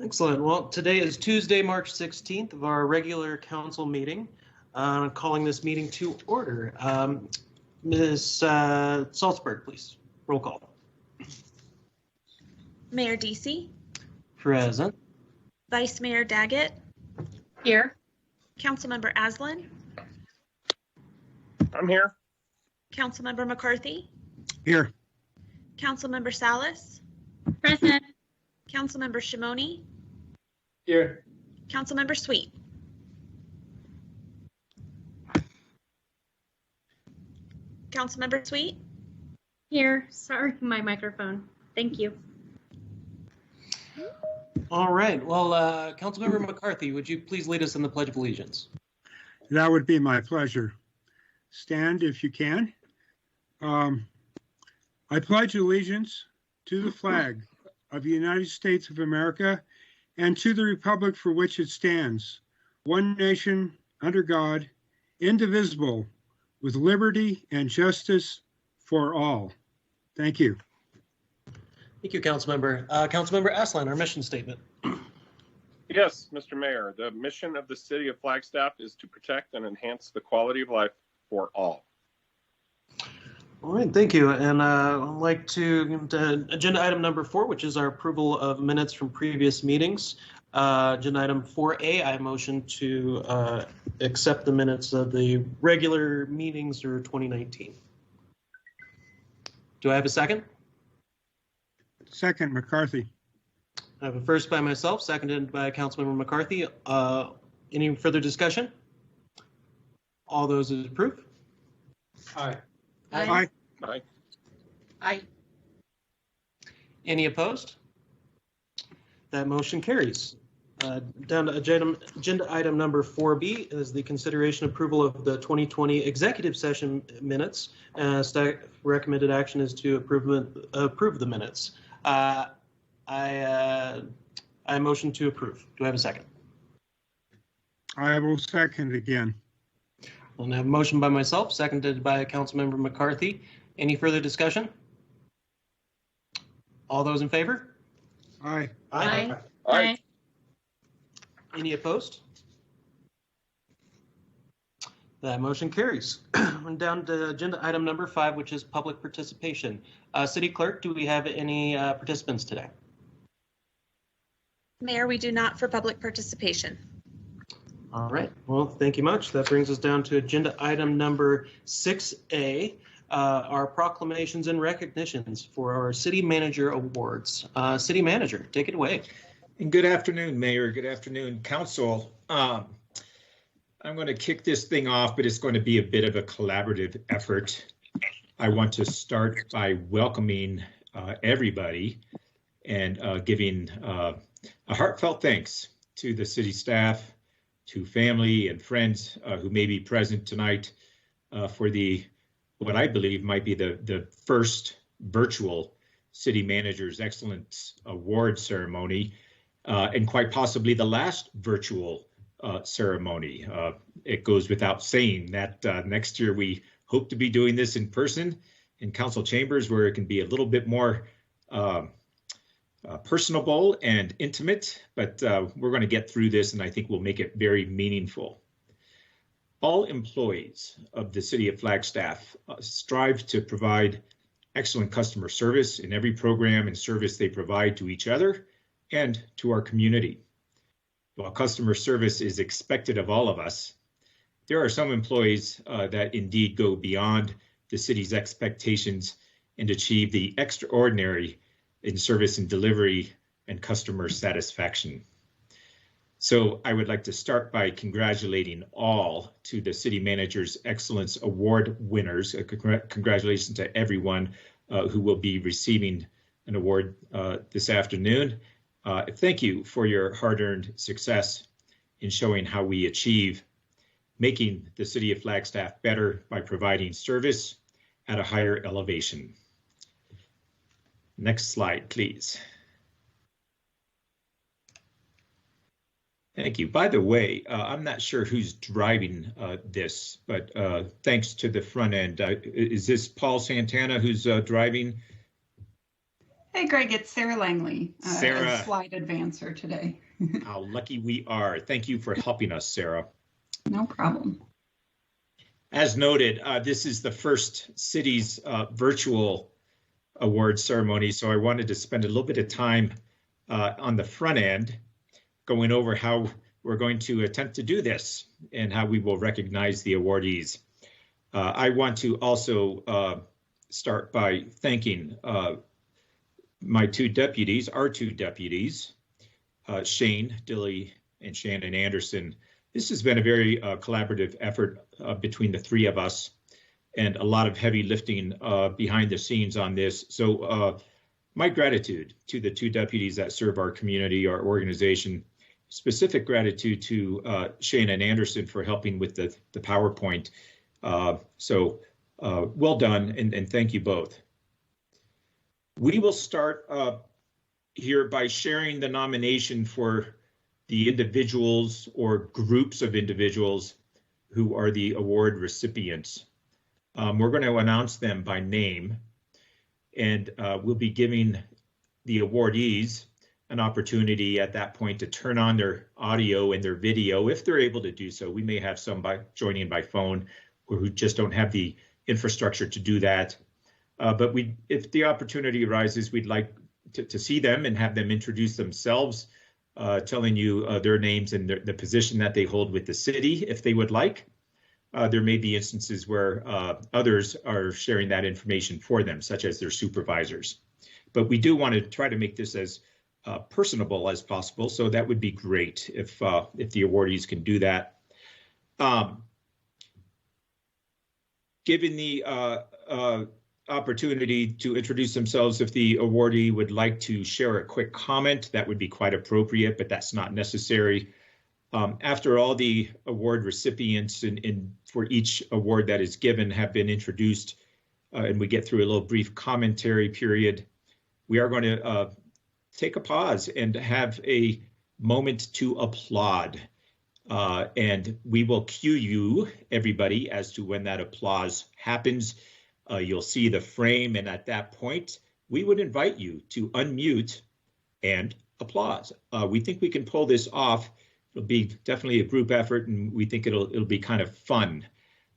Excellent. Well, today is Tuesday, March 16th of our regular council meeting. Calling this meeting to order. Ms. Salzberg, please. Roll call. Mayor Deasy. Present. Vice Mayor Daggett. Here. Councilmember Aslan. I'm here. Councilmember McCarthy. Here. Councilmember Salas. Present. Councilmember Shimoni. Here. Councilmember Sweet. Councilmember Sweet. Here. Sorry, my microphone. Thank you. All right. Well, Councilmember McCarthy, would you please lead us in the Pledge of Allegiance? That would be my pleasure. Stand if you can. I pledge allegiance to the flag of the United States of America and to the republic for which it stands, one nation, under God, indivisible, with liberty and justice for all. Thank you. Thank you, Councilmember. Councilmember Aslan, our mission statement. Yes, Mr. Mayor, the mission of the city of Flagstaff is to protect and enhance the quality of life for all. All right, thank you. And I'd like to agenda item number 4, which is our approval of minutes from previous meetings. Agenda item 4A, I motion to accept the minutes of the regular meetings for 2019. Do I have a second? Second, McCarthy. I have a first by myself, seconded by Councilmember McCarthy. Any further discussion? All those approve? Aye. Aye. Aye. Aye. Any opposed? That motion carries. Down to agenda item number 4B is the consideration approval of the 2020 executive session minutes. Staff recommended action is to approve the minutes. I motion to approve. Do I have a second? I will second again. I have a motion by myself, seconded by Councilmember McCarthy. Any further discussion? All those in favor? Aye. Aye. Aye. Any opposed? That motion carries. And down to agenda item number 5, which is public participation. City Clerk, do we have any participants today? Mayor, we do not for public participation. All right. Well, thank you much. That brings us down to agenda item number 6A, our proclamations and recognitions for our City Manager Awards. City Manager, take it away. And good afternoon, Mayor. Good afternoon, Council. I'm going to kick this thing off, but it's going to be a bit of a collaborative effort. I want to start by welcoming everybody and giving a heartfelt thanks to the city staff, to family and friends who may be present tonight for what I believe might be the first virtual City Manager's Excellence Award ceremony, and quite possibly the last virtual ceremony. It goes without saying that next year we hope to be doing this in person in council chambers where it can be a little bit more personable and intimate, but we're going to get through this, and I think we'll make it very meaningful. All employees of the City of Flagstaff strive to provide excellent customer service in every program and service they provide to each other and to our community. While customer service is expected of all of us, there are some employees that indeed go beyond the city's expectations and achieve the extraordinary in service and delivery and customer satisfaction. So I would like to start by congratulating all to the City Manager's Excellence Award winners. Congratulations to everyone who will be receiving an award this afternoon. Thank you for your hard-earned success in showing how we achieve making the City of Flagstaff better by providing service at a higher elevation. Next slide, please. Thank you. By the way, I'm not sure who's driving this, but thanks to the front end. Is this Paul Santana who's driving? Hey, Greg, it's Sarah Langley, Sarah. a slide advancer today. How lucky we are. Thank you for helping us, Sarah. No problem. As noted, this is the first city's virtual award ceremony, so I wanted to spend a little bit of time on the front end going over how we're going to attempt to do this and how we will recognize the awardees. I want to also start by thanking my two deputies, our two deputies, Shane Dilly and Shannon Anderson. This has been a very collaborative effort between the three of us and a lot of heavy lifting behind the scenes on this. So my gratitude to the two deputies that serve our community, our organization. Specific gratitude to Shannon Anderson for helping with the PowerPoint. Well done, and thank you both. We will start here by sharing the nomination for the individuals or groups of individuals who are the award recipients. We're going to announce them by name, and we'll be giving the awardees an opportunity at that point to turn on their audio and their video if they're able to do so. We may have some joining by phone or who just don't have the infrastructure to do that. But if the opportunity arises, we'd like to see them and have them introduce themselves, telling you their names and the position that they hold with the city, if they would like. There may be instances where others are sharing that information for them, such as their supervisors. But we do want to try to make this as personable as possible, so that would be great if the awardees can do that. Given the opportunity to introduce themselves, if the awardee would like to share a quick comment, that would be quite appropriate, but that's not necessary. After all the award recipients for each award that is given have been introduced, and we get through a little brief commentary period, we are going to take a pause and have a moment to applaud. And we will cue you, everybody, as to when that applause happens. You'll see the frame, and at that point, we would invite you to unmute and applause. We think we can pull this off. It'll be definitely a group effort, and we think it'll be kind of fun.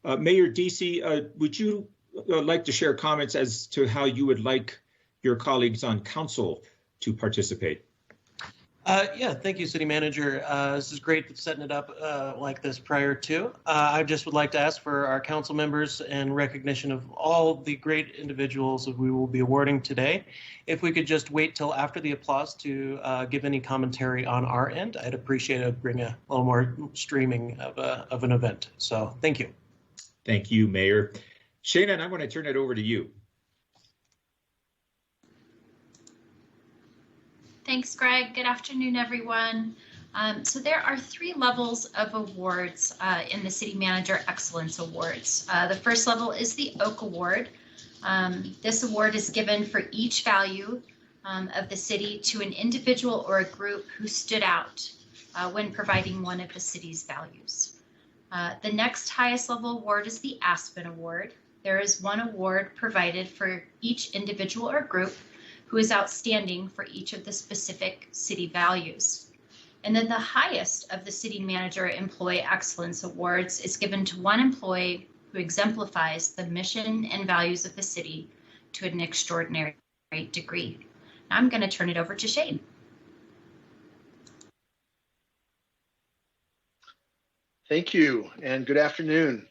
Mayor DC, would you like to share comments as to how you would like your colleagues on council to participate? Yeah, thank you, City Manager. This is great setting it up like this prior to. I just would like to ask for our council members in recognition of all the great individuals that we will be awarding today. If we could just wait till after the applause to give any commentary on our end, I'd appreciate it. Bring a little more streaming of an event. So thank you. Thank you, Mayor. Shannon, I'm going to turn it over to you. Thanks, Greg. Good afternoon, everyone. So there are 3 levels of awards in the City Manager Excellence Awards. The first level is the Oak Award. This award is given for each value of the city to an individual or a group who stood out when providing one of the city's values. The next highest level award is the Aspen Award. There is 1 award provided for each individual or group who is outstanding for each of the specific city values. And then the highest of the City Manager Employee Excellence Awards is given to 1 employee who exemplifies the mission and values of the city to an extraordinary degree. Now I'm going to turn it over to Shane. Thank you, and good afternoon.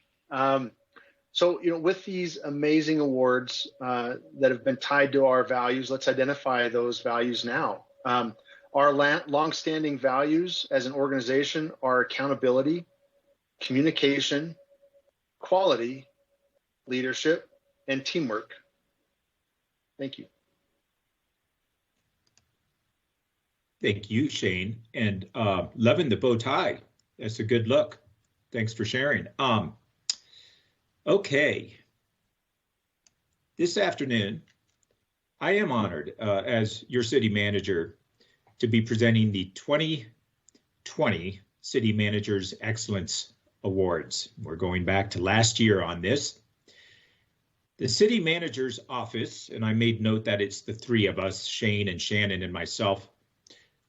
So, with these amazing awards that have been tied to our values, let's identify those values now. Our longstanding values as an organization are accountability, communication, quality, leadership, and teamwork. Thank you. Thank you, Shane. And loving the bow tie. That's a good look. Thanks for sharing. Okay. This afternoon, I am honored as your city manager to be presenting the 2020 City Managers Excellence Awards. We're going back to last year on this. The city manager's office, and I made note that it's the three of us, Shane and Shannon and myself,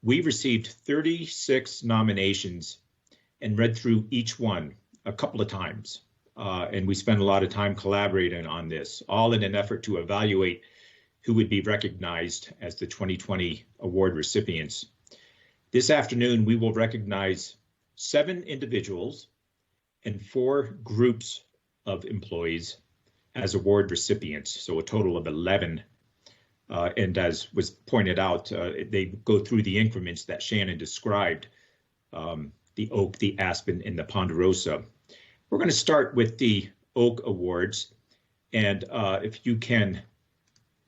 we received 36 nominations and read through each one a couple of times. And we spent a lot of time collaborating on this, all in an effort to evaluate who would be recognized as the 2020 award recipients. This afternoon, we will recognize 7 individuals and 4 groups of employees as award recipients, so a total of 11. And as was pointed out, they go through the increments that Shannon described, the oak, the aspen, and the ponderosa. We're going to start with the oak awards. And if you can,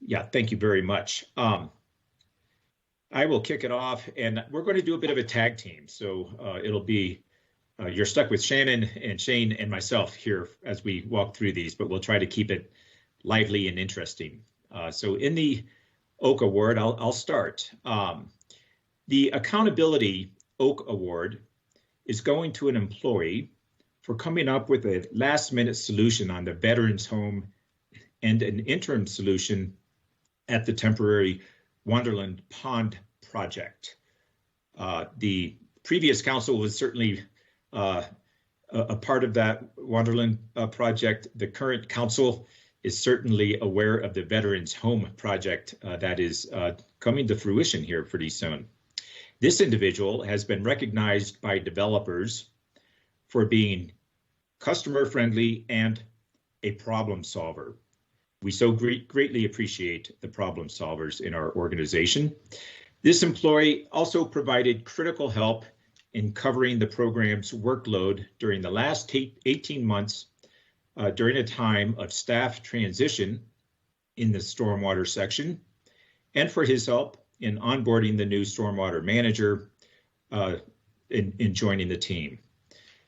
yeah, thank you very much. I will kick it off, and we're going to do a bit of a tag team. So it'll be, you're stuck with Shannon and Shane and myself here as we walk through these, but we'll try to keep it lively and interesting. So in the Oak Award, I'll start. The Accountability Oak Award is going to an employee for coming up with a last-minute solution on the Veterans Home and an interim solution at the temporary Wonderland Pond project. The previous council was certainly a part of that Wonderland project. The current council is certainly aware of the Veterans Home project that is coming to fruition here pretty soon. This individual has been recognized by developers for being customer friendly and a problem solver. We so greatly appreciate the problem solvers in our organization. This employee also provided critical help in covering the program's workload during the last 18 months during a time of staff transition in the stormwater section, and for his help in onboarding the new stormwater manager in joining the team.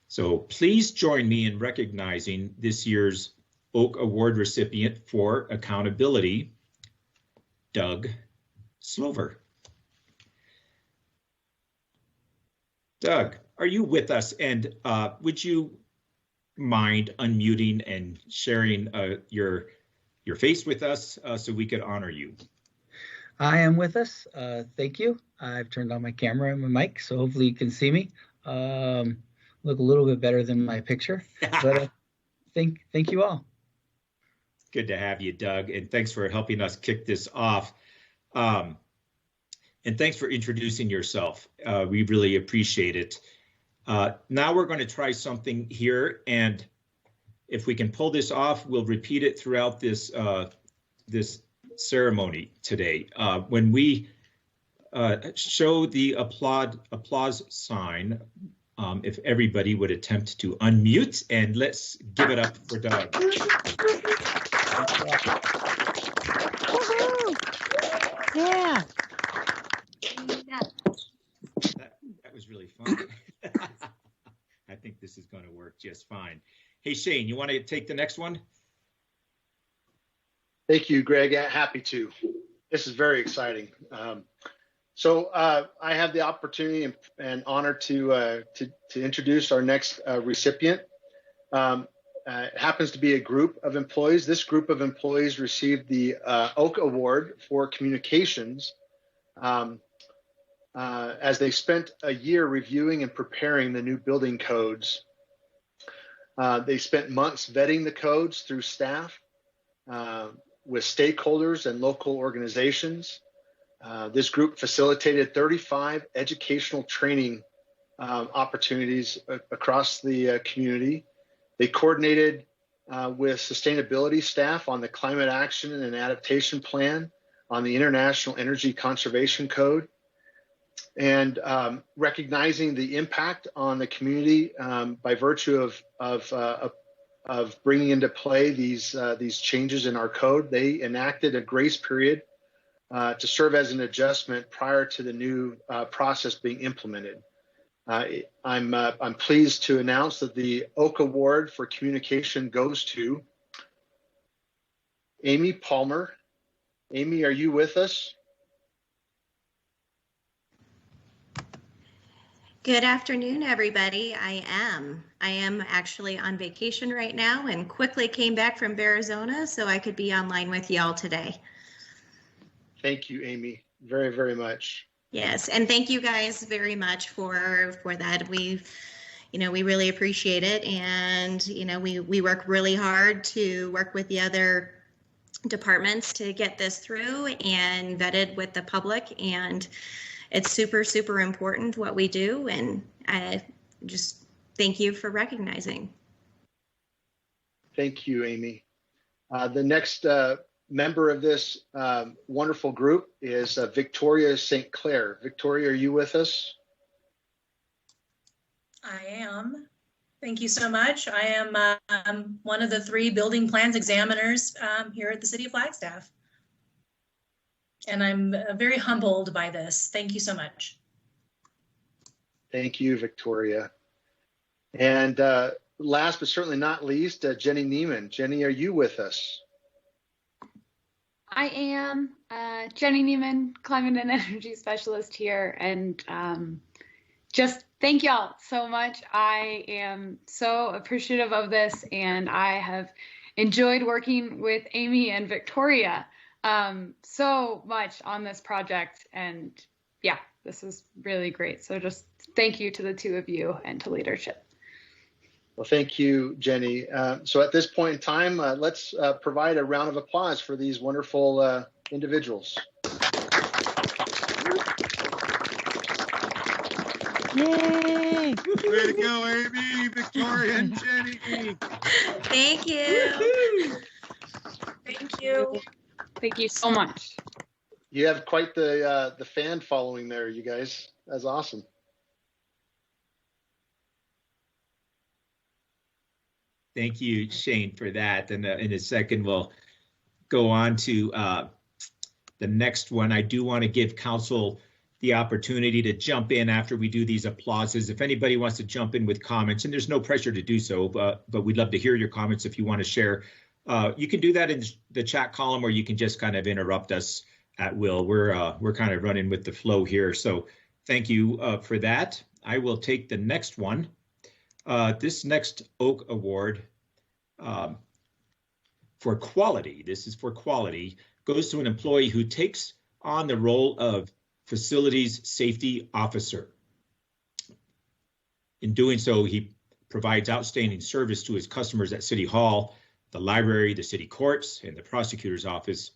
So please join me in recognizing this year's Oak Award recipient for accountability, Doug Slover. Doug, are you with us? And would you mind unmuting and sharing your face with us so we could honor you? I am with us. Thank you. I've turned on my camera and my mic, so hopefully you can see me. Look a little bit better than my picture, but thank you all. Good to have you, Doug, and thanks for helping us kick this off. And thanks for introducing yourself. We really appreciate it. Now we're going to try something here, and if we can pull this off, we'll repeat it throughout this this ceremony today. When we show the applause sign, if everybody would attempt to unmute, and let's give it up for Doug. Yeah. That was really fun. I think this is going to work just fine. Hey, Shane, you want to take the next one? Thank you, Greg. Happy to. This is very exciting. So I have the opportunity and honor to introduce our next recipient. It happens to be a group of employees. This group of employees received the Oak Award for Communications as they spent a year reviewing and preparing the new building codes. They spent months vetting the codes through staff, with stakeholders and local organizations. This group facilitated 35 educational training opportunities across the community. They coordinated with sustainability staff on the Climate Action and Adaptation Plan, on the International Energy Conservation Code, and recognizing the impact on the community by virtue of bringing into play these changes in our code. They enacted a grace period to serve as an adjustment prior to the new process being implemented. I'm pleased to announce that the Oak Award for Communication goes to Amy Palmer. Amy, are you with us? Good afternoon, everybody. I am actually on vacation right now and quickly came back from Arizona so I could be online with y'all today. Thank you, Amy, very, very much. Yes, and thank you guys very much for that. We really appreciate it, and we work really hard to work with the other departments to get this through and vetted with the public, and it's super, super important what we do, and I just thank you for recognizing. Thank you, Amy. The next member of this wonderful group is Victoria St. Clair. Victoria, are you with us? I am. Thank you so much. I am one of the 3 building plans examiners here at the City of Flagstaff. And I'm very humbled by this. Thank you so much. Thank you, Victoria. And last but certainly not least, Jenny Neiman. Jenny, are you with us? I am Jenny Neiman, climate and energy specialist here, and just thank y'all so much. I am so appreciative of this, and I have enjoyed working with Amy and Victoria so much on this project, and yeah, this is really great. So just thank you to the 2 of you and to leadership. Well, thank you, Jenny. So at this point in time, let's provide a round of applause for these wonderful individuals. Yay! Way to go, Amy, Victoria, and Jenny. Thank you. Thank you. Thank you so much. You have quite the fan following there, you guys. That's awesome. Thank you, Shane, for that. And in a second, we'll go on to the next one. I do want to give council the opportunity to jump in after we do these applauses. If anybody wants to jump in with comments, and there's no pressure to do so, but we'd love to hear your comments if you want to share. You can do that in the chat column, or you can just kind of interrupt us at will. We're kind of running with the flow here. So thank you for that. I will take the next one. This next Oak Award for quality, this is for quality, goes to an employee who takes on the role of Facilities Safety Officer. In doing so, he provides outstanding service to his customers at City Hall, the library, the city courts, and the prosecutor's office.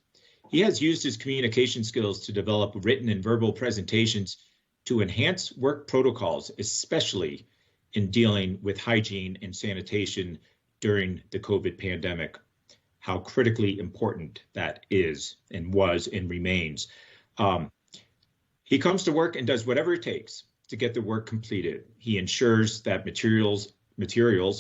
He has used his communication skills to develop written and verbal presentations to enhance work protocols, especially in dealing with hygiene and sanitation during the COVID pandemic. How critically important that is and was and remains. He comes to work and does whatever it takes to get the work completed. He ensures that materials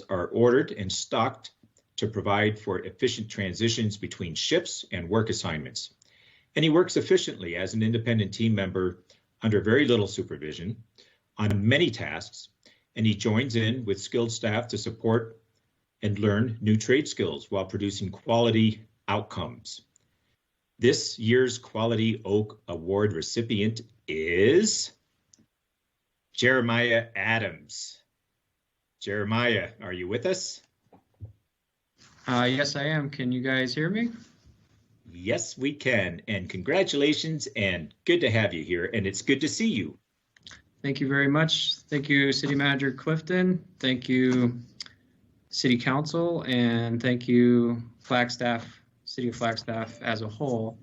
are ordered and stocked to provide for efficient transitions between shifts and work assignments. And he works efficiently as an independent team member under very little supervision on many tasks, and he joins in with skilled staff to support and learn new trade skills while producing quality outcomes. This year's Quality Oak Award recipient is Jeremiah Adams. Jeremiah, are you with us? Yes, I am. Can you guys hear me? Yes, we can. And congratulations, and good to have you here. And it's good to see you. Thank you very much. Thank you, City Manager Clifton. Thank you, City Council, and thank you, Flagstaff, City of Flagstaff as a whole.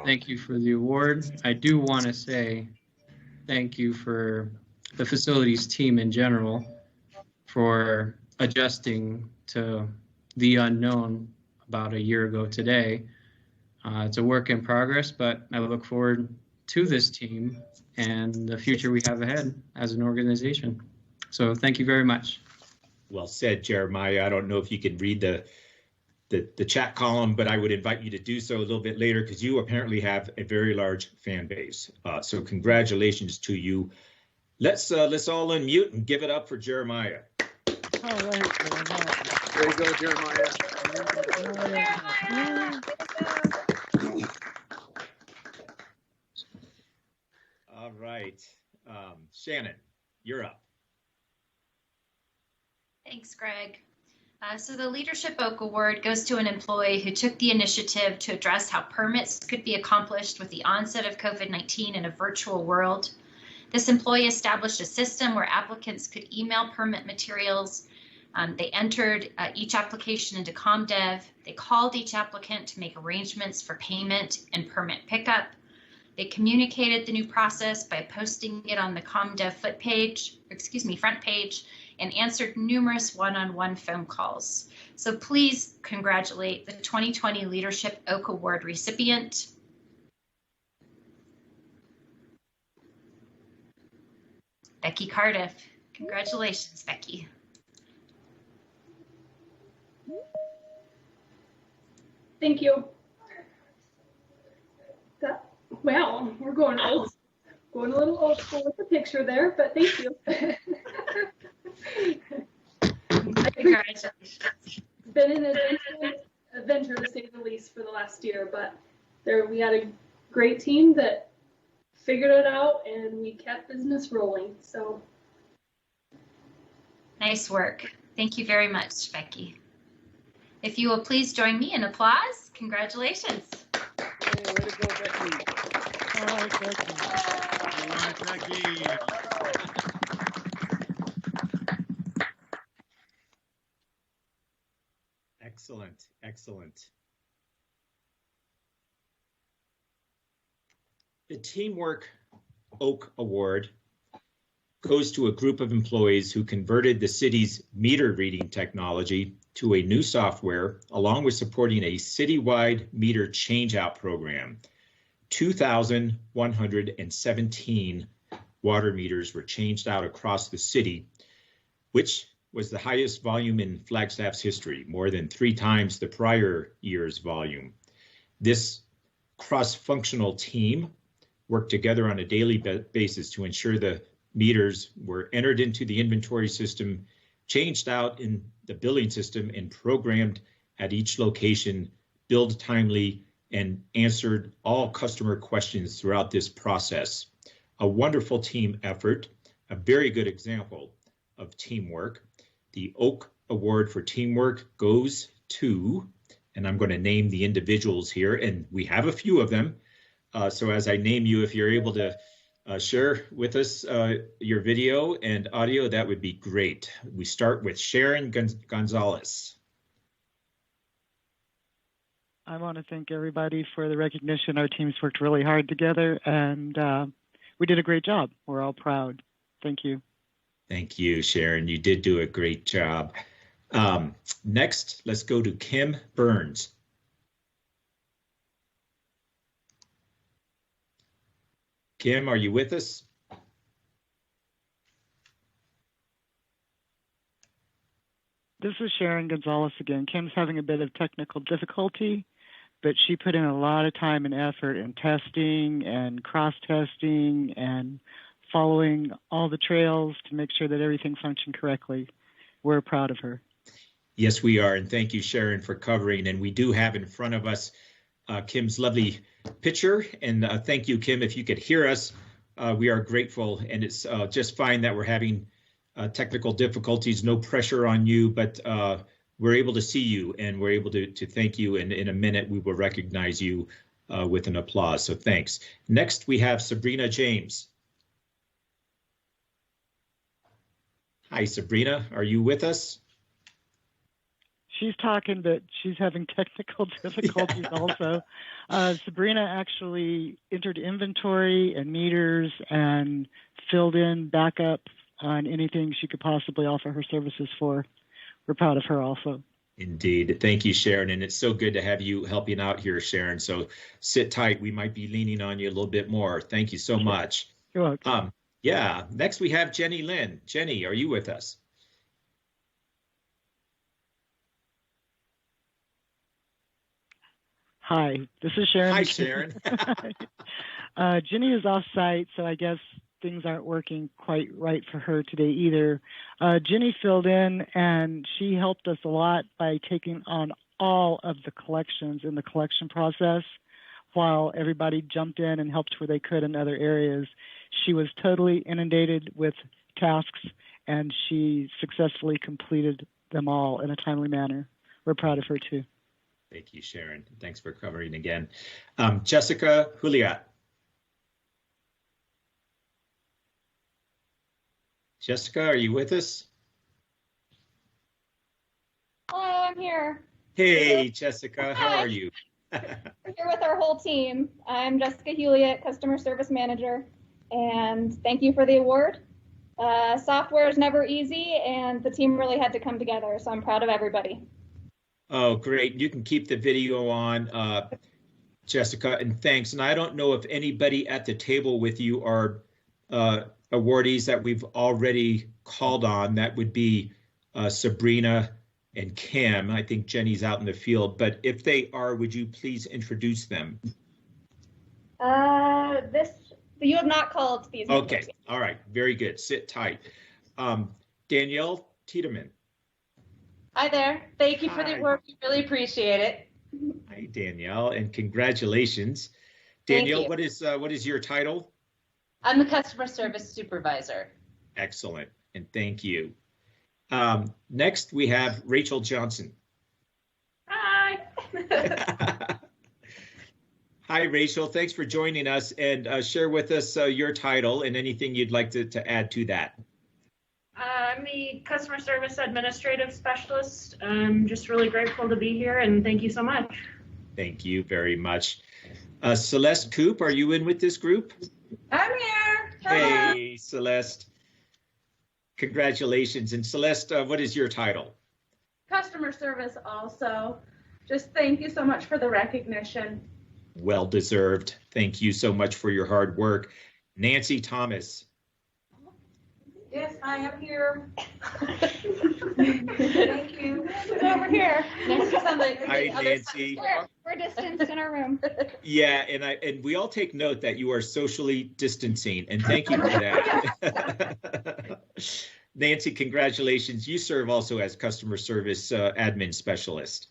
Thank you for the award. I do want to say thank you for the facilities team in general for adjusting to the unknown about a year ago today. It's a work in progress, but I look forward to this team and the future we have ahead as an organization. So thank you very much. Well said, Jeremiah. I don't know if you can read the chat column, but I would invite you to do so a little bit later because you apparently have a very large fan base. So congratulations to you. Let's all unmute and give it up for Jeremiah. All right. There you go, Jeremiah. All right. Shannon, you're up. Thanks, Greg. So the Leadership Oak Award goes to an employee who took the initiative to address how permits could be accomplished with the onset of COVID-19 in a virtual world. This employee established a system where applicants could email permit materials. They entered each application into ComDev. They called each applicant to make arrangements for payment and permit pickup. They communicated the new process by posting it on the ComDev front page, and answered numerous one-on-one phone calls. So please congratulate the 2020 Leadership Oak Award recipient. Becky Cardiff. Congratulations, Becky. Thank you. Well, we're going a little old school with the picture there, but thank you. Congratulations. It's been an adventure to say the least for the last year, but we had a great team that figured it out and we kept business rolling. So nice work. Thank you very much, Becky. If you will please join me in applause. Congratulations. Hey, way to go, Becky. All right, Becky. All right, Becky. Excellent, excellent. The Teamwork Oak Award goes to a group of employees who converted the city's meter reading technology to a new software, along with supporting a citywide meter changeout program. 2,117 water meters were changed out across the city, which was the highest volume in Flagstaff's history, more than 3 times the prior year's volume. This cross-functional team worked together on a daily basis to ensure the meters were entered into the inventory system, changed out in the billing system, and programmed at each location, billed timely, and answered all customer questions throughout this process. A wonderful team effort, a very good example of teamwork. The Oak Award for Teamwork goes to, and I'm going to name the individuals here, and we have a few of them. So as I name you, if you're able to share with us your video and audio, that would be great. We start with Sharon Gonzalez. I want to thank everybody for the recognition. Our teams worked really hard together, and we did a great job. We're all proud. Thank you. Thank you, Sharon. You did do a great job. Next, let's go to Kim Burns. Kim, are you with us? This is Sharon Gonzalez again. Kim's having a bit of technical difficulty, but she put in a lot of time and effort in testing and cross-testing and following all the trails to make sure that everything functioned correctly. We're proud of her. Yes, we are. And thank you, Sharon, for covering. And we do have in front of us Kim's lovely picture. And thank you, Kim. If you could hear us, we are grateful. And it's just fine that we're having technical difficulties. No pressure on you, but we're able to see you and we're able to thank you. And in a minute, we will recognize you with an applause. So thanks. Next, we have Sabrina James. Hi, Sabrina. Are you with us? She's talking, but she's having technical difficulties also. Sabrina actually entered inventory and meters and filled in backup on anything she could possibly offer her services for. We're proud of her also. Indeed. Thank you, Sharon. And it's so good to have you helping out here, Sharon. So sit tight. We might be leaning on you a little bit more. Thank you so much. You're welcome. Yeah. Next, we have Jenny Lynn. Jenny, are you with us? Hi, this is Sharon. Hi, Sharon. Jenny is off site, so I guess things aren't working quite right for her today either. Jenny filled in and she helped us a lot by taking on all of the collections in the collection process while everybody jumped in and helped where they could in other areas. She was totally inundated with tasks, and she successfully completed them all in a timely manner. We're proud of her too. Thank you, Sharon. Thanks for covering again. Jessica Juliet. Jessica, are you with us? Hello, I'm here. Hey, Jessica, how Hi. are you? We're here with our whole team. I'm Jessica Hewlett, Customer Service Manager, and thank you for the award. Software is never easy, and the team really had to come together, so I'm proud of everybody. Oh, great. You can keep the video on, Jessica, and thanks. And I don't know if anybody at the table with you are awardees that we've already called on. That would be Sabrina and Kim. I think Jenny's out in the field, but if they are, would you please introduce them? You have not called these. Okay, all right, very good. Sit tight. Danielle Tiedemann. Hi there. Thank you for the Hi. work. We really appreciate it. Hi, Danielle, and congratulations. Thank Danielle, you. what is your title? I'm the customer service supervisor. Excellent, and thank you. Next, we have Rachel Johnson. Hi. Hi, Rachel. Thanks for joining us, and share with us your title and anything you'd like to add to that. I'm the customer service administrative specialist. I'm just really grateful to be here, and thank you so much. Thank you very much. Celeste Coop, are you in with this group? I'm here. Hey, Celeste. Congratulations. And Celeste, what is your title? Customer service also. Just thank you so much for the recognition. Well deserved. Thank you so much for your hard work. Nancy Thomas. Yes, I am here. Thank you. Who's over here? Nancy's on the Hi, other Nancy. We're distanced in our room. Yeah, and we all take note that you are socially distancing, and thank you for that. Nancy, congratulations. You serve also as customer service admin specialist.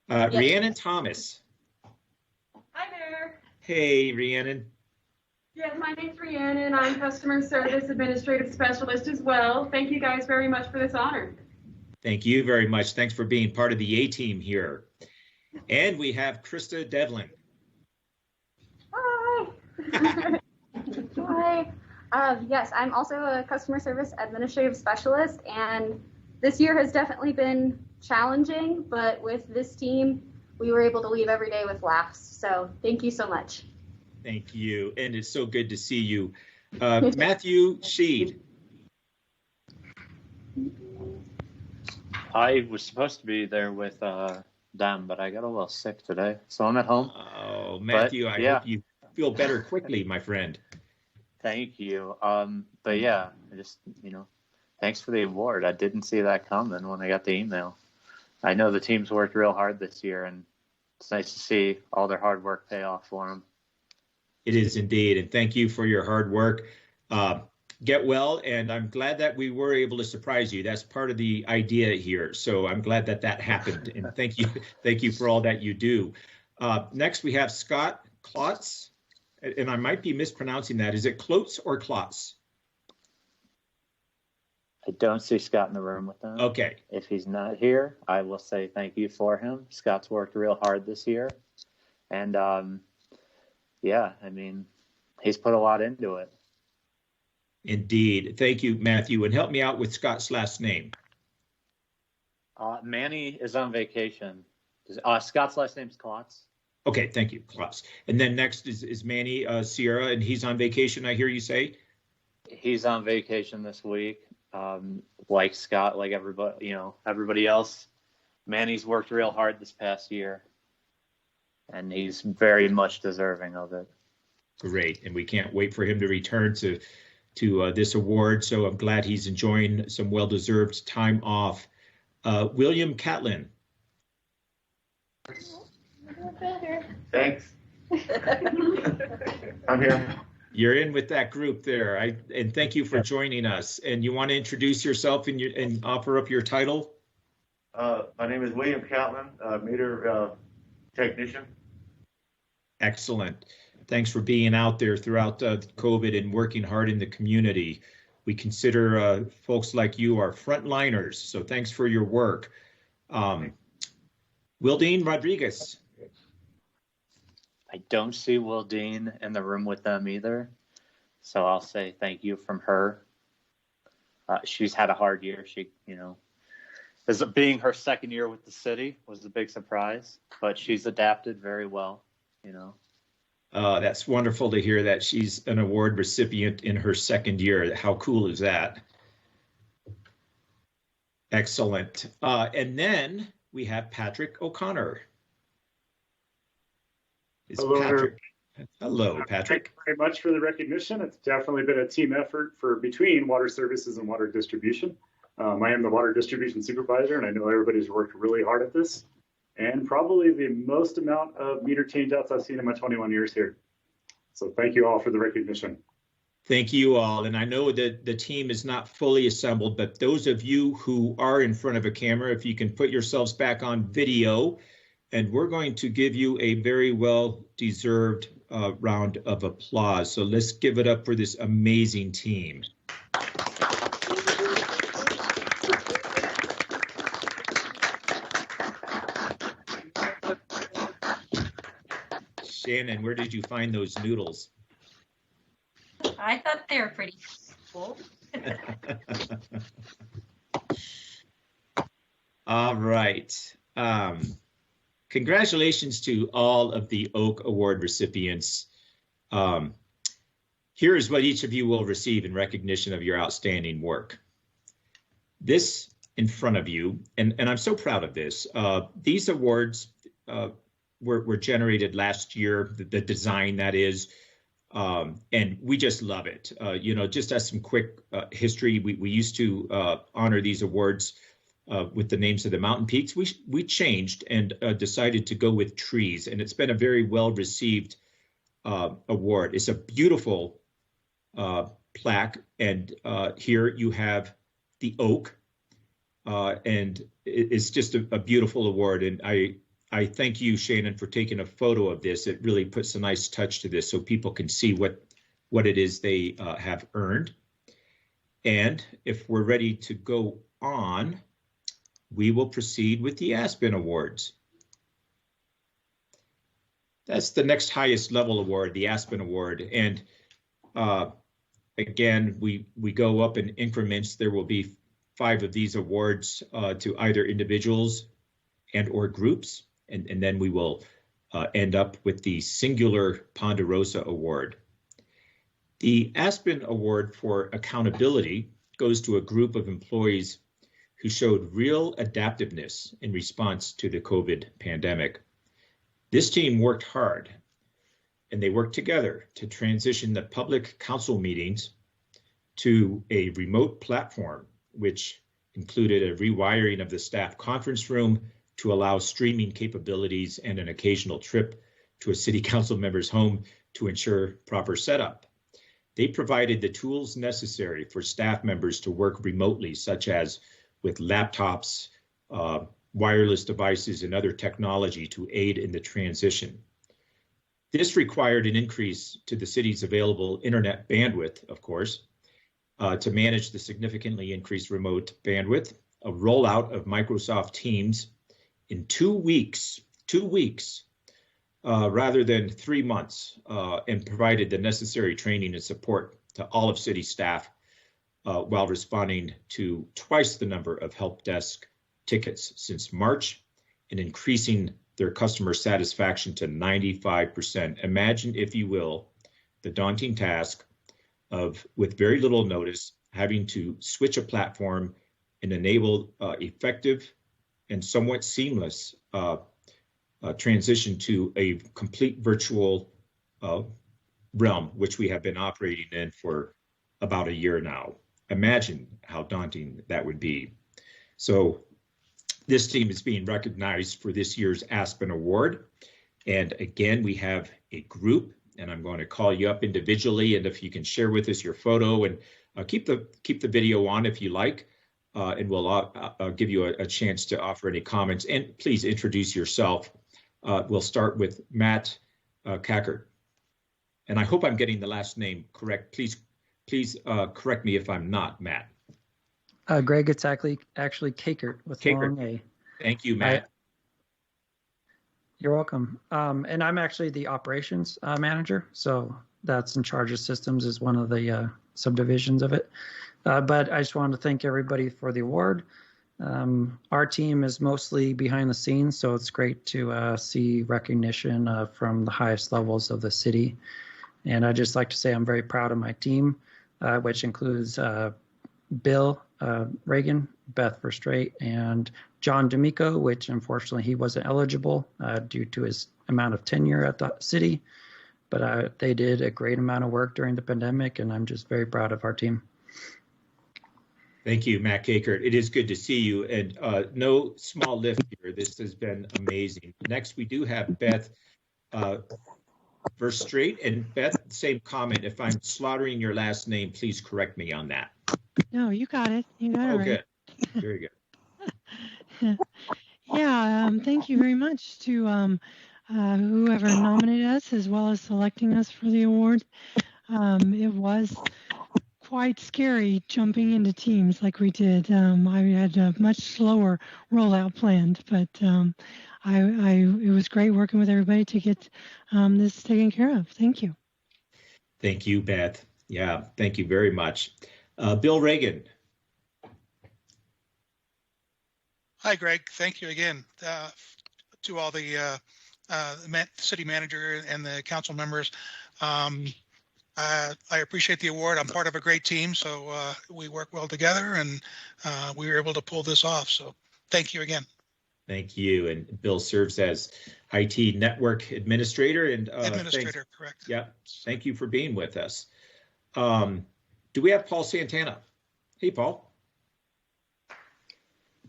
Rhiannon Thomas. Hi there. Hey, Rhiannon. Yes, my name's Rhiannon. I'm customer service administrative specialist as well. Thank you guys very much for this honor. Thank you very much. Thanks for being part of the A-team here. And we have Krista Devlin. Hi. Hi. Yes, I'm also a customer service administrative specialist, and this year has definitely been challenging, but with this team, we were able to leave every day with laughs. So thank you so much. Thank you. And it's so good to see you. Matthew Sheed. I was supposed to be there with them, but I got a little sick today, so I'm at home. Oh, Matthew, I hope you feel better quickly, my friend. Thank you. But yeah, I just, thanks for the award. I didn't see that coming when I got the email. I know the team's worked real hard this year, and it's nice to see all their hard work pay off for them. It is indeed, and thank you for your hard work. Get well, and I'm glad that we were able to surprise you. That's part of the idea here, so I'm glad that that happened, and thank you for all that you do. Next, we have Scott Klotz, and I might be mispronouncing that. Is it Klotz or Klotz? I don't see Scott in the room with them. Okay. If he's not here, I will say thank you for him. Scott's worked real hard this year, and yeah, I mean, he's put a lot into it. Indeed. Thank you, Matthew. And help me out with Scott's last name. Manny is on vacation. Scott's last name's Klotz. Okay, thank you, Klotz. And then next is Manny Sierra, and he's on vacation, I hear you say? He's on vacation this week. Like Scott, like everybody else. Manny's worked real hard this past year, and he's very much deserving of it. Great, and we can't wait for him to return to this award. So I'm glad he's enjoying some well-deserved time off. William Catlin. Thanks. I'm here. You're in with that group there. And thank you for joining us. And you want to introduce yourself and offer up your title? My name is William Catlin, meter technician. Excellent. Thanks for being out there throughout COVID and working hard in the community. We consider folks like you our frontliners, so thanks for your work. Wildine Rodriguez. I don't see Wildine in the room with them either, so I'll say thank you from her. She's had a hard year. She, as being her second year with the city was a big surprise, but she's adapted very well, That's wonderful to hear that she's an award recipient in her second year. How cool is that? Excellent. And then we have Patrick O'Connor. Hello, Patrick. Hello, Patrick. Thank you very much for the recognition. It's definitely been a team effort between water services and water distribution. I am the water distribution supervisor, and I know everybody's worked really hard at this, and probably the most amount of meter changeouts I've seen in my 21 years here. So thank you all for the recognition. Thank you all. And I know that the team is not fully assembled, but those of you who are in front of a camera, if you can put yourselves back on video, and we're going to give you a very well-deserved round of applause. So let's give it up for this amazing team. Shannon, where did you find those noodles? I thought they were pretty cool. All right. Congratulations to all of the Oak Award recipients. Here is what each of you will receive in recognition of your outstanding work. This in front of you, and I'm so proud of this, these awards were generated last year, the design that is, and we just love it. Just as some quick history, we used to honor these awards with the names of the mountain peaks. We changed and decided to go with trees, and it's been a very well-received award. It's a beautiful plaque, and here you have the oak, and it's just a beautiful award. And I thank you, Shannon, for taking a photo of this. It really puts a nice touch to this so people can see what it is they have earned. And if we're ready to go on, we will proceed with the Aspen Awards. That's the next highest level award, the Aspen Award. And again, we go up in increments. There will be 5 of these awards to either individuals and or groups. And then we will end up with the singular Ponderosa Award. The Aspen Award for Accountability goes to a group of employees who showed real adaptiveness in response to the COVID pandemic. This team worked hard, and they worked together to transition the public council meetings to a remote platform, which included a rewiring of the staff conference room to allow streaming capabilities and an occasional trip to a city council member's home to ensure proper setup. They provided the tools necessary for staff members to work remotely, such as with laptops, wireless devices, and other technology to aid in the transition. This required an increase to the city's available internet bandwidth, of course, to manage the significantly increased remote bandwidth, a rollout of Microsoft Teams in 2 weeks, rather than 3 months, and provided the necessary training and support to all of city staff while responding to twice the number of help desk tickets since March and increasing their customer satisfaction to 95%. Imagine, if you will, the daunting task of, with very little notice, having to switch a platform and enable effective and somewhat seamless transition to a complete virtual realm, which we have been operating in for about a year now. Imagine how daunting that would be. So this team is being recognized for this year's Aspen Award. And again, we have a group, and I'm going to call you up individually. And if you can share with us your photo, and keep the video on if you like, and we'll give you a chance to offer any comments. And please introduce yourself. We'll start with Matt Cackert. and I hope I'm getting the last name correct. Please correct me if I'm not, Matt. Greg, it's actually Kakert with long A. Thank you, Matt. You're welcome. And I'm actually the operations manager, so that's in charge of systems is one of the subdivisions of it. But I just wanted to thank everybody for the award. Our team is mostly behind the scenes, so it's great to see recognition from the highest levels of the city. And I'd just like to say I'm very proud of my team, which includes Bill Reagan, Beth Verstrate, and John D'Amico, which unfortunately he wasn't eligible due to his amount of tenure at the city. But they did a great amount of work during the pandemic, and I'm just very proud of our team. Thank you, Matt Kakert. It is good to see you, and no small lift here. This has been amazing. Next, we do have Beth Verstrate, and Beth, same comment. If I'm slaughtering your last name, please correct me on that. No, you got it. You got it right. Good. Very good. Yeah, thank you very much to whoever nominated us as well as selecting us for the award. It was quite scary jumping into teams like we did. I had a much slower rollout planned, but it was great working with everybody to get this taken care of. Thank you. Thank you, Beth. Yeah, thank you very much. Bill Reagan. Hi, Greg. Thank you again to all the city manager and the council members. I appreciate the award. I'm part of a great team, so we work well together, and we were able to pull this off. So thank you again. Thank you. And Bill serves as IT network administrator. And administrator, correct. Yeah. Thank you for being with us. Do we have Paul Santana? Hey, Paul.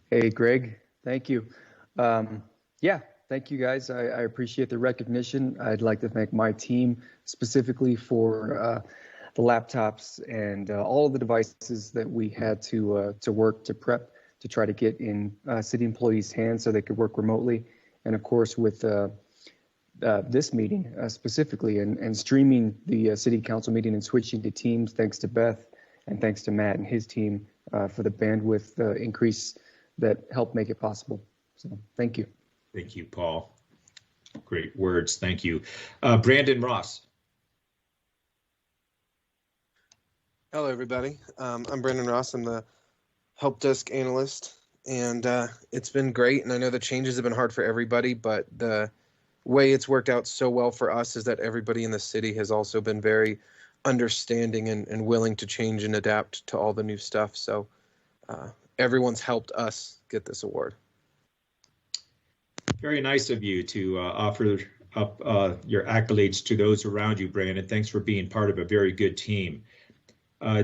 Hey, Greg. Thank you. Yeah, thank you, guys. I appreciate the recognition. I'd like to thank my team specifically for the laptops and all of the devices that we had to work to prep to try to get in city employees' hands so they could work remotely. And of course, with this meeting specifically and streaming the city council meeting and switching to Teams, thanks to Beth and thanks to Matt and his team for the bandwidth increase that helped make it possible. So thank you. Thank you, Paul. Great words. Thank you. Brandon Ross. Hello, everybody. I'm Brandon Ross. I'm the help desk analyst, and it's been great. And I know the changes have been hard for everybody, but the way it's worked out so well for us is that everybody in the city has also been very understanding and willing to change and adapt to all the new stuff. So everyone's helped us get this award. Very nice of you to offer up your accolades to those around you, Brandon. Thanks for being part of a very good team.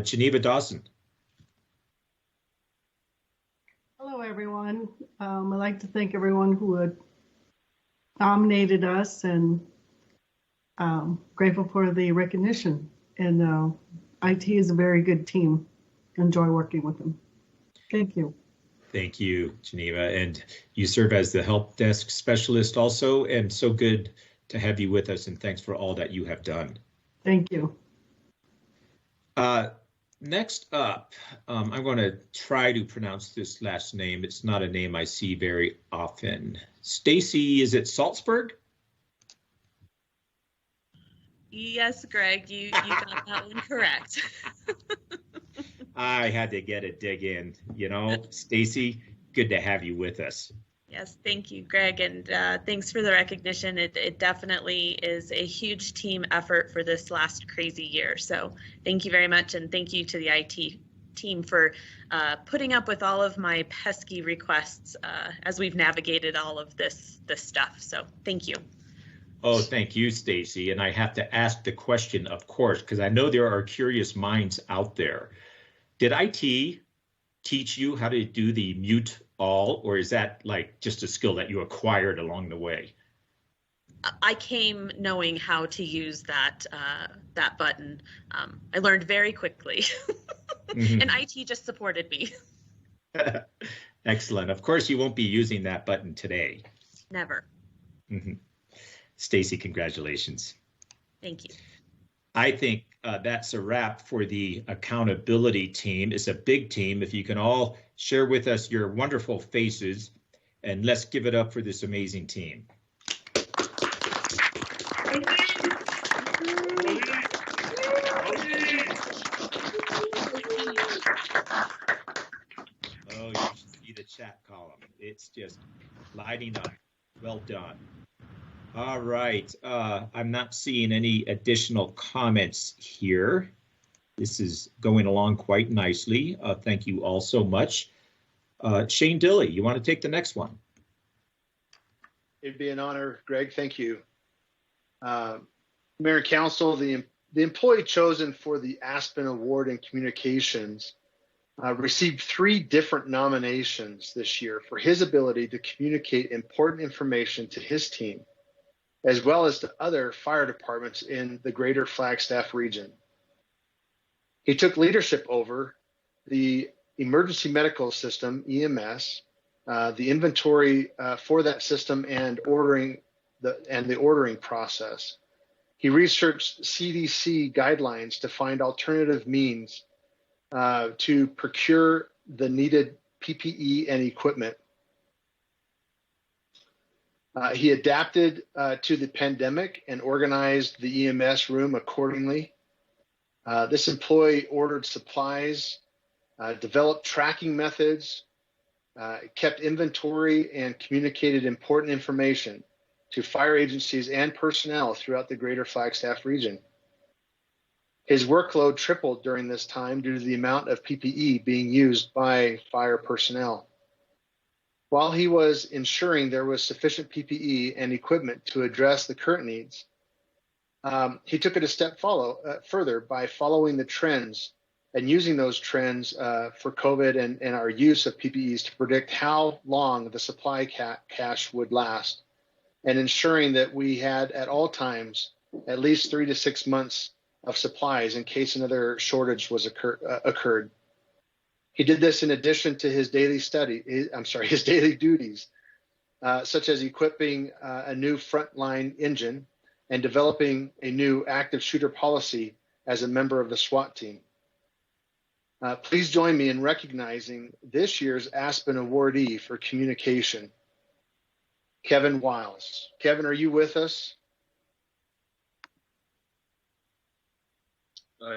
Geneva Dawson. Hello, everyone. I'd like to thank everyone who had nominated us, and grateful for the recognition. And IT is a very good team. Enjoy working with them. Thank you. Thank you, Geneva. And you serve as the help desk specialist also, and so good to have you with us, and thanks for all that you have done. Thank you. Next up, I'm going to try to pronounce this last name. It's not a name I see very often. Stacy, is it Salzburg? Yes, Greg, you got that one correct. I had to get a dig in, you know. Stacy, good to have you with us. Yes, thank you, Greg, and thanks for the recognition. It definitely is a huge team effort for this last crazy year. So thank you very much, and thank you to the IT team for putting up with all of my pesky requests as we've navigated all of this stuff. So thank you. Oh, thank you, Stacy. And I have to ask the question, of course, because I know there are curious minds out there. Did IT teach you how to do the mute all, or is that like just a skill that you acquired along the way? I came knowing how to use that button. I learned very quickly, mm-hmm. And IT just supported me. Excellent. Of course, you won't be using that button today. Never. Mm-hmm. Stacy, congratulations. Thank you. I think that's a wrap for the accountability team. It's a big team. If you can all share with us your wonderful faces, and let's give it up for this amazing team. Oh, you should see the chat column. It's just lighting up. Well done. All right. I'm not seeing any additional comments here. This is going along quite nicely. Thank you all so much. Shane Dilley, you want to take the next one? It'd be an honor, Greg. Thank you. Mayor and Council, the employee chosen for the Aspen Award in Communications received 3 different nominations this year for his ability to communicate important information to his team, as well as to other fire departments in the greater Flagstaff region. He took leadership over the emergency medical system, EMS, the inventory for that system and the ordering process. He researched CDC guidelines to find alternative means to procure the needed PPE and equipment. He adapted to the pandemic and organized the EMS room accordingly. This employee ordered supplies, developed tracking methods, kept inventory, and communicated important information to fire agencies and personnel throughout the greater Flagstaff region. His workload tripled during this time due to the amount of PPE being used by fire personnel. While he was ensuring there was sufficient PPE and equipment to address the current needs, he took it a step further by following the trends and using those trends for COVID and our use of PPEs to predict how long the supply cache would last, and ensuring that we had at all times at least 3 to 6 months of supplies in case another shortage was occurred. He did this in addition to his daily duties, such as equipping a new frontline engine and developing a new active shooter policy as a member of the SWAT team. Please join me in recognizing this year's Aspen awardee for communication, Kevin Wiles. Kevin, are you with us?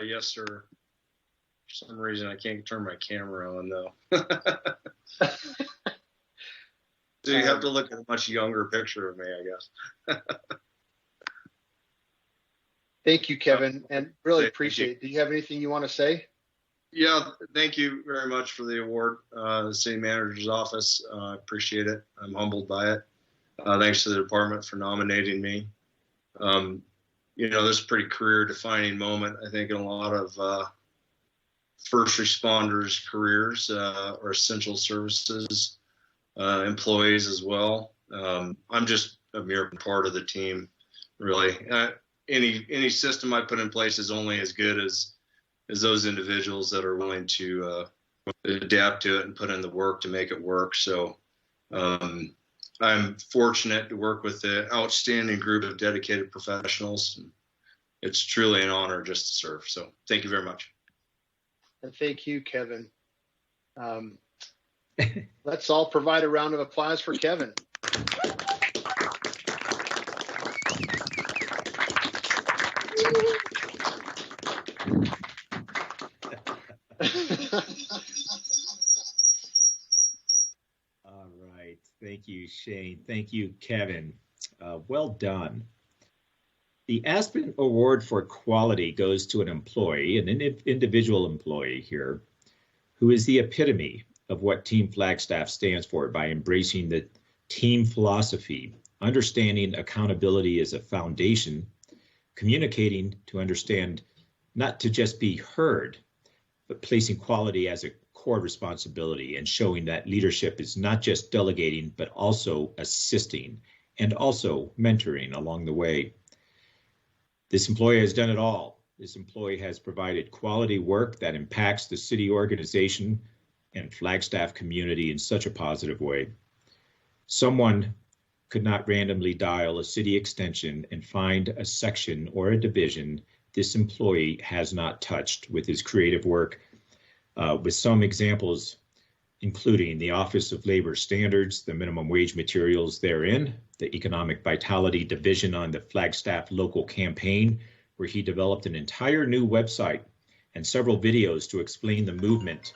Yes, sir. For some reason, I can't turn my camera on, though. So you have to look at a much younger picture of me, I guess. Thank you, Kevin, and really appreciate it. Do you have anything you want to say? Yeah, thank you very much for the award, the city manager's office. I appreciate it. I'm humbled by it. Thanks to the department for nominating me. You know, this is a pretty career-defining moment, I think, in a lot of first responders' careers or essential services employees as well. I'm just a mere part of the team, really. Any system I put in place is only as good as those individuals that are willing to adapt to it and put in the work to make it work. So I'm fortunate to work with an outstanding group of dedicated professionals. It's truly an honor just to serve. So thank you very much. And thank you, Kevin. Let's all provide a round of applause for Kevin. All right. Thank you, Shane. Thank you, Kevin. Well done. The Aspen Award for Quality goes to an employee, an individual employee here, who is the epitome of what Team Flagstaff stands for by embracing the team philosophy, understanding accountability as a foundation, communicating to understand not to just be heard, but placing quality as a core responsibility and showing that leadership is not just delegating, but also assisting and also mentoring along the way. This employee has done it all. This employee has provided quality work that impacts the city organization and Flagstaff community in such a positive way. Someone could not randomly dial a city extension and find a section or a division this employee has not touched with his creative work, with some examples including the Office of Labor Standards, the minimum wage materials therein, the Economic Vitality Division on the Flagstaff local campaign, where he developed an entire new website and several videos to explain the movement,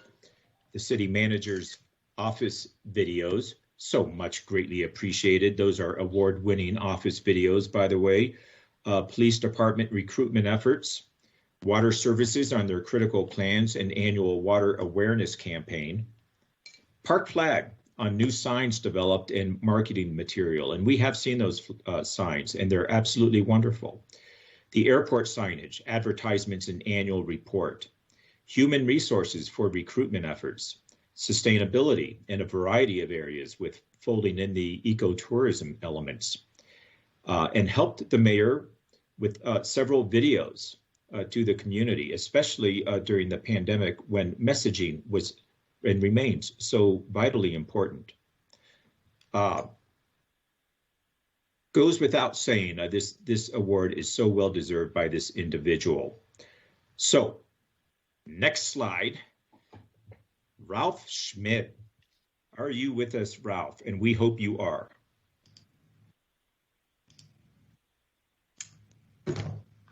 the city manager's office videos, so much greatly appreciated. Those are award-winning office videos, by the way. Police department recruitment efforts, water services on their critical plans and annual water awareness campaign, Park Flag on new signs developed and marketing material. And we have seen those signs, and they're absolutely wonderful. The airport signage, advertisements and annual report, human resources for recruitment efforts, sustainability in a variety of areas with folding in the ecotourism elements, and helped the mayor with several videos to the community, especially during the pandemic when messaging was and remains so vitally important. Goes without saying, this award is so well deserved by this individual. So, next slide. Ralph Schmidt. Are you with us, Ralph? And we hope you are.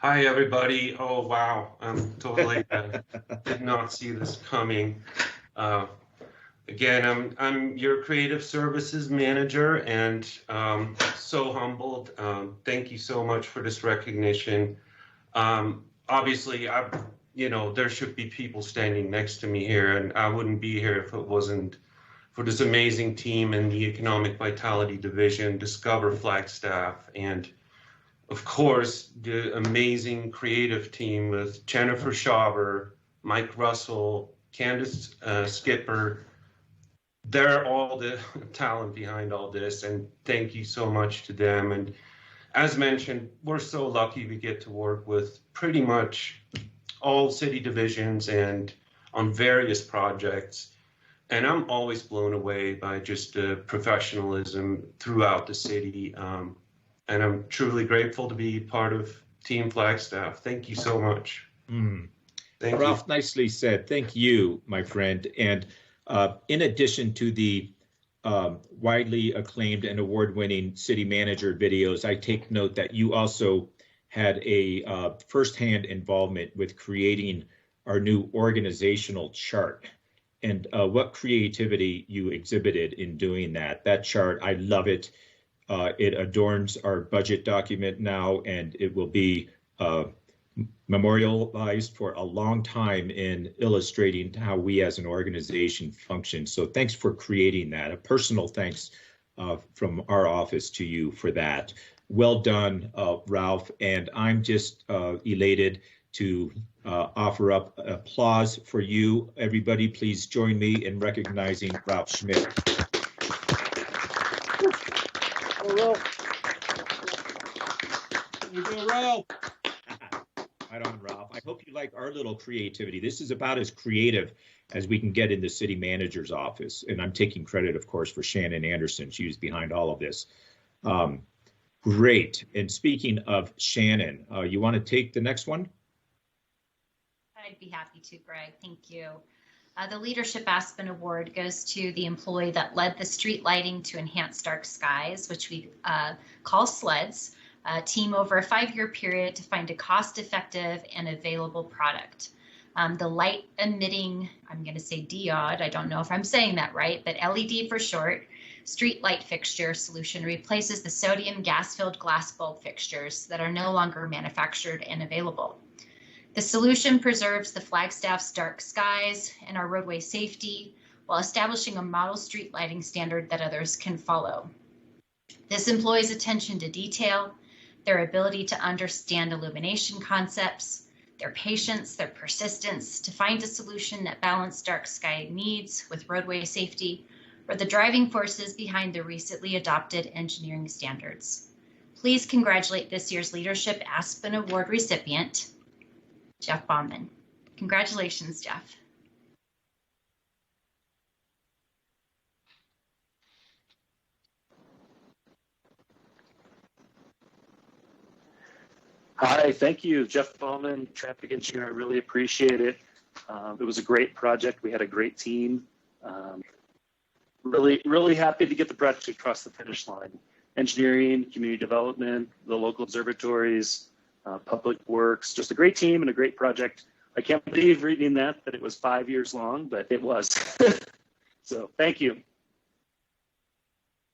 Hi, everybody. Oh, wow. I'm totally did not see this coming. Again, I'm your creative services manager, and so humbled. Thank you so much for this recognition. Obviously, there should be people standing next to me here, and I wouldn't be here if it wasn't for this amazing team in the Economic Vitality Division, Discover Flagstaff, and of course, the amazing creative team with Jennifer Schauber, Mike Russell, Candace Skipper. They're all the talent behind all this, and thank you so much to them. And as mentioned, we're so lucky we get to work with pretty much all city divisions and on various projects. And I'm always blown away by just the professionalism throughout the city. And I'm truly grateful to be part of Team Flagstaff. Thank you so much. Thank Ralph, you. nicely said. Thank you, my friend. And in addition to the widely acclaimed and award-winning city manager videos, I take note that you also had a firsthand involvement with creating our new organizational chart, and what creativity you exhibited in doing that. That chart, I love it. It adorns our budget document now, and it will be memorialized for a long time in illustrating how we as an organization function. So thanks for creating that. A personal thanks from our office to you for that. Well done, Ralph. And I'm just elated to offer up applause for you. Everybody, please join me in recognizing Ralph Schmidt. You go, Ralph. Right on, Ralph. I hope you like our little creativity. This is about as creative as we can get in the city manager's office. And I'm taking credit, of course, for Shannon Anderson. She was behind all of this. Great. And speaking of Shannon, you want to take the next one? I'd be happy to, Greg. Thank you. The Leadership Aspen Award goes to the employee that led the street lighting to enhance dark skies, which we call SLEDs, a team over a 5-year period to find a cost-effective and available product. The light emitting, I'm going to say diode, I don't know if I'm saying that right, but LED for short, street light fixture solution replaces the sodium gas-filled glass bulb fixtures that are no longer manufactured and available. The solution preserves the Flagstaff's dark skies and our roadway safety while establishing a model street lighting standard that others can follow. This employs attention to detail, their ability to understand illumination concepts, their patience, their persistence to find a solution that balances dark sky needs with roadway safety were the driving forces behind the recently adopted engineering standards. Please congratulate this year's Leadership Aspen Award recipient, Jeff Baumann. Congratulations, Jeff. Hi, thank you, Jeff Bowman, traffic engineer. I really appreciate it. It was a great project. We had a great team. Really happy to get the project across the finish line. Engineering, community development, the local observatories, public works, just a great team and a great project. I can't believe reading that it was 5 years long, but it was. So thank you.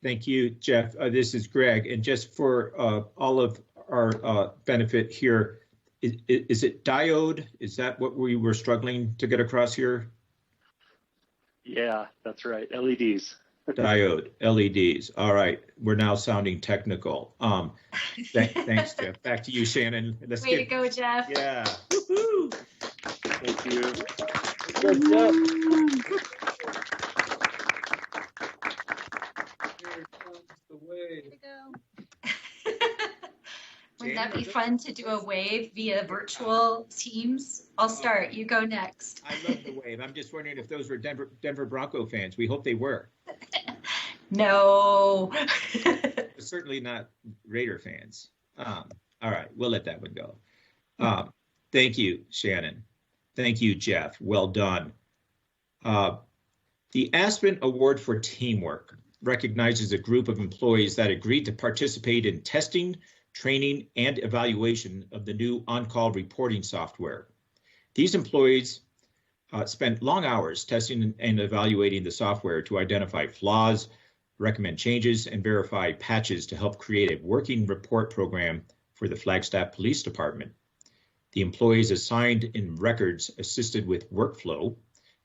Thank you, Jeff. This is Greg. And just for all of our benefit here, is it diode? Is that what we were struggling to get across here? Yeah, that's right. LEDs. Diode, LEDs. All right. We're now sounding technical. Thanks, Jeff. Back to you, Shannon. Way to go, Jeff. Yeah. Woo-hoo. Thank you. Good job. Here comes the wave. Wouldn't that be fun to do a wave via virtual Teams? I'll start. You go next. I love the wave. I'm just wondering if those were Denver Bronco fans. We hope they were. No. Certainly not Raider fans. All right, we'll let that one go. Thank you, Shannon. Thank you, Jeff. Well done. The Aspen Award for Teamwork recognizes a group of employees that agreed to participate in testing, training, and evaluation of the new on-call reporting software. These employees spent long hours testing and evaluating the software to identify flaws, recommend changes, and verify patches to help create a working report program for the Flagstaff Police Department. The employees assigned in records assisted with workflow,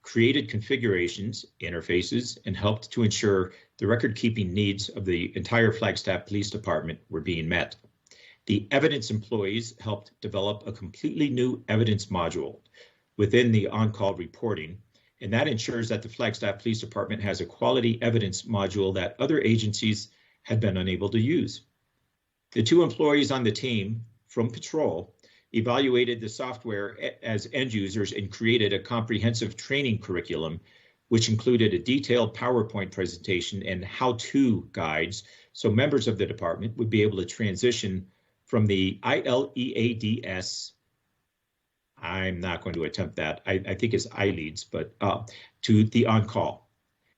created configurations, interfaces, and helped to ensure the record-keeping needs of the entire Flagstaff Police Department were being met. The evidence employees helped develop a completely new evidence module within the on-call reporting, and that ensures that the Flagstaff Police Department has a quality evidence module that other agencies had been unable to use. The two employees on the team from patrol evaluated the software as end users and created a comprehensive training curriculum, which included a detailed PowerPoint presentation and how-to guides, so members of the department would be able to transition from the ILEADS, I'm not going to attempt that, I think it's ILEADS, but to the on-call.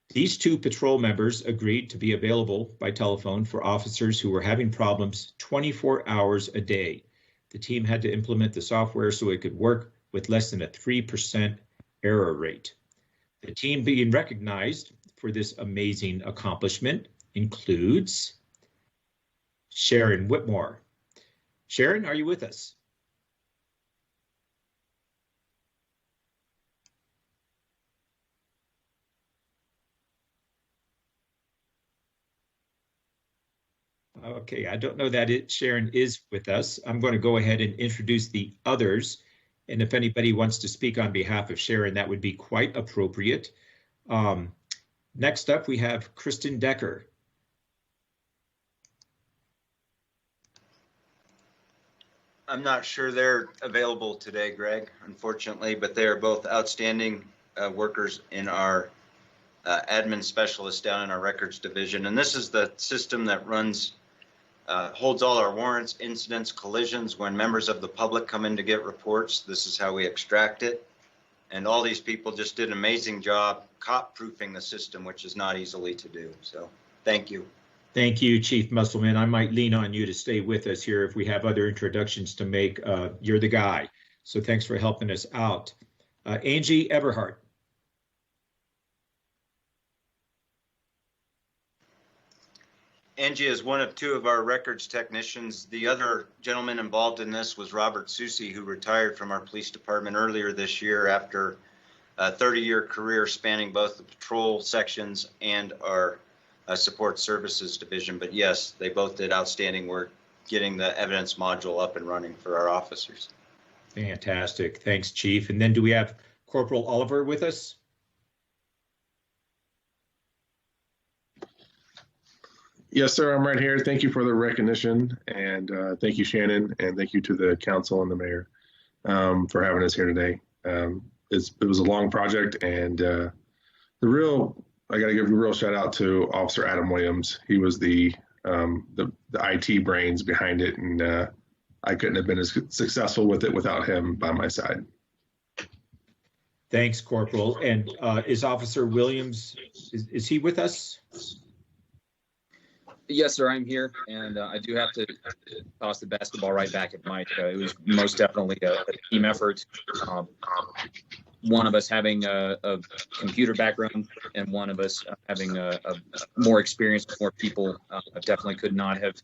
These two patrol members agreed to be available by telephone for officers who were having problems 24 hours a day. The team had to implement the software so it could work with less than a 3% error rate. The team being recognized for this amazing accomplishment includes Sharon Whitmore. Sharon, are you with us? Okay, I don't know that Sharon is with us. I'm going to go ahead and introduce the others. And if anybody wants to speak on behalf of Sharon, that would be quite appropriate. Next up, we have Kristen Decker. I'm not sure they're available today, Greg, unfortunately, but they are both outstanding workers in our admin specialist down in our records division. And this is the system that runs, holds all our warrants, incidents, collisions. When members of the public come in to get reports, this is how we extract it. And all these people just did an amazing job cop-proofing the system, which is not easily to do. So thank you. Thank you, Chief Musselman. I might lean on you to stay with us here if we have other introductions to make. You're the guy. So thanks for helping us out. Angie Everhart. Angie is one of two of our records technicians. The other gentleman involved in this was Robert Susi, who retired from our police department earlier this year after a 30-year career spanning both the patrol sections and our support services division. But yes, they both did outstanding work getting the evidence module up and running for our officers. Fantastic. Thanks, Chief. And then do we have Corporal Oliver with us? Yes, sir. I'm right here. Thank you for the recognition, and thank you, Shannon, and thank you to the council and the mayor for having us here today. It was a long project, and I got to give a real shout out to Officer Adam Williams. He was the IT brains behind it, and I couldn't have been as successful with it without him by my side. Thanks, Corporal. And is Officer Williams, is he with us? Yes, sir, I'm here, and I do have to toss the basketball right back at Mike. It was most definitely a team effort. One of us having a computer background and one of us having a more experience with more people. Definitely could not have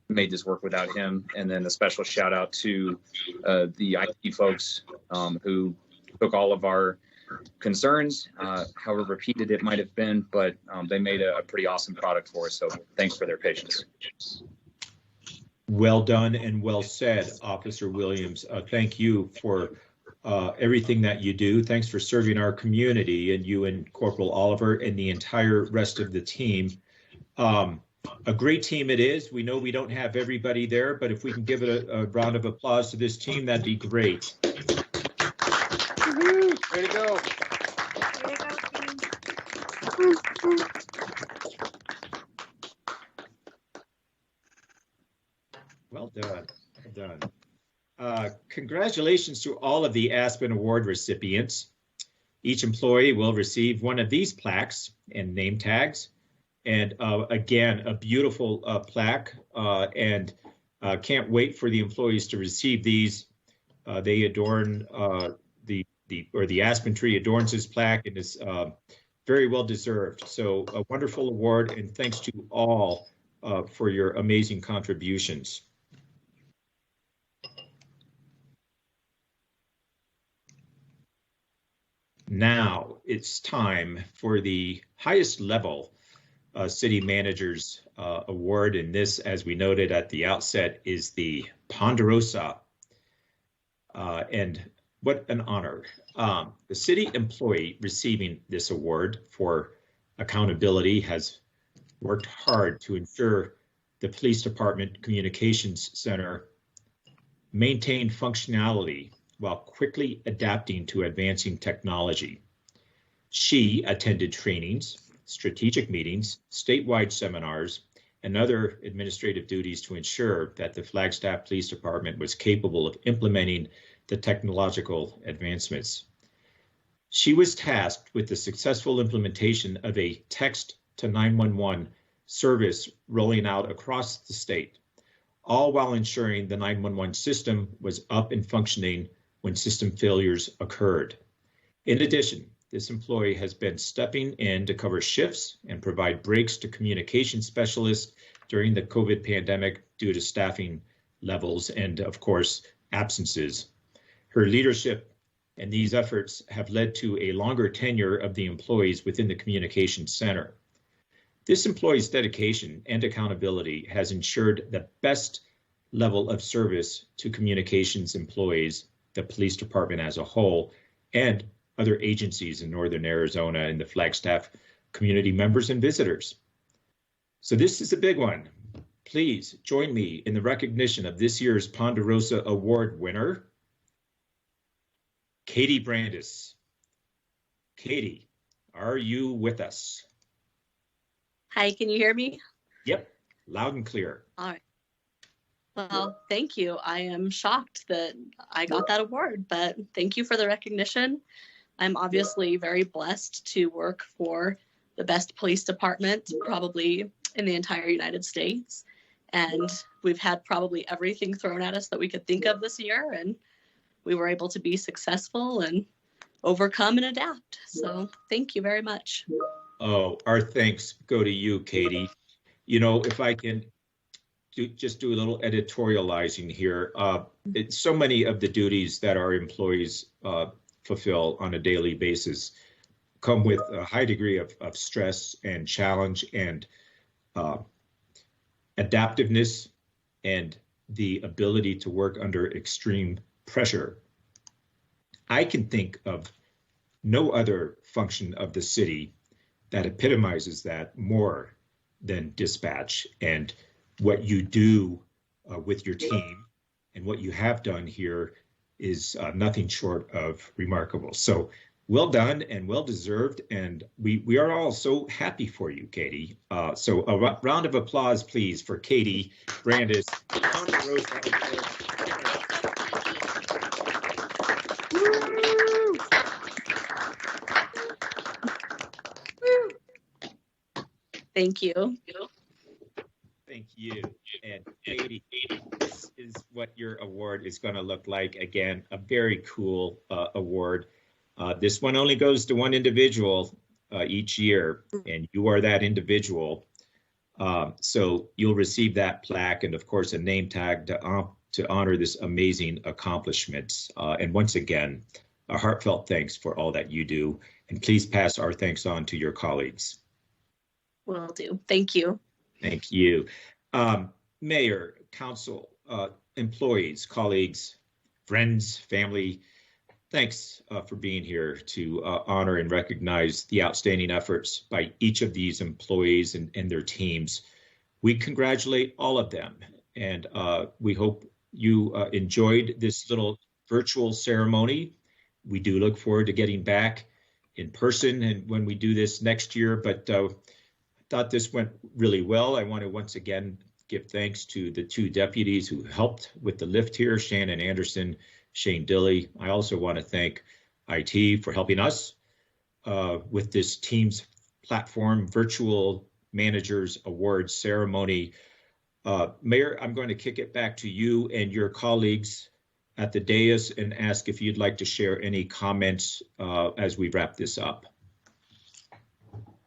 made this work without him. And then a special shout out to the IT folks who took all of our concerns, however repeated it might have been, but they made a pretty awesome product for us. So thanks for their patience. Well done and well said, Officer Williams. Thank you for everything that you do. Thanks for serving our community, and you and Corporal Oliver and the entire rest of the team. A great team it is. We know we don't have everybody there, but if we can give it a round of applause to this team, that'd be great. Way to go. Way to go, team. Well done. Well done. Congratulations to all of the Aspen Award recipients. Each employee will receive one of these plaques and name tags. And again, a beautiful plaque, and can't wait for the employees to receive these. They adorn the Aspen tree adorns his plaque and is very well deserved. So a wonderful award, and thanks to all for your amazing contributions. Now it's time for the highest level City Manager's Award, and this, as we noted at the outset, is the Ponderosa. And what an honor. The city employee receiving this award for accountability has worked hard to ensure the Police Department Communications Center maintained functionality while quickly adapting to advancing technology. She attended trainings, strategic meetings, statewide seminars, and other administrative duties to ensure that the Flagstaff Police Department was capable of implementing the technological advancements. She was tasked with the successful implementation of a text to 911 service rolling out across the state, all while ensuring the 911 system was up and functioning when system failures occurred. In addition, this employee has been stepping in to cover shifts and provide breaks to communication specialists during the COVID pandemic due to staffing levels and, of course, absences. Her leadership and these efforts have led to a longer tenure of the employees within the Communications Center. This employee's dedication and accountability has ensured the best level of service to communications employees, the police department as a whole, and other agencies in Northern Arizona and the Flagstaff community members and visitors. So this is a big one. Please join me in the recognition of this year's Ponderosa Award winner, Katie Brandis. Katie, are you with us? Hi, can you hear me? Yep, loud and clear. All right. Well, thank you. I am shocked that I got that award, but thank you for the recognition. I'm obviously very blessed to work for the best police department probably in the entire United States. And we've had probably everything thrown at us that we could think of this year, and we were able to be successful and overcome and adapt. So thank you very much. Oh, our thanks go to you, Katie. You know, if I can just do a little editorializing here, so many of the duties that our employees fulfill on a daily basis come with a high degree of stress and challenge and adaptiveness and the ability to work under extreme pressure. I can think of no other function of the city that epitomizes that more than dispatch, and what you do with your team and what you have done here is nothing short of remarkable. So Well done and well deserved, and we are all so happy for you, Katie. So a round of applause, please, for Katie Brandis. Thank you. Thank you. And Katie, this is what your award is going to look like. Again, a very cool award. This one only goes to one individual each year, and you are that individual. So you'll receive that plaque and, of course, a name tag to honor this amazing accomplishment. And once again, a heartfelt thanks for all that you do. And please pass our thanks on to your colleagues. Will do. Thank you. Thank you. Mayor, council, employees, colleagues, friends, family, thanks for being here to honor and recognize the outstanding efforts by each of these employees and their teams. We congratulate all of them, and we hope you enjoyed this little virtual ceremony. We do look forward to getting back in person and when we do this next year, but I thought this went really well. I want to once again give thanks to the two deputies who helped with the lift here, Shannon Anderson, Shane Dilley. I also want to thank IT for helping us with this Teams platform virtual managers awards ceremony. Mayor, I'm going to kick it back to you and your colleagues at the dais and ask if you'd like to share any comments as we wrap this up.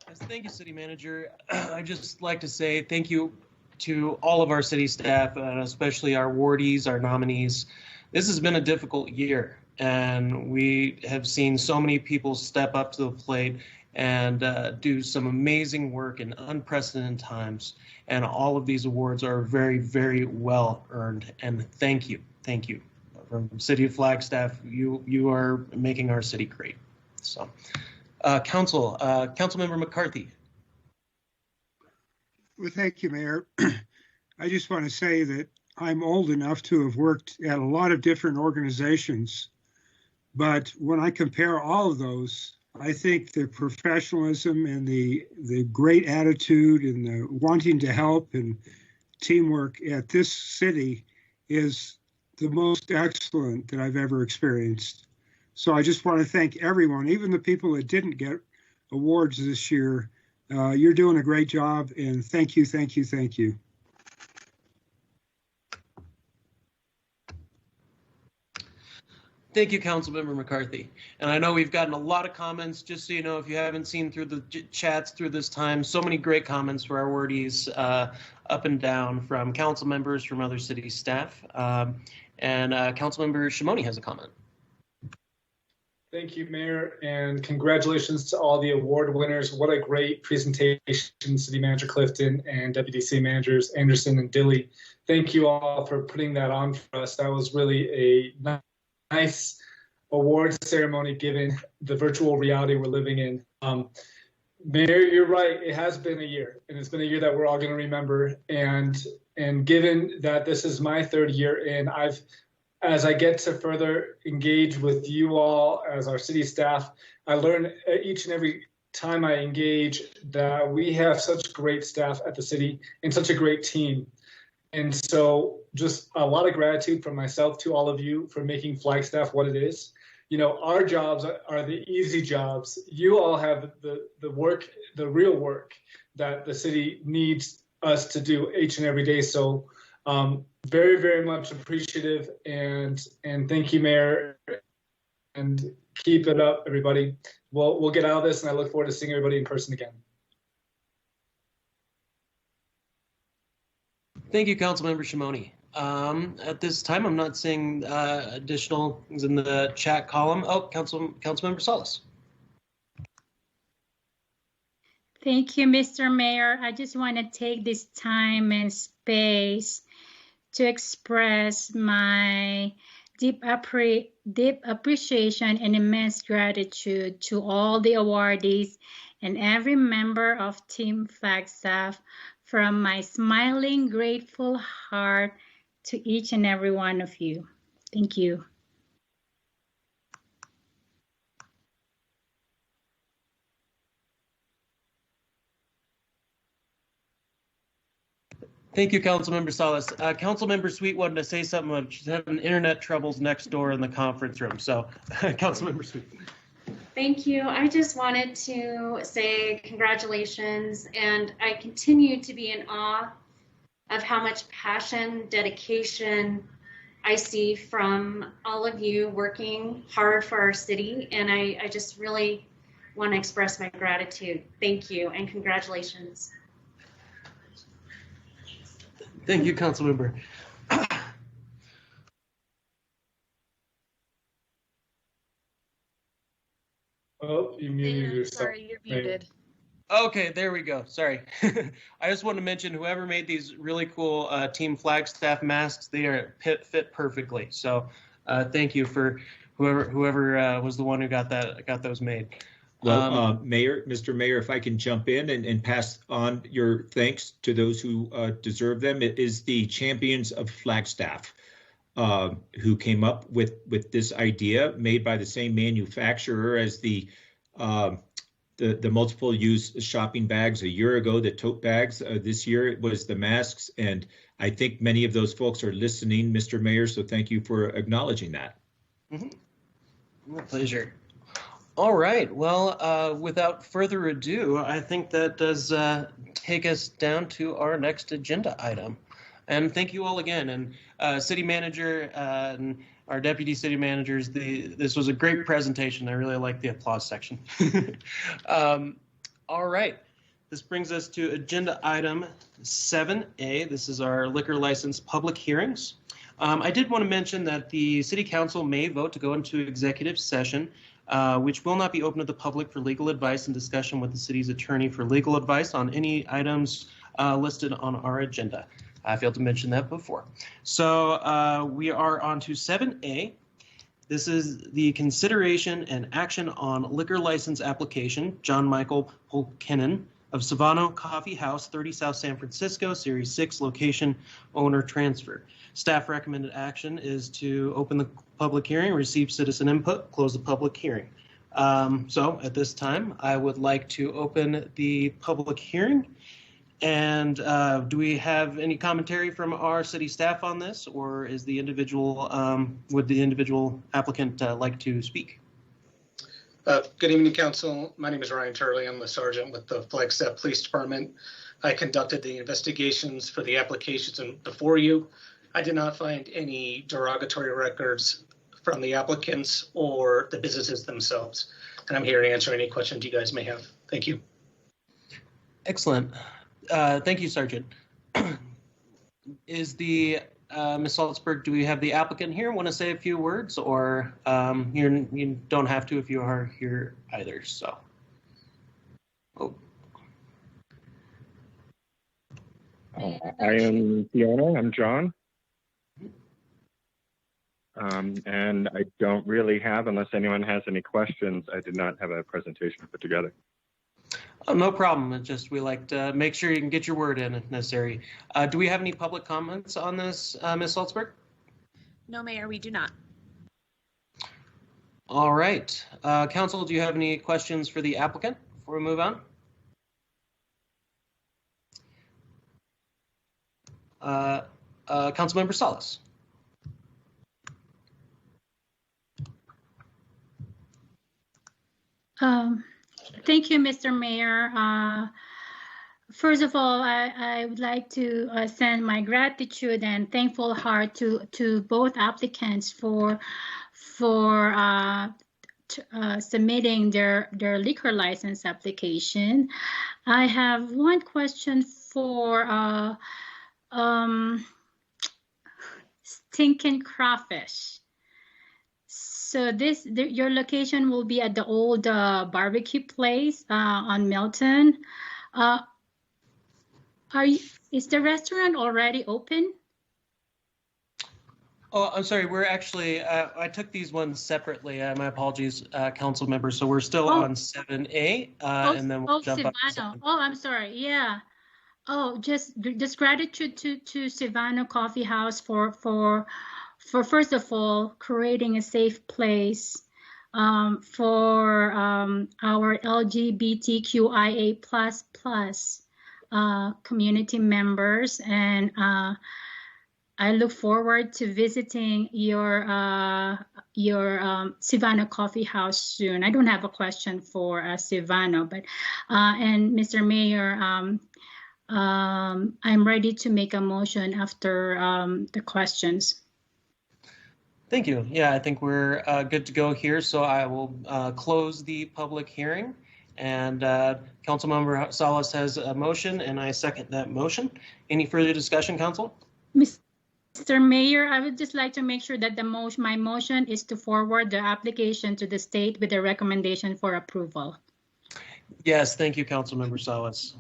Yes, thank you, City Manager. I'd just like to say thank you to all of our city staff, and especially our awardees, our nominees. This has been a difficult year, and we have seen so many people step up to the plate and do some amazing work in unprecedented times. And all of these awards are very, very well earned. And thank you. Thank you. From City of Flagstaff, you are making our city great. So, Councilmember McCarthy. Well, thank you, Mayor. I just want to say that I'm old enough to have worked at a lot of different organizations, but when I compare all of those, I think the professionalism and the great attitude and the wanting to help and teamwork at this city is the most excellent that I've ever experienced. So I just want to thank everyone, even the people that didn't get awards this year. You're doing a great job, and thank you, thank you, thank you. Thank you, Councilmember McCarthy. And I know we've gotten a lot of comments, just so you know, if you haven't seen through the chats through this time, so many great comments for our awardees up and down from council members, from other city staff. And Councilmember Shimoni has a comment. Thank you, Mayor, and congratulations to all the award winners. What a great presentation, City Manager Clifton and Deputy City Managers Anderson and Dilley. Thank you all for putting that on for us. That was really a nice award ceremony given the virtual reality we're living in. Mayor, you're right. It has been a year, and it's been a year that we're all going to remember. And given that this is my third year in, as I get to further engage with you all as our city staff, I learn each and every time I engage that we have such great staff at the city and such a great team. And so just a lot of gratitude from myself to all of you for making Flagstaff what it is. You know, our jobs are the easy jobs. You all have the work, the real work that the city needs us to do each and every day. So very, very much appreciative, and thank you, Mayor, and keep it up, everybody. We'll get out of this, and I look forward to seeing everybody in person again. Thank you, Councilmember Shimoni. At this time, I'm not seeing additional things in the chat column. Oh, Councilmember Salas. Thank you, Mr. Mayor. I just want to take this time and space to express my deep appreciation and immense gratitude to all the awardees and every member of Team Flagstaff, from my smiling, grateful heart to each and every one of you. Thank you. Thank you, Councilmember Salas. Councilmember Sweet wanted to say something about she's having internet troubles next door in the conference room. So, Councilmember Sweet. Thank you. I just wanted to say congratulations, and I continue to be in awe of how much passion, dedication I see from all of you working hard for our city, and I just really want to express my gratitude. Thank you, and congratulations. Thank you, Councilmember. Oh, you muted yourself. Sorry, you're muted. Okay, there we go. Sorry. I just want to mention whoever made these really cool Team Flagstaff masks, they are fit perfectly. So thank you for whoever was the one who got those made. Well, Mr. Mayor, if I can jump in and pass on your thanks to those who deserve them. It is the Champions of Flagstaff who came up with this idea, made by the same manufacturer as the multiple use shopping bags a year ago, the tote bags. This year it was the masks, and I think many of those folks are listening, Mr. Mayor, so thank you for acknowledging that. Mm-hmm. My pleasure. All right, well, without further ado, I think that does take us down to our next agenda item. And thank you all again. And City Manager and our Deputy City Managers, this was a great presentation. I really like the applause section. All right, this brings us to agenda item 7A. This is our liquor license public hearings. I did want to mention that the City Council may vote to go into executive session, which will not be open to the public for legal advice and discussion with the city's attorney for legal advice on any items listed on our agenda. I failed to mention that before. So we are on to 7A. This is the consideration and action on liquor license application, John Michael Polkinen of Savano Coffee House, 30 South San Francisco, Series 6, location, owner transfer. Staff recommended action is to open the public hearing, receive citizen input, close the public hearing. So at this time, I would like to open the public hearing. And do we have any commentary from our city staff on this, or is the individual, would the individual applicant like to speak? Good evening, Council. My name is Ryan Turley. I'm the sergeant with the Flagstaff Police Department. I conducted the investigations for the applications before you. I did not find any derogatory records from the applicants or the businesses themselves. And I'm here to answer any questions you guys may have. Thank you. Excellent. Thank you, Sergeant. Is the Ms. Salzberg, do we have the applicant here? Want to say a few words, or you don't have to if you are here either. So, I am the owner. I'm John, and I don't really have, unless anyone has any questions. I did not have a presentation put together. Oh, no problem. It's just we like to make sure you can get your word in if necessary. Do we have any public comments on this, Ms. Salzberg? No, Mayor, we do not. All right. Council, do you have any questions for the applicant before we move on? Councilmember Salas. Thank you, Mr. Mayor. First of all, I would like to send my gratitude and thankful heart to both applicants for submitting their liquor license application. I have one question for Stinking Crawfish. So your location will be at the old barbecue place on Milton. Is the restaurant already open? Oh, I'm sorry. We're actually, I took these ones separately. My apologies, council members. So we're still on 7A, and then we'll jump up to 7. Oh, I'm sorry. Yeah. Oh, just gratitude to Savano Coffee House for first of all creating a safe place for our LGBTQIA+ community members, and I look forward to visiting your Sivano Coffee House soon. I don't have a question for Sivano, but and Mr. Mayor, I'm ready to make a motion after the questions. Thank you. Yeah, I think we're good to go here. So I will close the public hearing. And Councilmember Salas has a motion, and I second that motion. Any further discussion, Council? Mr. Mayor, I would just like to make sure that my motion is to forward the application to the state with a recommendation for approval. Yes, thank you, Councilmember Salas.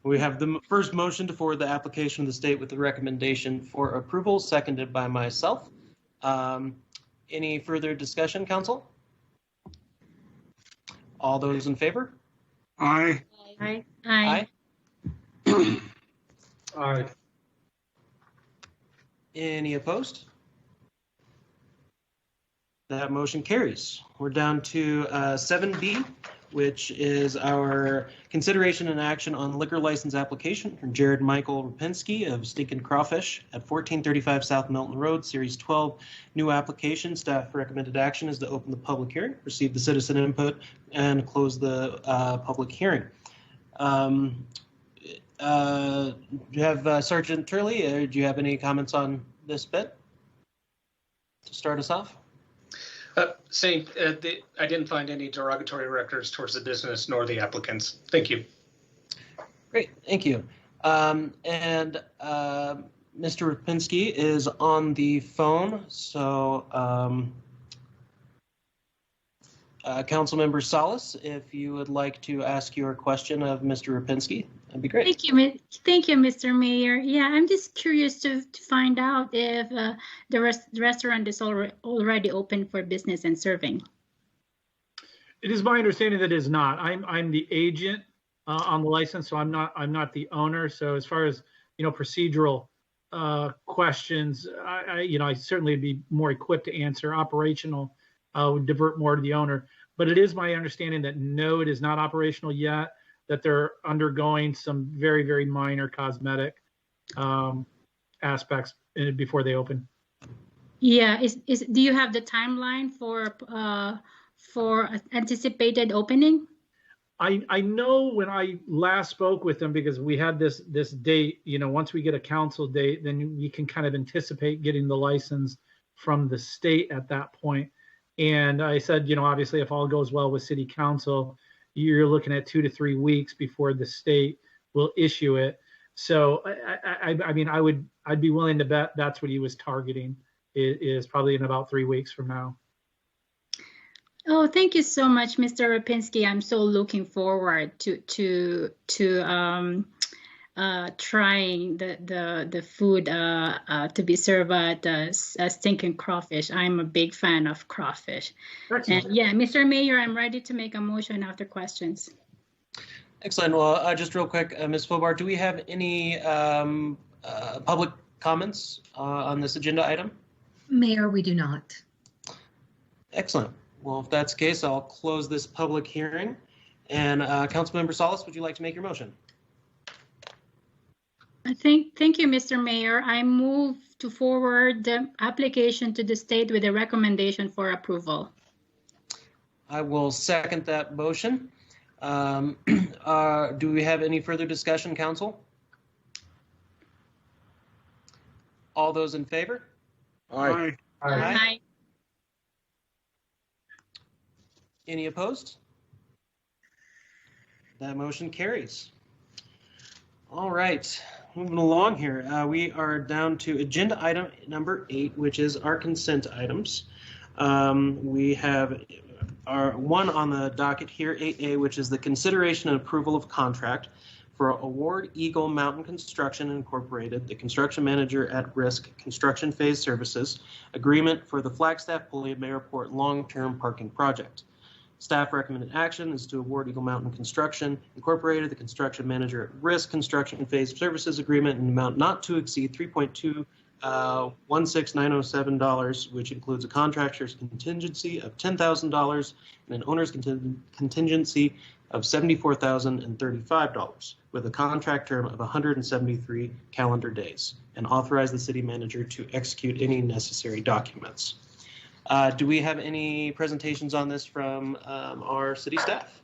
We have the first motion to forward the application to the state with the recommendation for approval, seconded by myself. Any further discussion, Council? All those in favor? Aye. Aye. Aye. Aye. Any opposed? That motion carries. We're down to 7B, which is our consideration and action on liquor license application from Jared Michael Rapinski of Stinkin' Crawfish at 1435 South Milton Road, Series 12. New application. Staff recommended action is to open the public hearing, receive the citizen input, and close the public hearing. Do you have Sergeant Turley? Do you have any comments on this bit to start us off? I didn't find any derogatory records towards the business nor the applicants. Thank you. Great, thank you. Mr. Rapinski is on the phone, so Councilmember Salas, if you would like to ask your question of Mr. Rapinski, that'd be great. Thank you, Mr. Mayor. Yeah, I'm just curious to find out if the restaurant is already open for business and serving. It is my understanding that it is not. I'm the agent on the license, so I'm not the owner. So as far as procedural questions, I certainly would be more equipped to answer. Operational would divert more to the owner. But it is my understanding that no, it is not operational yet, that they're undergoing some very, very minor cosmetic aspects before they open. Yeah, do you have the timeline for anticipated opening? I know when I last spoke with them, because we had this date, once we get a council date, then we can kind of anticipate getting the license from the state at that point. And I said, obviously, if all goes well with city council, you're looking at 2 to 3 weeks before the state will issue it. So, I mean, I'd be willing to bet that's what he was targeting, is probably in about 3 weeks from now. Oh, thank you so much, Mr. Rapinski. I'm so looking forward to trying the food to be served at Stinkin' Crawfish. I'm a big fan of crawfish. And yeah, Mr. Mayor, I'm ready to make a motion after questions. Excellent. Well, just real quick, Ms. Fobar, do we have any public comments on this agenda item? Mayor, we do not. Excellent. Well, if that's the case, I'll close this public hearing. And Councilmember Salas, would you like to make your motion? Thank you, Mr. Mayor. I move to forward the application to the state with a recommendation for approval. I will second that motion. Do we have any further discussion, Council? All those in favor? Aye. Aye. Aye. Any opposed? That motion carries. All right. Moving along here, we are down to agenda item number 8, which is our consent items. We have our one on the docket here, 8A, which is the consideration and approval of contract for Award Eagle Mountain Construction Incorporated, the construction manager at risk construction phase services agreement for the Flagstaff Pulliam Airport long-term parking project. Staff recommended action is to award Eagle Mountain Construction Incorporated, the construction manager at risk construction phase services agreement in an amount not to exceed $3.2 $16,907, which includes a contractor's contingency of $10,000 and an owner's contingency of $74,035, with a contract term of 173 calendar days, and authorize the city manager to execute any necessary documents. Do we have any presentations on this from our city staff?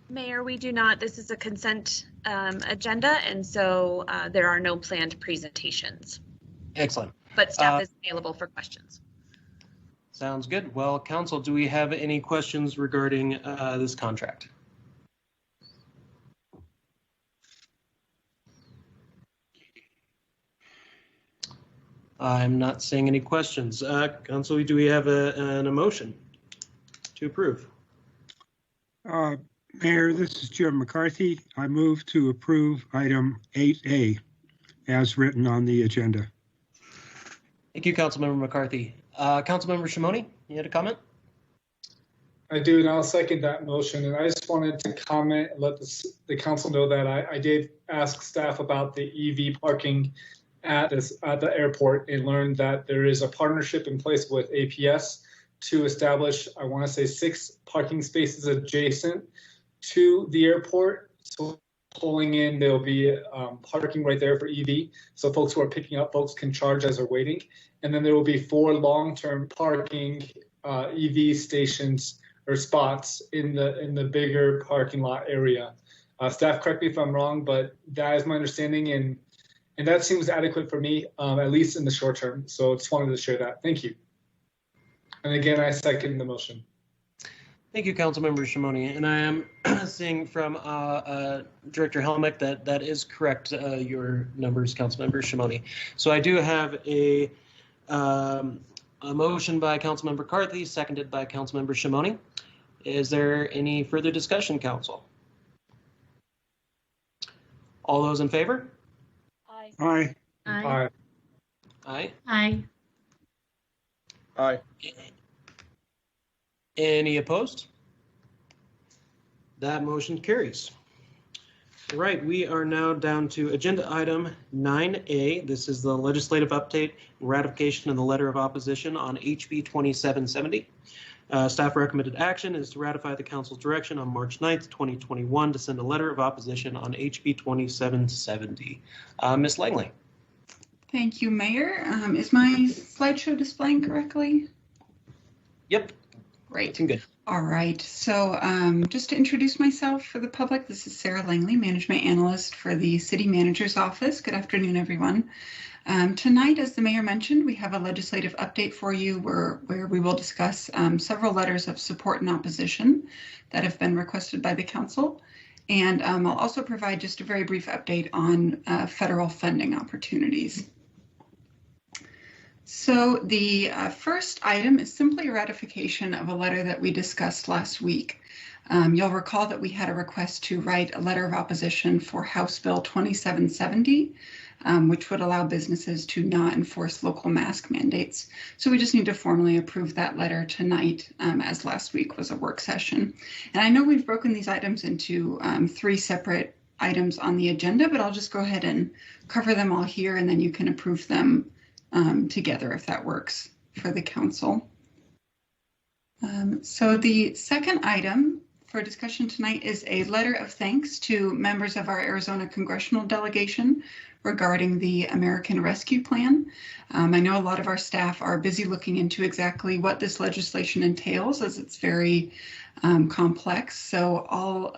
Mayor, we do not. This is a consent agenda, and so there are no planned presentations. Excellent. But staff is available for questions. Sounds good. Well, council, do we have any questions regarding this contract? I'm not seeing any questions. Council, do we have an emotion to approve? Mayor, this is Jim McCarthy. I move to approve item 8A as written on the agenda. Thank you, Councilmember McCarthy. Councilmember Shimoni, you had a comment? I do, and I'll second that motion. And I just wanted to comment and let the council know that I did ask staff about the EV parking at the airport and learned that there is a partnership in place with APS to establish, I want to say, 6 parking spaces adjacent to the airport. So pulling in, there'll be parking right there for EV. So folks who are picking up folks can charge as they're waiting. And then there will be 4 long-term parking EV stations or spots in the bigger parking lot area. Staff, correct me if I'm wrong, but that is my understanding, and that seems adequate for me, at least in the short term. So just wanted to share that. Thank you. And again, I second the motion. Thank you, Councilmember Shimoni. And I am seeing from Director Helmick that is correct, your numbers, Councilmember Shimoni. So I do have a motion by Councilmember McCarthy, seconded by Councilmember Shimoni. Is there any further discussion, Council? All those in favor? Aye. Aye. Aye. Aye. Aye. Any opposed? That motion carries. All right, we are now down to agenda item 9A. This is the legislative update and ratification of the letter of opposition on HB 2770. Staff recommended action is to ratify the council's direction on March 9th, 2021 to send a letter of opposition on HB 2770. Ms. Langley. Thank you, Mayor. Is my slideshow displaying correctly? Yep. Great. Looking good. All right. So just to introduce myself for the public, this is Sarah Langley, Management Analyst for the City Manager's Office. Good afternoon, everyone. Tonight, as the Mayor mentioned, we have a legislative update for you where we will discuss several letters of support and opposition that have been requested by the Council. And I'll also provide just a very brief update on federal funding opportunities. So the first item is simply a ratification of a letter that we discussed last week. You'll recall that we had a request to write a letter of opposition for House Bill 2770, which would allow businesses to not enforce local mask mandates. So we just need to formally approve that letter tonight, as last week was a work session. And I know we've broken these items into 3 separate items on the agenda, but I'll just go ahead and cover them all here, and then you can approve them together if that works for the council. So the second item for discussion tonight is a letter of thanks to members of our Arizona congressional delegation regarding the American Rescue Plan. I know a lot of our staff are busy looking into exactly what this legislation entails, as it's very complex. So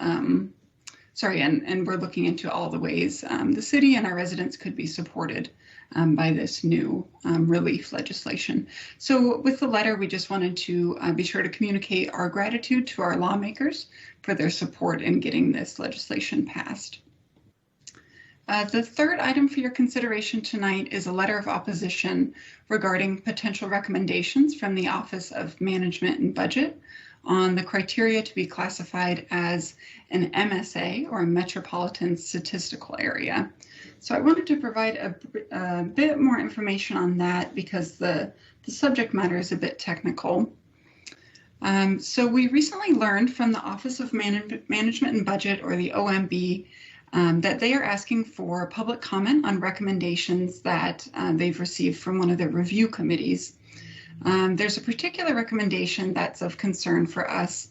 and we're looking into all the ways the city and our residents could be supported by this new relief legislation. So with the letter, we just wanted to be sure to communicate our gratitude to our lawmakers for their support in getting this legislation passed. The third item for your consideration tonight is a letter of opposition regarding potential recommendations from the Office of Management and Budget on the criteria to be classified as an MSA, or a Metropolitan Statistical Area. So I wanted to provide a bit more information on that because the subject matter is a bit technical. So we recently learned from the Office of Management and Budget, or the OMB, that they are asking for public comment on recommendations that they've received from one of their review committees. There's a particular recommendation that's of concern for us,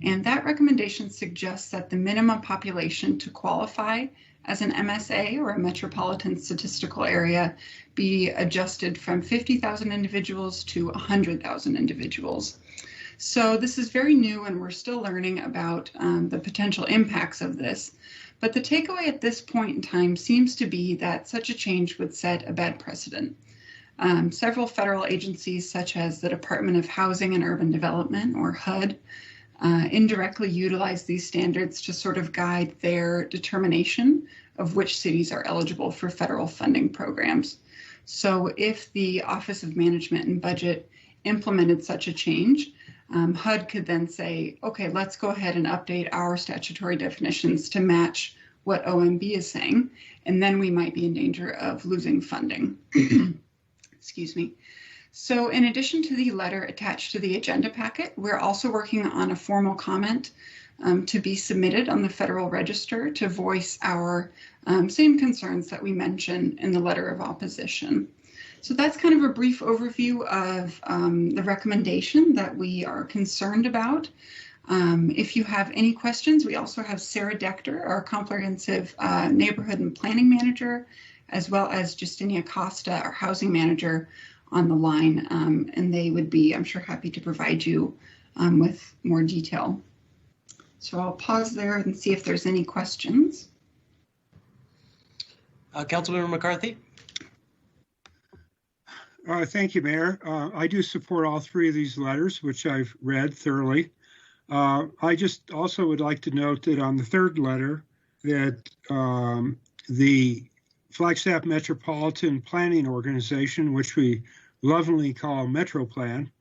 and that recommendation suggests that the minimum population to qualify as an MSA, or a metropolitan statistical area, be adjusted from 50,000 individuals to 100,000 individuals. So this is very new, and we're still learning about the potential impacts of this. But the takeaway at this point in time seems to be that such a change would set a bad precedent. Several federal agencies, such as the Department of Housing and Urban Development, or HUD, indirectly utilize these standards to sort of guide their determination of which cities are eligible for federal funding programs. So if the Office of Management and Budget implemented such a change, HUD could then say, okay, let's go ahead and update our statutory definitions to match what OMB is saying, and then we might be in danger of losing funding. Excuse me. So in addition to the letter attached to the agenda packet, we're also working on a formal comment to be submitted on the Federal Register to voice our same concerns that we mentioned in the letter of opposition. So that's kind of a brief overview of the recommendation that we are concerned about. If you have any questions, we also have Sarah Dechter, our comprehensive neighborhood and planning manager, as well as Justinia Costa, our housing manager, on the line, and they would be, I'm sure, happy to provide you with more detail. So I'll pause there and see if there's any questions. Councilmember McCarthy. Thank you, Mayor. I do support all three of these letters, which I've read thoroughly. I just also would like to note that on the third letter that the Flagstaff Metropolitan Planning Organization, which we lovingly call Metro Plan,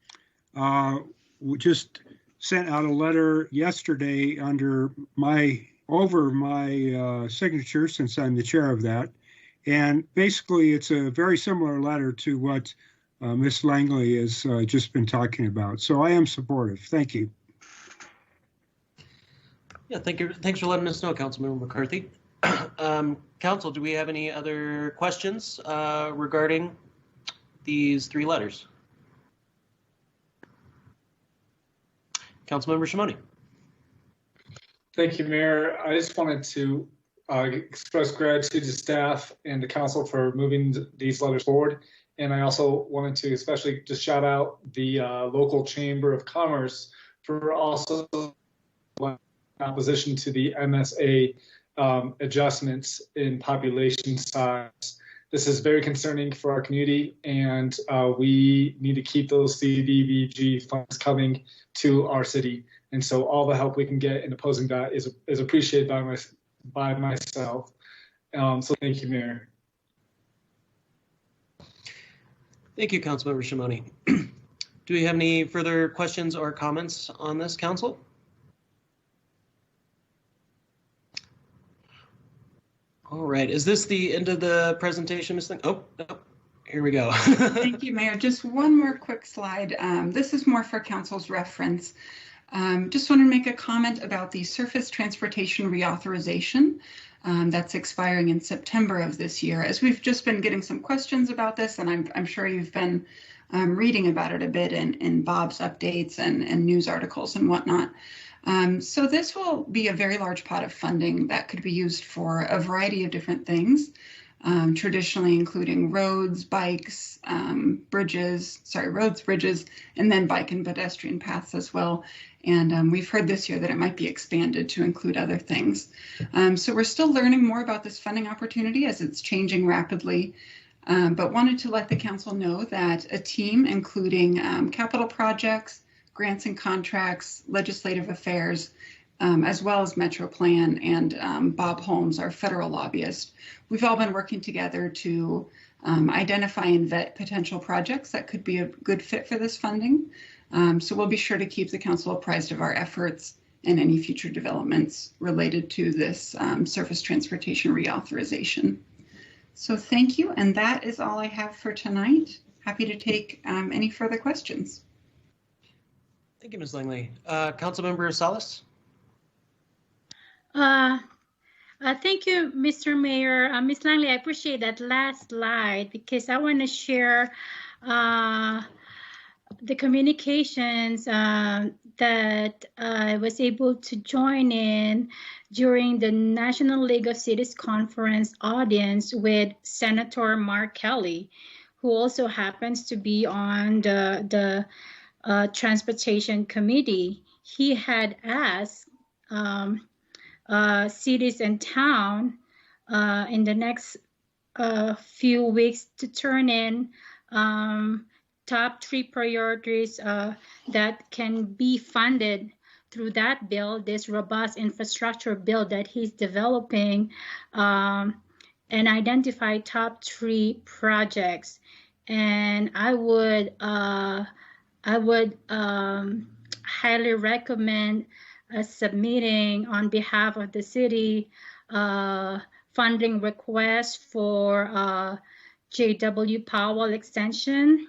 we just sent out a letter yesterday over my signature, since I'm the chair of that. And basically, it's a very similar letter to what Ms. Langley has just been talking about. So I am supportive. Thank you. Yeah, thank you. Thanks for letting us know, Councilmember McCarthy. Council, do we have any other questions regarding these three letters? Councilmember Shimoni. Thank you, Mayor. I just wanted to express gratitude to staff and the council for moving these letters forward. And I also wanted to especially just shout out the local Chamber of Commerce for also opposition to the MSA adjustments in population size. This is very concerning for our community, and we need to keep those CDBG funds coming to our city. And so all the help we can get in opposing that is appreciated by myself. So thank you, Mayor. Thank you, Councilmember Shimoni. Do we have any further questions or comments on this, Council? All right, is this the end of the presentation, Ms. Lang? Oh, no. Here we go. Thank you, Mayor. Just one more quick slide. This is more for Council's reference. Just want to make a comment about the surface transportation reauthorization that's expiring in September of this year. As we've just been getting some questions about this, and I'm sure you've been reading about it a bit in Bob's updates and news articles and whatnot. So this will be a very large pot of funding that could be used for a variety of different things, traditionally including roads, bikes, bridges, and then bike and pedestrian paths as well. And we've heard this year that it might be expanded to include other things. So we're still learning more about this funding opportunity as it's changing rapidly, but wanted to let the council know that a team including capital projects, grants and contracts, legislative affairs, as well as Metro Plan and Bob Holmes, our federal lobbyist. We've all been working together to identify and vet potential projects that could be a good fit for this funding. So we'll be sure to keep the council apprised of our efforts and any future developments related to this surface transportation reauthorization. So thank you, and that is all I have for tonight. Happy to take any further questions. Thank you, Ms. Langley. Councilmember Salas? Thank you, Mr. Mayor. Ms. Langley, I appreciate that last slide because I want to share the communications that I was able to join in during the National League of Cities Conference audience with Senator Mark Kelly, who also happens to be on the Transportation Committee. He had asked cities and town in the next few weeks to turn in top 3 priorities that can be funded through that bill, this robust infrastructure bill that he's developing, and identify top 3 projects. And I would highly recommend submitting on behalf of the city funding requests for J.W. Powell Extension,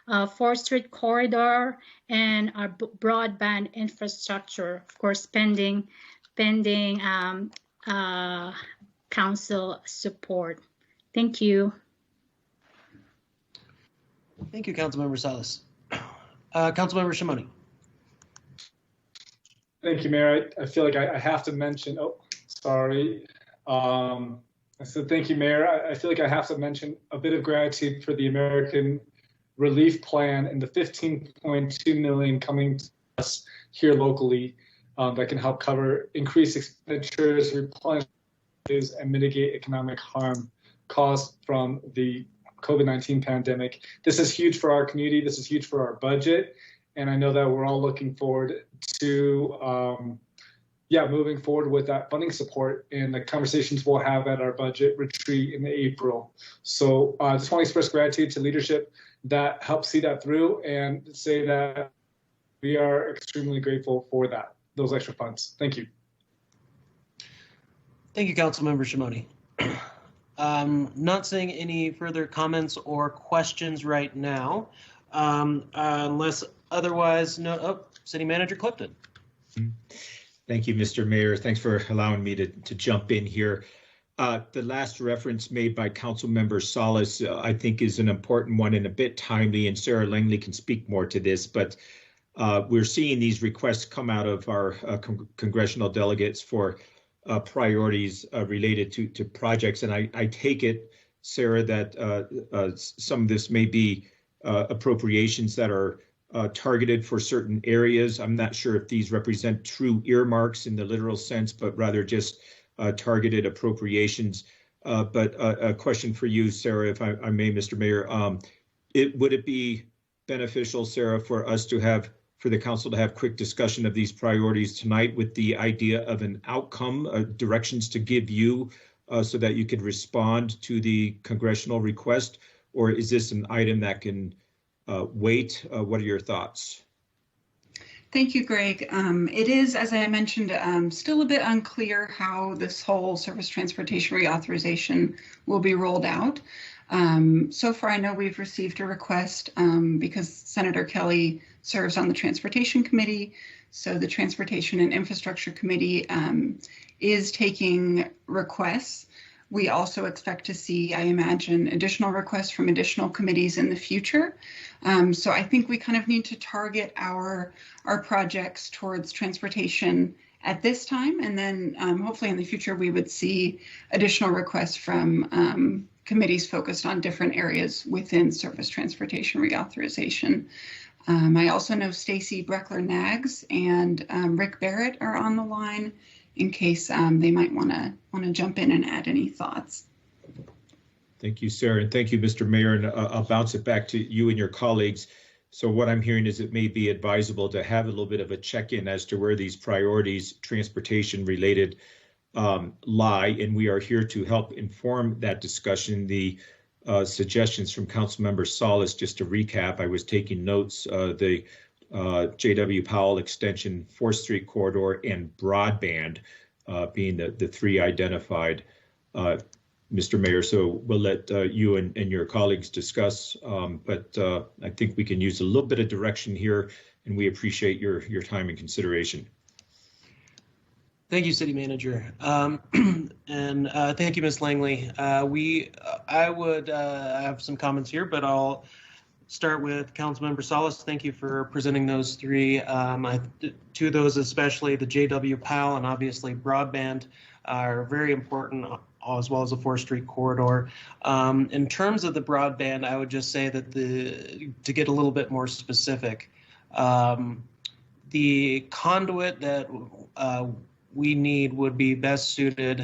4th Street Corridor, and our broadband infrastructure, of course, pending council support. Thank you. Thank you, Councilmember Salas. Councilmember Shimoni. Thank you, Mayor. I feel like I have to mention, oh, sorry. I said, thank you, Mayor. I feel like I have to mention a bit of gratitude for the American Relief Plan and the $15.2 million coming to us here locally that can help cover increased expenditures, replenish and mitigate economic harm caused from the COVID-19 pandemic. This is huge for our community. This is huge for our budget. And I know that we're all looking forward to moving forward with that funding support and the conversations we'll have at our budget retreat in April. So I just want to express gratitude to leadership that helped see that through and say that we are extremely grateful for those extra funds. Thank you. Thank you, Councilmember Shimoni. Not seeing any further comments or questions right now, unless otherwise, no. Oh, City Manager Clifton. Thank you, Mr. Mayor. Thanks for allowing me to jump in here. The last reference made by Councilmember Salas, I think, is an important one and a bit timely, and Sarah Langley can speak more to this, but we're seeing these requests come out of our congressional delegates for priorities related to projects. And I take it, Sarah, that some of this may be appropriations that are targeted for certain areas. I'm not sure if these represent true earmarks in the literal sense, but rather just targeted appropriations. But a question for you, Sarah, if I may, Mr. Mayor, would it be beneficial, Sarah, for us to have, for the council to have quick discussion of these priorities tonight with the idea of an outcome, directions to give you so that you could respond to the congressional request? Or is this an item that can wait? What are your thoughts? Thank you, Greg. It is, as I mentioned, still a bit unclear how this whole surface transportation reauthorization will be rolled out. So far, I know we've received a request because Senator Kelly serves on the Transportation Committee. So the Transportation and Infrastructure Committee is taking requests. We also expect to see, I imagine, additional requests from additional committees in the future. So I think we kind of need to target our projects towards transportation at this time, and then hopefully in the future we would see additional requests from committees focused on different areas within surface transportation reauthorization. I also know Stacy Breckler-Nags and Rick Barrett are on the line in case they might want to jump in and add any thoughts. Thank you, Sarah, and thank you, Mr. Mayor, and I'll bounce it back to you and your colleagues. So what I'm hearing is it may be advisable to have a little bit of a check-in as to where these priorities, transportation related, lie, and we are here to help inform that discussion. The suggestions from Councilmember Salas, just to recap, I was taking notes, the J.W. Powell Extension, 4th Street Corridor, and broadband being the three identified, Mr. Mayor. So we'll let you and your colleagues discuss, but I think we can use a little bit of direction here, and we appreciate your time and consideration. Thank you, City Manager. And thank you, Ms. Langley. I would have some comments here, but I'll start with Councilmember Salas. Thank you for presenting those three. Two of those, especially the JW PAL and obviously broadband, are very important, as well as the 4th Street corridor. In terms of the broadband, I would just say that to get a little bit more specific, the conduit that we need would be best suited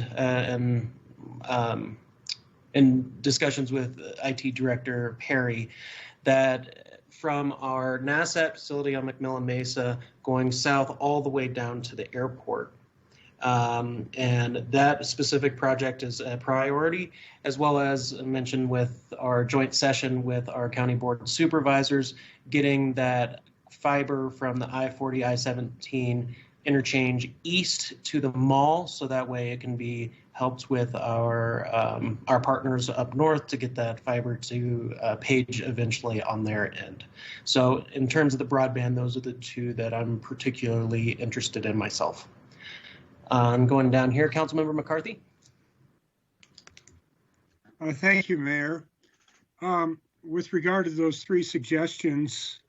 in discussions with IT Director Perry, that from our NASAT facility on McMillan Mesa going south all the way down to the airport. And that specific project is a priority, as well as mentioned with our joint session with our county board of supervisors, getting that fiber from the I-40, I-17 interchange east to the mall, so that way it can be helped with our partners up north to get that fiber to Page eventually on their end. So in terms of the broadband, those are the two that I'm particularly interested in myself. I'm going down here, Councilmember McCarthy. Thank you, Mayor. With regard to those three suggestions,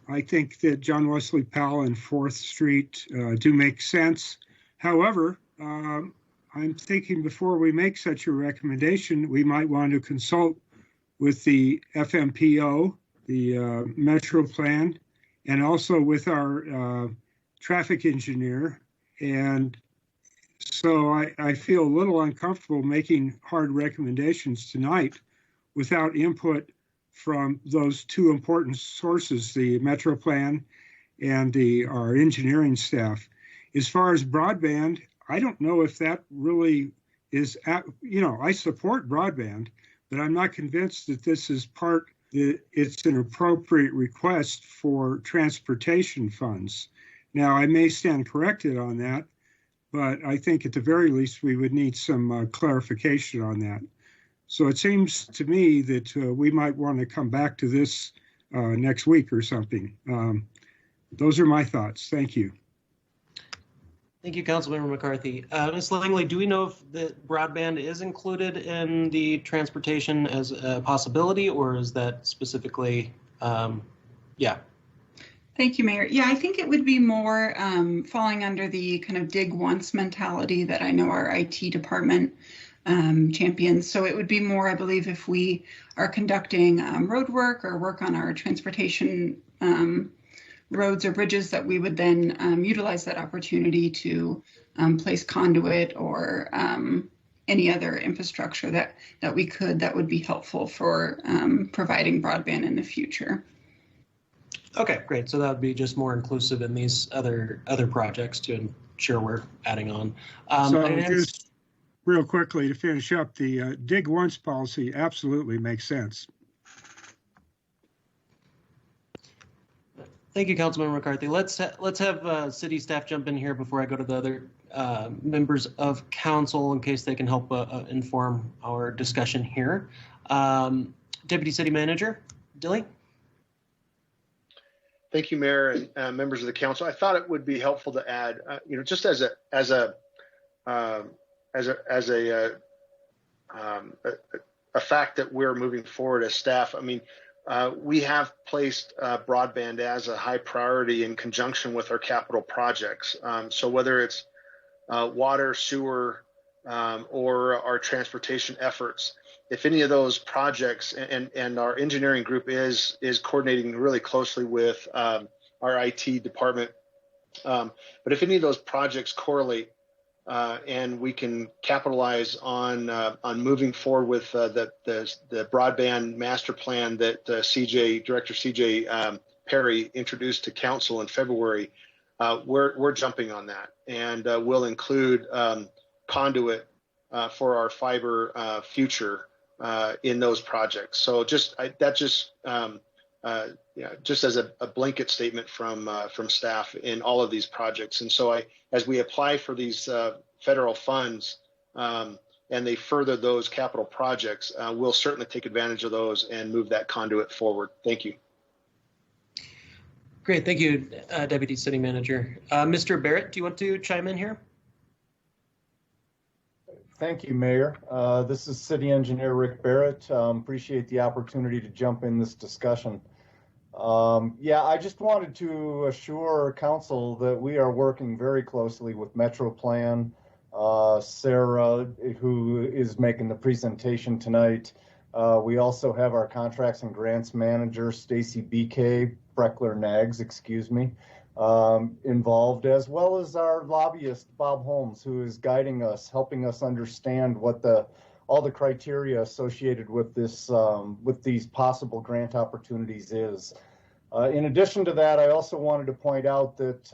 I think that John Wesley Powell and 4th Street do make sense. However, I'm thinking before we make such a recommendation, we might want to consult with the FMPO, the Metro Plan, and also with our traffic engineer. And so I feel a little uncomfortable making hard recommendations tonight without input from those two important sources, the Metro Plan and our engineering staff. As far as broadband, I don't know if that really is, I support broadband, but I'm not convinced that this is it's an appropriate request for transportation funds. Now, I may stand corrected on that, but I think at the very least we would need some clarification on that. So it seems to me that we might want to come back to this next week or something. Those are my thoughts. Thank you. Thank you, Councilmember McCarthy. Ms. Langley, do we know if the broadband is included in the transportation as a possibility, or is that specifically, yeah? Thank you, Mayor. Yeah, I think it would be more falling under the kind of dig once mentality that I know our IT department champions. So it would be more, I believe, if we are conducting road work or work on our transportation roads or bridges, that we would then utilize that opportunity to place conduit or any other infrastructure that would be helpful for providing broadband in the future. Okay, great. So that would be just more inclusive in these other projects to ensure we're adding on. So just real quickly to finish up, the dig once policy absolutely makes sense. Thank you, Councilmember McCarthy. Let's have city staff jump in here before I go to the other members of council in case they can help inform our discussion here. Deputy City Manager Dilly. Thank you, Mayor, and members of the council. I thought it would be helpful to add, just as a fact that we're moving forward as staff. I mean, we have placed broadband as a high priority in conjunction with our capital projects. So whether it's water, sewer, or our transportation efforts, if any of those projects, and our engineering group is coordinating really closely with our IT department, but if any of those projects correlate and we can capitalize on moving forward with the broadband master plan that Director CJ Perry introduced to council in February, we're jumping on that, and we'll include conduit for our fiber future in those projects. So just as a blanket statement from staff in all of these projects. And so as we apply for these federal funds and they further those capital projects, we'll certainly take advantage of those and move that conduit forward. Thank you. Great, thank you, Deputy City Manager. Mr. Barrett, do you want to chime in here? Thank you, Mayor. This is City Engineer Rick Barrett. Appreciate the opportunity to jump in this discussion. Yeah, I just wanted to assure Council that we are working very closely with Metro Plan, Sarah, who is making the presentation tonight. We also have our Contracts and Grants Manager, Stacy BK, Breckler-Nags, excuse me, involved, as well as our lobbyist, Bob Holmes, who is guiding us, helping us understand what all the criteria associated with this, with these possible grant opportunities is. In addition to that, I also wanted to point out that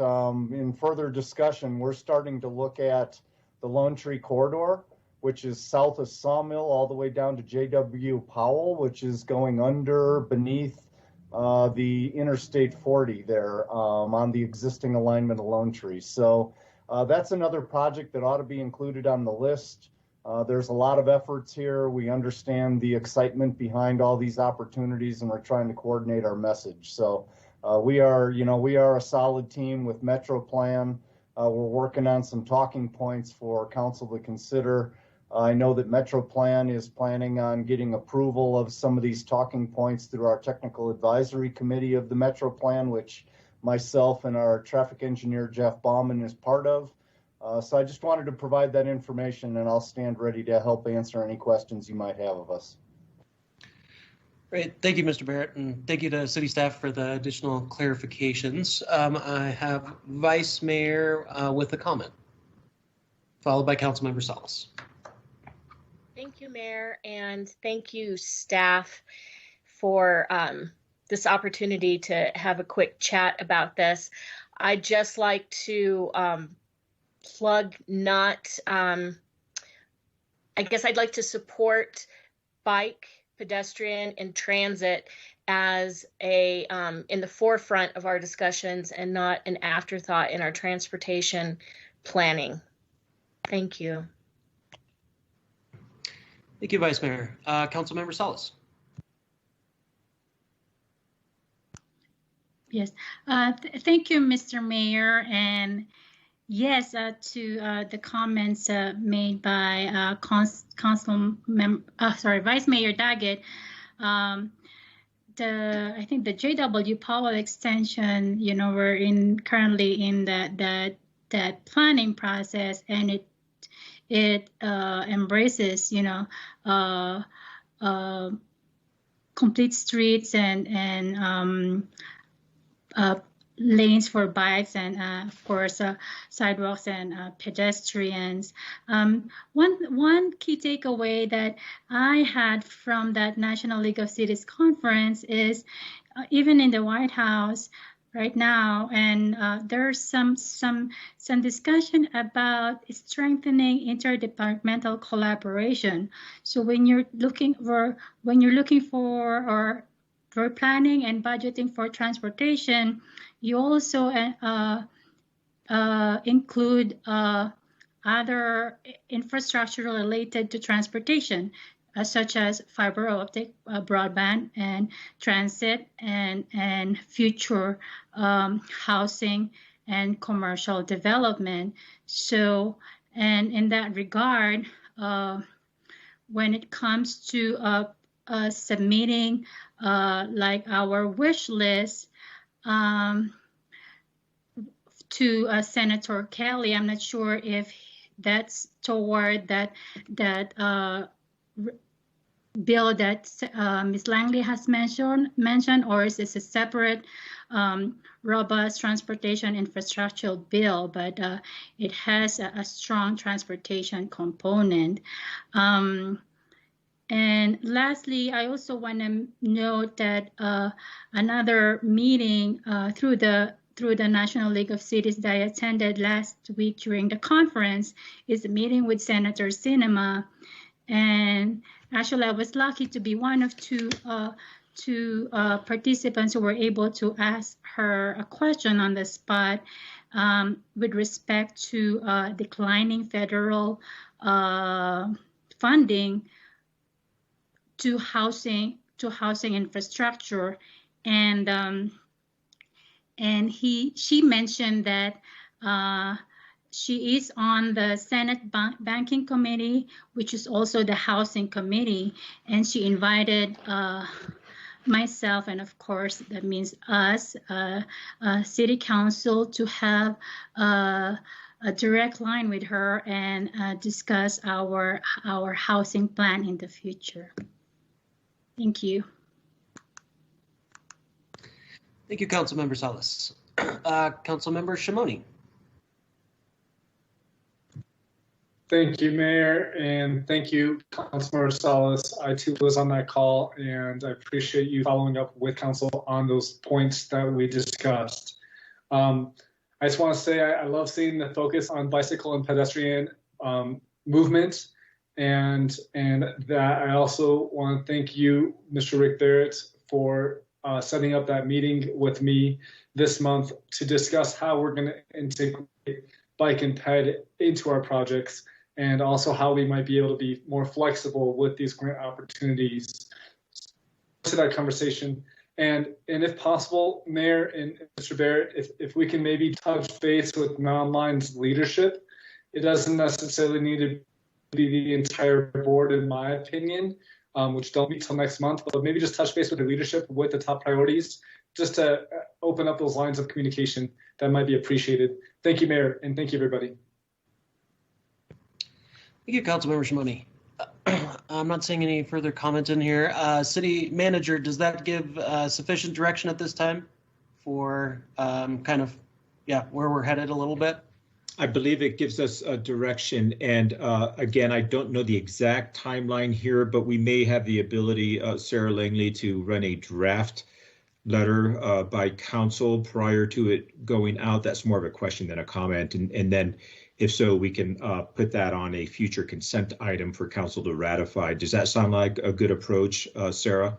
in further discussion, we're starting to look at the Lone Tree Corridor, which is south of Sawmill all the way down to J.W. Powell, which is going beneath the Interstate 40 there on the existing alignment of Lone Tree. So that's another project that ought to be included on the list. There's a lot of efforts here. We understand the excitement behind all these opportunities, and we're trying to coordinate our message. So we are a solid team with Metro Plan. We're working on some talking points for Council to consider. I know that Metro Plan is planning on getting approval of some of these talking points through our Technical Advisory Committee of the Metro Plan, which myself and our traffic engineer, Jeff Bauman, is part of. So I just wanted to provide that information, and I'll stand ready to help answer any questions you might have of us. Great. Thank you, Mr. Barrett, and thank you to city staff for the additional clarifications. I have Vice Mayor with a comment, followed by Councilmember Salas. Thank you, Mayor, and thank you, staff, for this opportunity to have a quick chat about this. I'd just like to plug I guess I'd like to support bike, pedestrian, and transit as in the forefront of our discussions and not an afterthought in our transportation planning. Thank you. Thank you, Vice Mayor. Councilmember Salas. Yes, thank you, Mr. Mayor, and yes, to the comments made by Vice Mayor Daggett. I think the J.W. Powell extension, we're currently in that planning process, and it embraces, complete streets and lanes for bikes and, of course, sidewalks and pedestrians. One key takeaway that I had from that National League of Cities conference is even in the White House right now, and there's some discussion about strengthening interdepartmental collaboration. So when you're looking for planning and budgeting for transportation, you also include other infrastructure related to transportation, such as fiber optic broadband and transit and future housing and commercial development. So, and in that regard, when it comes to submitting like our wish list to Senator Kelly, I'm not sure if that's toward that bill that Ms. Langley has mentioned, or is this a separate robust transportation infrastructure bill? But it has a strong transportation component. And lastly, I also want to note that another meeting through the National League of Cities that I attended last week during the conference is a meeting with Senator Sinema. And actually, I was lucky to be one of two participants who were able to ask her a question on the spot with respect to declining federal funding to housing infrastructure, and she mentioned that she is on the Senate Banking Committee, which is also the Housing Committee, and she invited myself, and of course that means us, City Council, to have a direct line with her and discuss our housing plan in the future. Thank you. Thank you, Councilmember Salas. Councilmember Shimoni. Thank you, Mayor, and thank you, Councilmember Salas. I too was on that call, and I appreciate you following up with Council on those points that we discussed. I just want to say I love seeing the focus on bicycle and pedestrian movement, and that I also want to thank you, Mr. Rick Barrett, for setting up that meeting with me this month to discuss how we're going to integrate bike and ped into our projects, and also how we might be able to be more flexible with these grant opportunities. To that conversation, and if possible, Mayor and Mr. Barrett, if we can maybe touch base with Mountain Lions leadership. It doesn't necessarily need to be the entire board, in my opinion, which don't meet till next month, but maybe just touch base with the leadership with the top priorities, just to open up those lines of communication. That might be appreciated. Thank you, Mayor, and thank you, everybody. Thank you, Councilmember Shimoni. I'm not seeing any further comments in here. City Manager, does that give sufficient direction at this time for kind of, where we're headed a little bit? I believe it gives us a direction. And again, I don't know the exact timeline here, but we may have the ability, Sarah Langley, to run a draft letter by council prior to it going out. That's more of a question than a comment. And then if so, we can put that on a future consent item for council to ratify. Does that sound like a good approach, Sarah?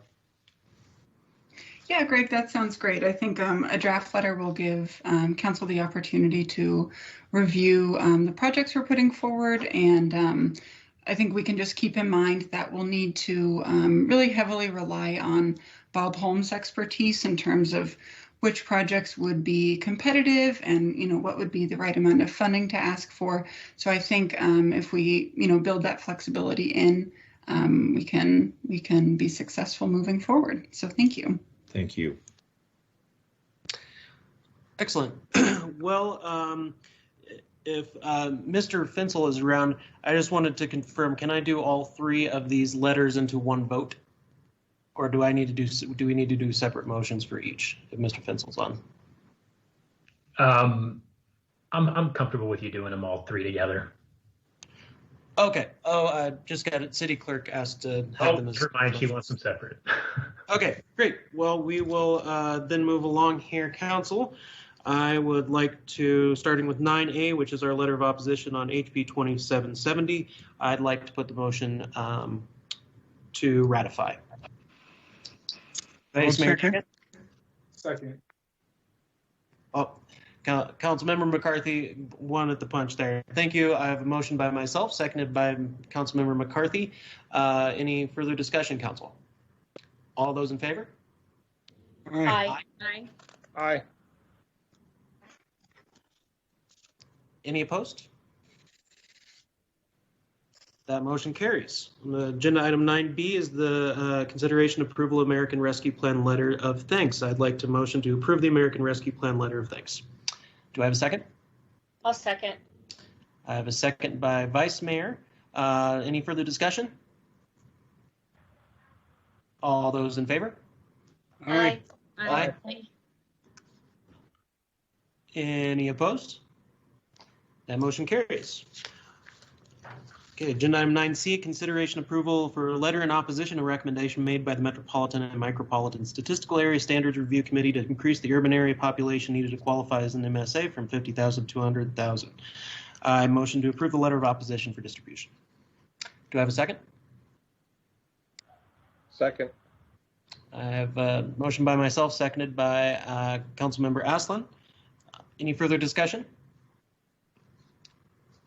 Yeah, Greg, that sounds great. I think a draft letter will give council the opportunity to review the projects we're putting forward. And I think we can just keep in mind that we'll need to really heavily rely on Bob Holmes' expertise in terms of which projects would be competitive and, what would be the right amount of funding to ask for. So I think if we, build that flexibility in, we can be successful moving forward. So thank you. Thank you. Excellent. Well, if Mr. Finsel is around, I just wanted to confirm, can I do all three of these letters into one vote? Or do we need to do separate motions for each if Mr. Finsel's on? I'm comfortable with you doing them all three together. Okay. Oh, just got it. City Clerk asked to have them as. Remind she wants them separate. Okay, great. Well, we will then move along here, Council. I would like to, starting with 9A, which is our letter of opposition on HB 2770, I'd like to put the motion to ratify. Vice Mayor. Second. Oh, Councilmember McCarthy won at the punch there. Thank you. I have a motion by myself, seconded by Councilmember McCarthy. Any further discussion, Council? All those in favor? Aye. Aye. Aye. Any opposed? That motion carries. Agenda item 9B is the consideration approval of American Rescue Plan letter of thanks. I'd like to motion to approve the American Rescue Plan letter of thanks. Do I have a second? I'll second. I have a second by Vice Mayor. Any further discussion? All those in favor? Aye. Aye. Any opposed? That motion carries. Okay, agenda item 9C, consideration approval for a letter in opposition to recommendation made by the Metropolitan and Micropolitan Statistical Area Standards Review Committee to increase the urban area population needed to qualify as an MSA from 50,000 to 100,000. I motion to approve the letter of opposition for distribution. Do I have a second? Second. I have a motion by myself, seconded by Councilmember Aslan. Any further discussion?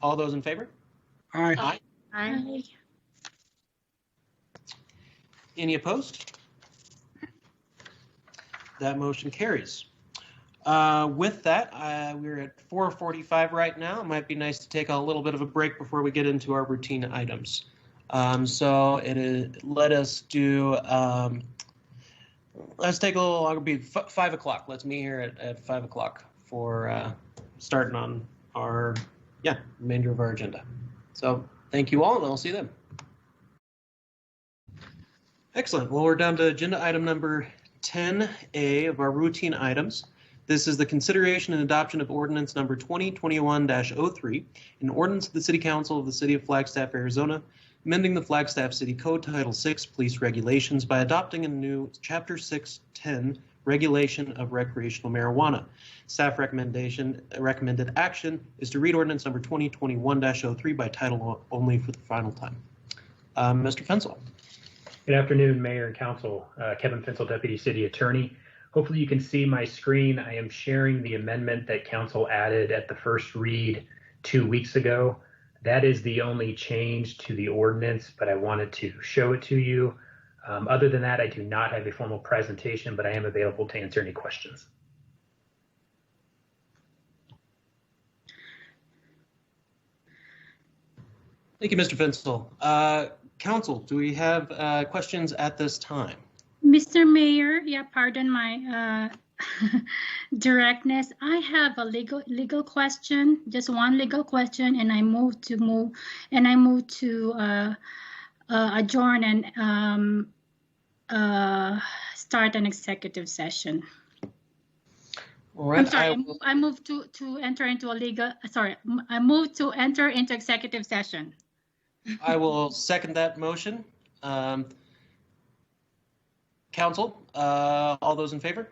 All those in favor? Aye. Aye. Aye. Any opposed? That motion carries. With that, we're at 4:45 right now. It might be nice to take a little bit of a break before we get into our routine items. Let us do, let's take a little longer, be 5 o'clock. Let's meet here at 5 o'clock for starting on our, remainder of our agenda. So thank you all, and I'll see you then. Excellent. Well, we're down to agenda item number 10A of our routine items. This is the consideration and adoption of ordinance number 2021-03, an ordinance of the City Council of the City of Flagstaff, Arizona, amending the Flagstaff City Code Title 6 Police Regulations by adopting a new Chapter 610 Regulation of Recreational Marijuana. Staff recommended action is to read ordinance number 2021-03 by title only for the final time. Mr. Fensel. Good afternoon, Mayor and Council. Kevin Fensel, Deputy City Attorney. Hopefully you can see my screen. I am sharing the amendment that Council added at the first read 2 weeks ago. That is the only change to the ordinance, but I wanted to show it to you. Other than that, I do not have a formal presentation, but I am available to answer any questions. Thank you, Mr. Fensel. Council, do we have questions at this time? Mr. Mayor, pardon my directness. I have a legal question, just one legal question, and I move to adjourn and start an executive session. All right. I'm sorry. I move to enter into a legal. Sorry, I move to enter into executive session. I will second that motion. Council, all those in favor?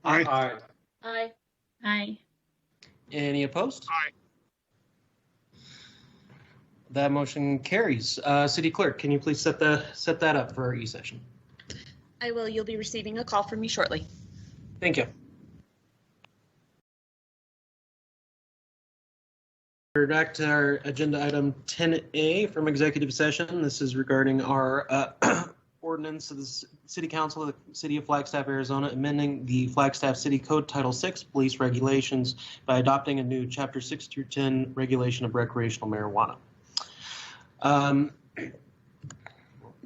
Aye. Aye. Aye. Aye. Any opposed? Aye. That motion carries. City Clerk, can you please set that up for our e-session? I will. You'll be receiving a call from me shortly. Thank you. We're back to our agenda item 10A from executive session. This is regarding our ordinance of the City Council of the City of Flagstaff, Arizona, amending the Flagstaff City Code Title 6 Police Regulations by adopting a new Chapter 6 through 10 Regulation of Recreational Marijuana. Open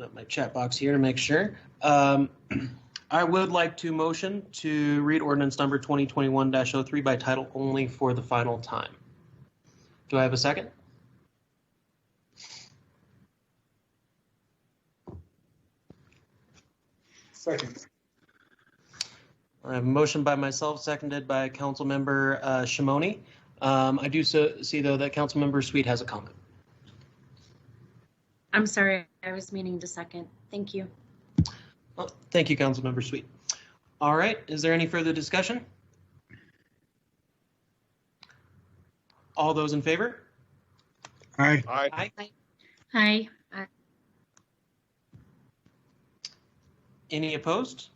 up my chat box here to make sure. I would like to motion to read ordinance number 2021-03 by title only for the final time. Do I have a second? Second. I have a motion by myself, seconded by Councilmember Shimoni. I do see, though, that Councilmember Sweet has a comment. I'm sorry, I was meaning to second. Thank you. Oh, thank you, Councilmember Sweet. All right, is there any further discussion? All those in favor? Aye. Aye. Aye. Any opposed?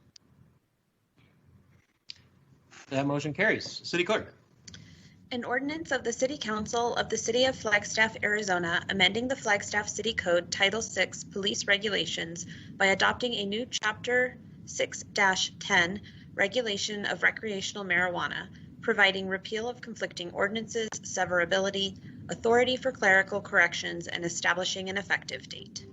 That motion carries. City Clerk. An ordinance of the City Council of the City of Flagstaff, Arizona, amending the Flagstaff City Code Title 6 Police Regulations by adopting a new Chapter 6-10 Regulation of Recreational Marijuana, providing repeal of conflicting ordinances, severability, authority for clerical corrections, and establishing an effective date.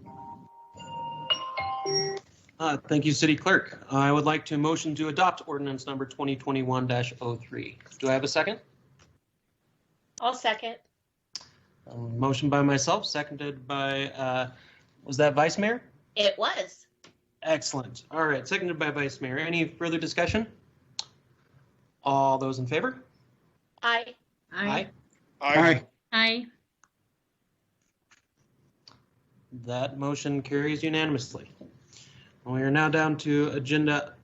Thank you, City Clerk. I would like to motion to adopt ordinance number 2021-03. Do I have a second? I'll second. Motion by myself, seconded by, was that Vice Mayor? It was. Excellent. All right, seconded by Vice Mayor. Any further discussion? All those in favor? Aye. Aye. Aye. Aye. That motion carries unanimously. We are now down to agenda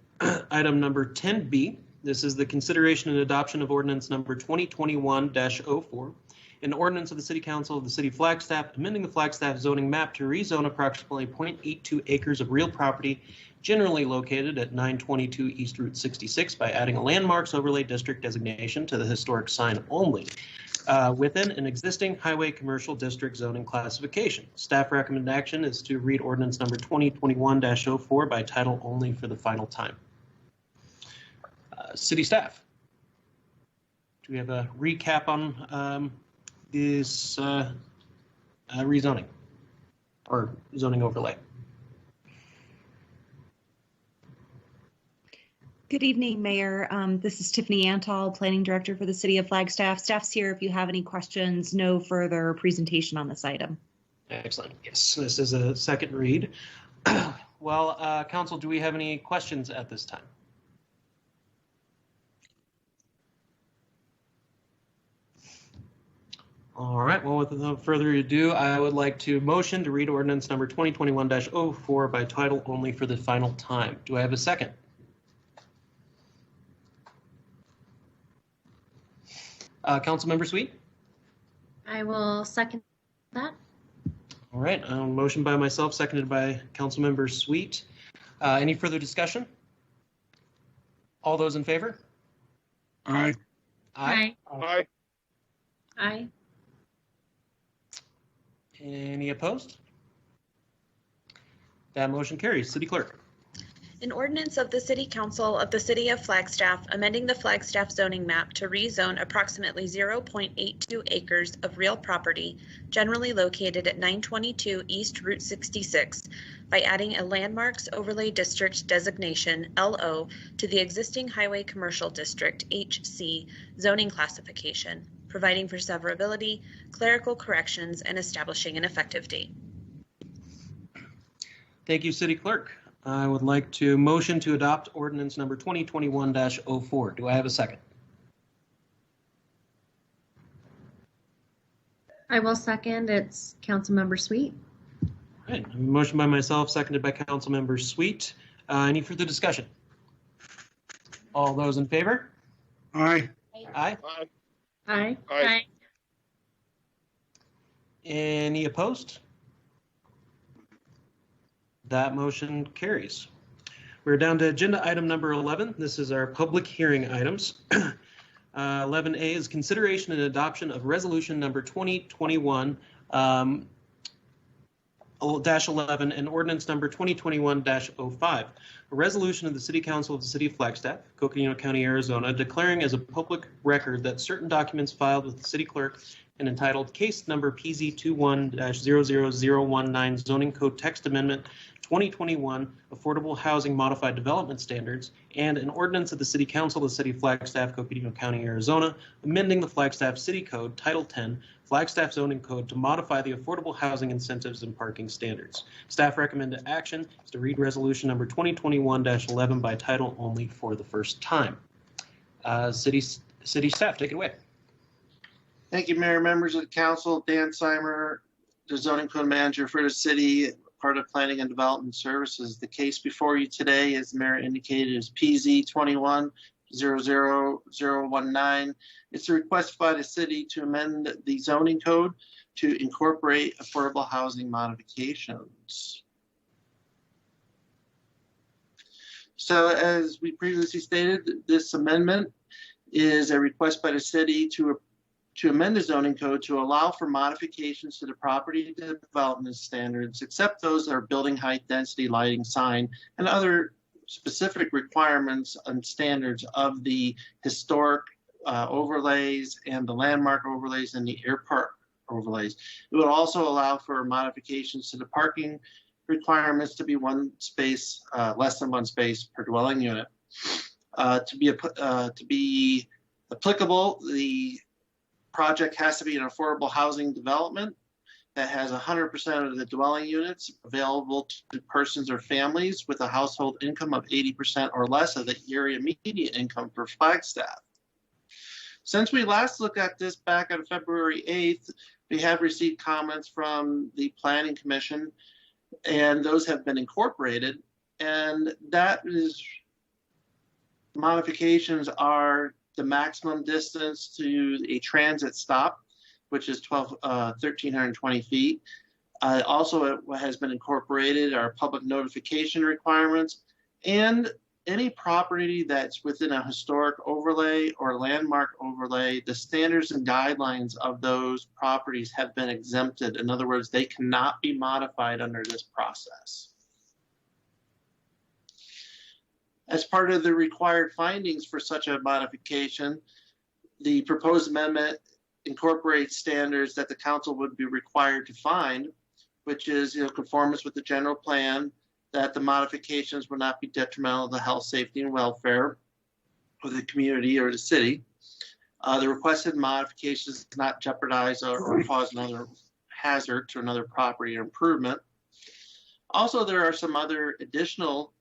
item number 10B. This is the consideration and adoption of ordinance number 2021-04, an ordinance of the City Council of the City of Flagstaff, amending the Flagstaff zoning map to rezone approximately 0.82 acres of real property generally located at 922 East Route 66 by adding a landmarks overlay district designation to the historic sign only within an existing highway commercial district zoning classification. Staff recommended action is to read ordinance number 2021-04 by title only for the final time. City staff, do we have a recap on this rezoning or zoning overlay? Good evening, Mayor. This is Tiffany Antall, Planning Director for the City of Flagstaff. Staff's here if you have any questions. No further presentation on this item. Excellent. Yes, this is a second read. Well, Council, do we have any questions at this time? All right, well, without further ado, I would like to motion to read ordinance number 2021-04 by title only for the final time. Do I have a second? Councilmember Sweet? I will second that. All right, motion by myself, seconded by Councilmember Sweet. Any further discussion? All those in favor? Aye. Aye. Aye. Aye. Any opposed? That motion carries. City Clerk. An ordinance of the City Council of the City of Flagstaff amending the Flagstaff zoning map to rezone approximately 0.82 acres of real property generally located at 922 East Route 66 by adding a Landmarks Overlay District designation, LO, to the existing Highway Commercial District, HC, zoning classification, providing for severability, clerical corrections, and establishing an effective date. Thank you, City Clerk. I would like to motion to adopt ordinance number 2021-04. Do I have a second? I will second. It's Councilmember Sweet. All right, motion by myself, seconded by Councilmember Sweet. Any further discussion? All those in favor? Aye. Aye. Aye. Aye. Any opposed? That motion carries. We're down to agenda item number 11. This is our public hearing items. 11A is consideration and adoption of resolution number 2021-11 and ordinance number 2021-05. A resolution of the City Council of the City of Flagstaff, Coconino County, Arizona, declaring as a public record that certain documents filed with the city clerk and entitled Case Number PZ21-00019 Zoning Code Text Amendment 2021 Affordable Housing Modified Development Standards, and an ordinance of the City Council of the City of Flagstaff, Coconino County, Arizona, amending the Flagstaff City Code, Title 10, Flagstaff Zoning Code to modify the affordable housing incentives and parking standards. Staff recommended action is to read resolution number 2021-11 by title only for the first time. City staff, take it away. Thank you, Mayor, members of the council. Dan Simer, the zoning code manager for the city, part of Planning and Development Services. The case before you today, as the mayor indicated, is PZ 21-00019. It's a request by the city to amend the zoning code to incorporate affordable housing modifications. So as we previously stated, this amendment is a request by the city to amend the zoning code to allow for modifications to the property development standards, except those that are building height, density, lighting, sign, and other specific requirements and standards of the historic overlays and the landmark overlays and the airport overlays. It would also allow for modifications to the parking requirements to be one space, less than one space per dwelling unit. To be applicable, the project has to be an affordable housing development that has 100% of the dwelling units available to persons or families with a household income of 80% or less of the area median income for Flagstaff. Since we last looked at this back on February 8th, we have received comments from the Planning Commission, and those have been incorporated. And that is, modifications are the maximum distance to a transit stop, which is 1,320 feet. Also, it has been incorporated our public notification requirements, and any property that's within a historic overlay or landmark overlay, the standards and guidelines of those properties have been exempted. In other words, they cannot be modified under this process. As part of the required findings for such a modification, the proposed amendment incorporates standards that the council would be required to find, which is conformance with the general plan, that the modifications will not be detrimental to health, safety, and welfare of the community or the city. The requested modifications do not jeopardize or cause another hazard to another property or improvement. Also, there are some other additional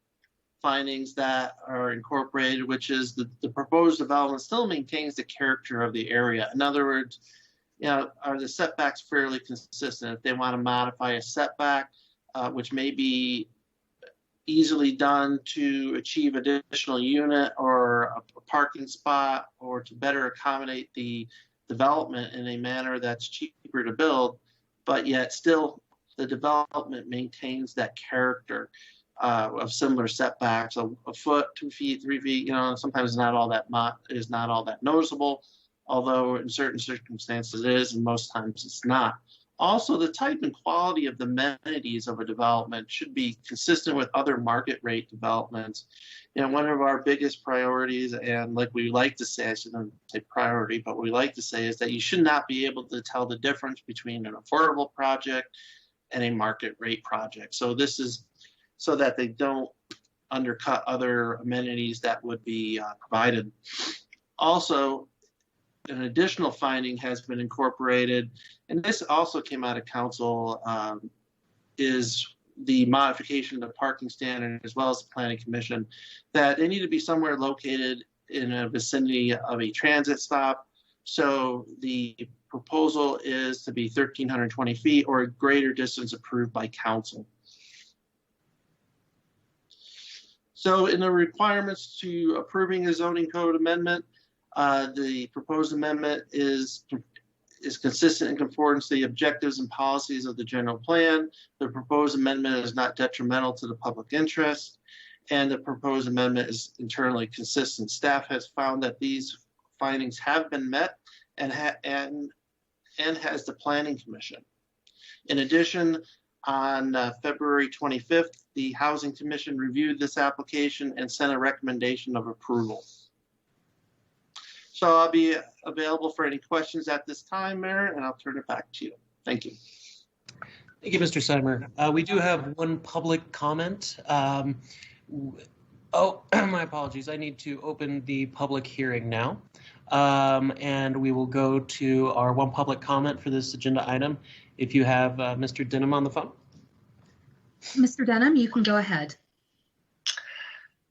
findings that are incorporated, which is the proposed development still maintains the character of the area. In other words, are the setbacks fairly consistent? If they want to modify a setback, which may be easily done to achieve additional unit or a parking spot, or to better accommodate the development in a manner that's cheaper to build, but yet still the development maintains that character of similar setbacks, a foot, 2 feet, 3 feet, sometimes not all that noticeable, although in certain circumstances it is, and most times it's not. Also, the type and quality of the amenities of a development should be consistent with other market rate developments. One of our biggest priorities, and like we like to say, I shouldn't say priority, but we like to say, is that you should not be able to tell the difference between an affordable project and a market rate project. So this is so that they don't undercut other amenities that would be provided. Also, an additional finding has been incorporated, and this also came out of council, is the modification of the parking standard as well as the planning commission, that they need to be somewhere located in a vicinity of a transit stop. So the proposal is to be 1,320 feet or a greater distance approved by council. So in the requirements to approving a zoning code amendment, the proposed amendment is consistent in conformance to the objectives and policies of the general plan. The proposed amendment is not detrimental to the public interest, and the proposed amendment is internally consistent. Staff has found that these findings have been met and has the Planning Commission. In addition, on February 25th, the Housing Commission reviewed this application and sent a recommendation of approval. So I'll be available for any questions at this time, Mayor, and I'll turn it back to you. Thank you. Thank you, Mr. Seimer. We do have one public comment. Oh, my apologies. I need to open the public hearing now. And we will go to our one public comment for this agenda item. If you have Mr. Denham on the phone. Mr. Denham, you can go ahead.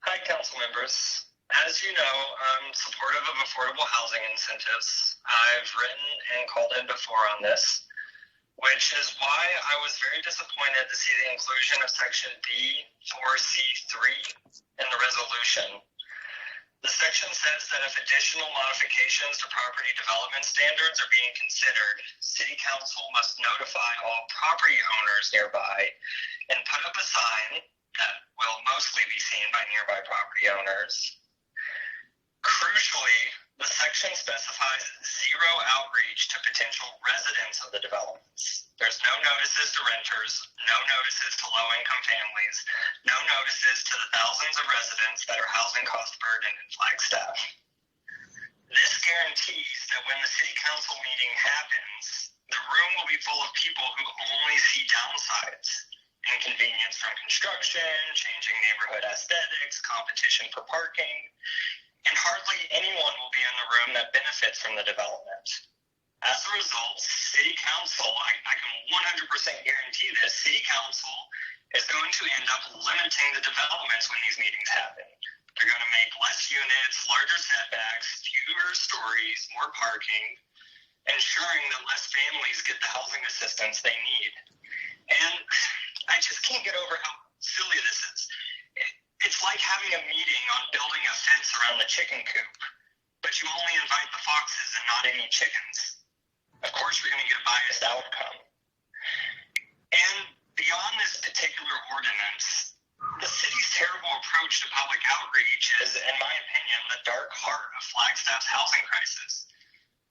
Hi, council members. As you know, I'm supportive of affordable housing incentives. I've written and called in before on this, which is why I was very disappointed to see the inclusion of section B4C3 in the resolution. The section says that if additional modifications to property development standards are being considered, City Council must notify all property owners nearby and put up a sign that will mostly be seen by nearby property owners. Crucially, the section specifies zero outreach to potential residents of the developments. There's no notices to renters, no notices to low-income families, no notices to the thousands of residents that are housing cost burdened in Flagstaff. This guarantees that when the city council meeting happens, the room will be full of people who only see downsides: inconvenience from construction, changing neighborhood aesthetics, competition for parking, and hardly anyone will be in the room that benefits from the development. As a result, City Council, I can 100% guarantee this, City Council is going to end up limiting the developments when these meetings happen. They're going to make less units, larger setbacks, fewer stories, more parking, ensuring that less families get the housing assistance they need. And I just can't get over how silly this is. It's like having a meeting on building a fence around the chicken coop, but you only invite the foxes and not any chickens. Of course, you're going to get a biased outcome. And beyond this particular ordinance, the city's terrible approach to public outreach is, in my opinion, the dark heart of Flagstaff's housing crisis.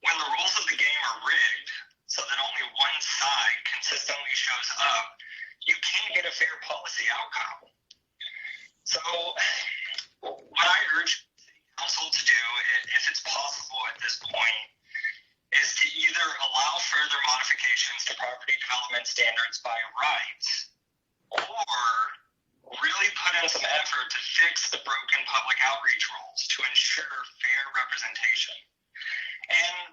When the rules of the game are rigged so that only one side consistently shows up, you can't get a fair policy outcome. So what I urge City Council to do, if it's possible at this point, is to either allow further modifications to property development standards by right, or really put in some effort to fix the broken public outreach rules to ensure fair representation. And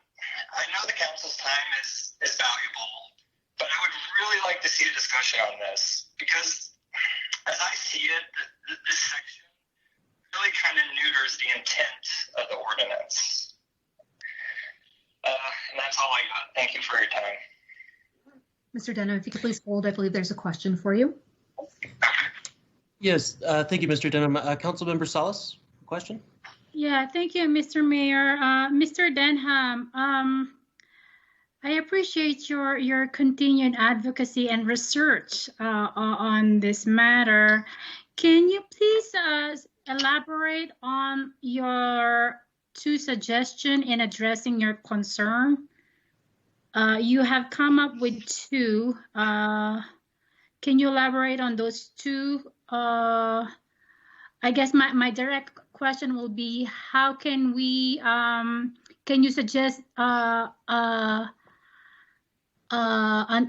I know the council's time is valuable, but I would really like to see a discussion on this, because as I see it, this section really kind of neuters the intent of the ordinance. And that's all I got. Thank you for your time. Mr. Denham, if you could please hold, I believe there's a question for you. Yes, thank you, Mr. Denham. Councilmember Salas, question? Yeah, thank you, Mr. Mayor. Mr. Denham, I appreciate your continued advocacy and research on this matter. Can you please elaborate on your two suggestions in addressing your concern? You have come up with two. Can you elaborate on those two? I guess my direct question will be, how can we, can you suggest an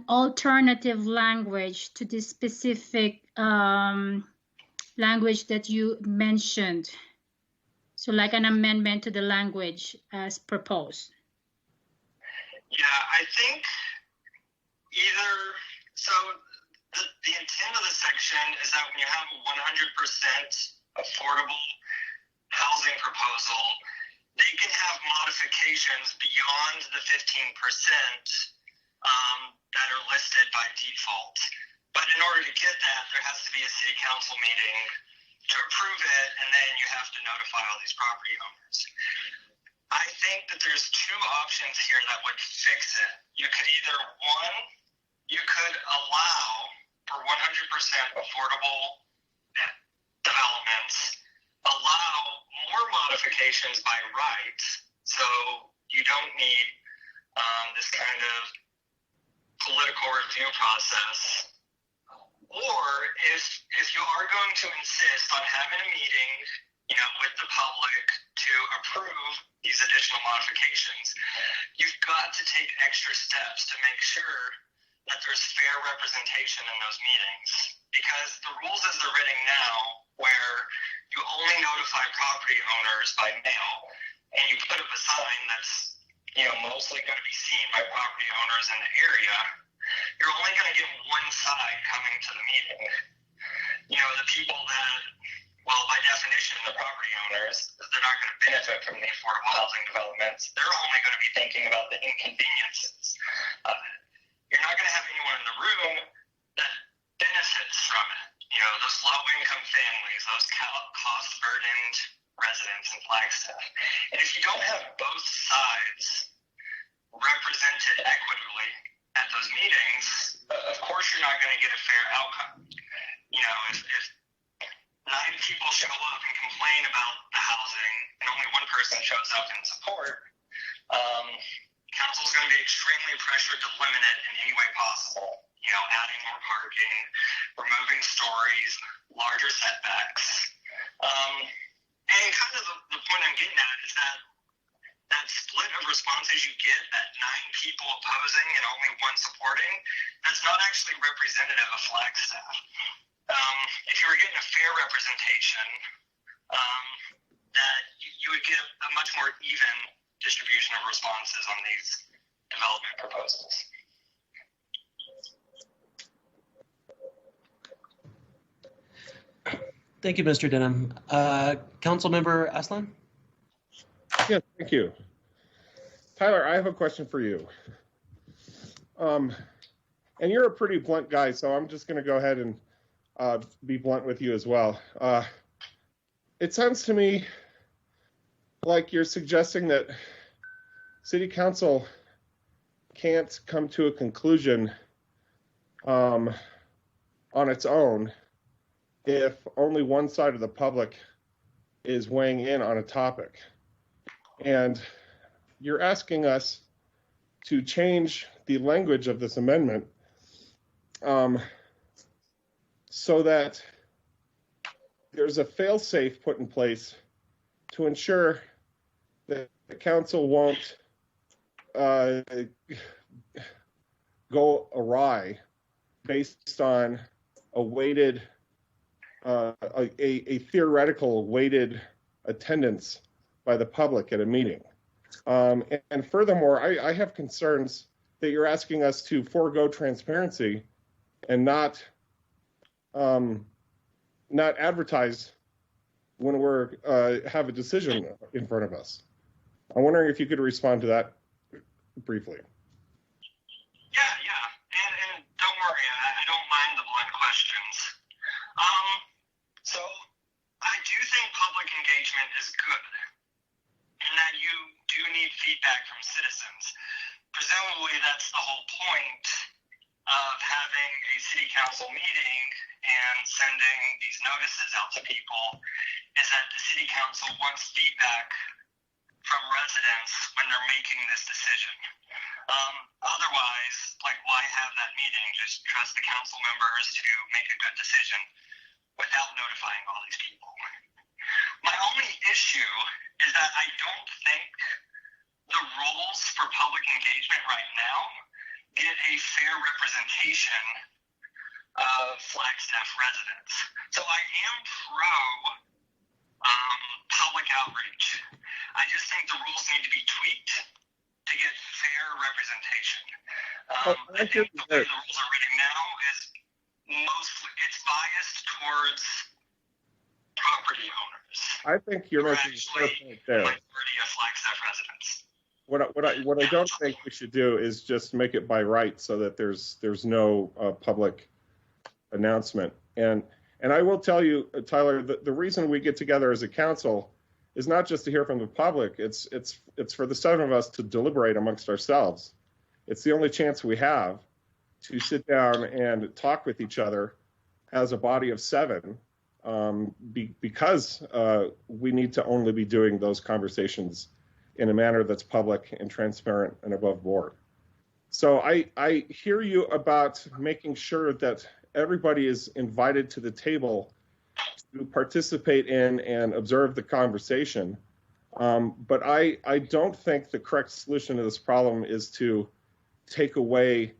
alternative language to this specific language that you mentioned? So like an amendment to the language as proposed. Yeah, I think either, so the intent of the section is that when you have a 100% affordable housing proposal, they can have modifications beyond the 15% that are listed by default. But in order to get that, there has to be a city council meeting to approve it, and then you have to notify all these property owners. I think that there's two options here that would fix it. You could either, one, you could allow for 100% affordable developments, allow more modifications by right, so you don't need this kind of political review process. Or if you are going to insist on having a meeting, with the public to approve these additional modifications, you've got to take extra steps to make sure that there's fair representation in those meetings. Because the rules as they're written now, where you only notify property owners by mail, and you put up a sign that's, mostly going to be seen by property owners in the area, you're only going to get one side coming to the meeting. The people that, well, by definition, the property owners, they're not going to benefit from the affordable housing developments. They're only going to be thinking about the inconveniences. You're not going to have anyone in the room that benefits from it. Those low-income families, those cost-burdened residents in Flagstaff. And if you don't have both sides represented equitably at those meetings, of course you're not going to get a fair outcome. If 9 people show up and complain about the housing and only one person shows up in support, council's going to be extremely pressured to limit it in any way possible. Adding more parking, removing stories, larger setbacks. And kind of the point I'm getting at is that split of responses you get, that 9 people opposing and only 1 supporting, that's not actually representative of Flagstaff. If you were getting a fair representation, that you would get a much more even distribution of responses on these development proposals. Thank you, Mr. Denham. Councilmember Aslan? Yes, thank you. Tyler, I have a question for you. And you're a pretty blunt guy, so I'm just going to go ahead and be blunt with you as well. It sounds to me like you're suggesting that City Council can't come to a conclusion on its own if only one side of the public is weighing in on a topic. And you're asking us to change the language of this amendment so that there's a fail-safe put in place to ensure that the council won't go awry based on a weighted, a theoretical weighted attendance by the public at a meeting. And furthermore, I have concerns that you're asking us to forego transparency and not advertise when we're have a decision in front of us. I'm wondering if you could respond to that briefly. Yeah, and don't worry, I don't mind the blunt questions. So I do think public engagement is good, and that you do need feedback from citizens. Presumably, that's the whole point of having a city council meeting and sending these notices out to people, is that the city council wants feedback from residents when they're making this decision. Otherwise, like, why have that meeting? Just trust the council members to make a good decision without notifying all these people. My only issue is that I don't think the rules for public engagement right now get a fair representation of Flagstaff residents. So I am pro public outreach. I just think the rules need to be tweaked to get fair representation. I think the way the rules are written now is mostly, it's biased towards property owners. I think you're making a fair point there. Majority of Flagstaff residents. What I don't think we should do is just make it by right so that there's no public announcement. And I will tell you, Tyler, the reason we get together as a council is not just to hear from the public. It's for the 7 of us to deliberate amongst ourselves. It's the only chance we have to sit down and talk with each other as a body of 7, because we need to only be doing those conversations in a manner that's public and transparent and above board. So I hear you about making sure that everybody is invited to the table to participate in and observe the conversation. But I don't think the correct solution to this problem is to take away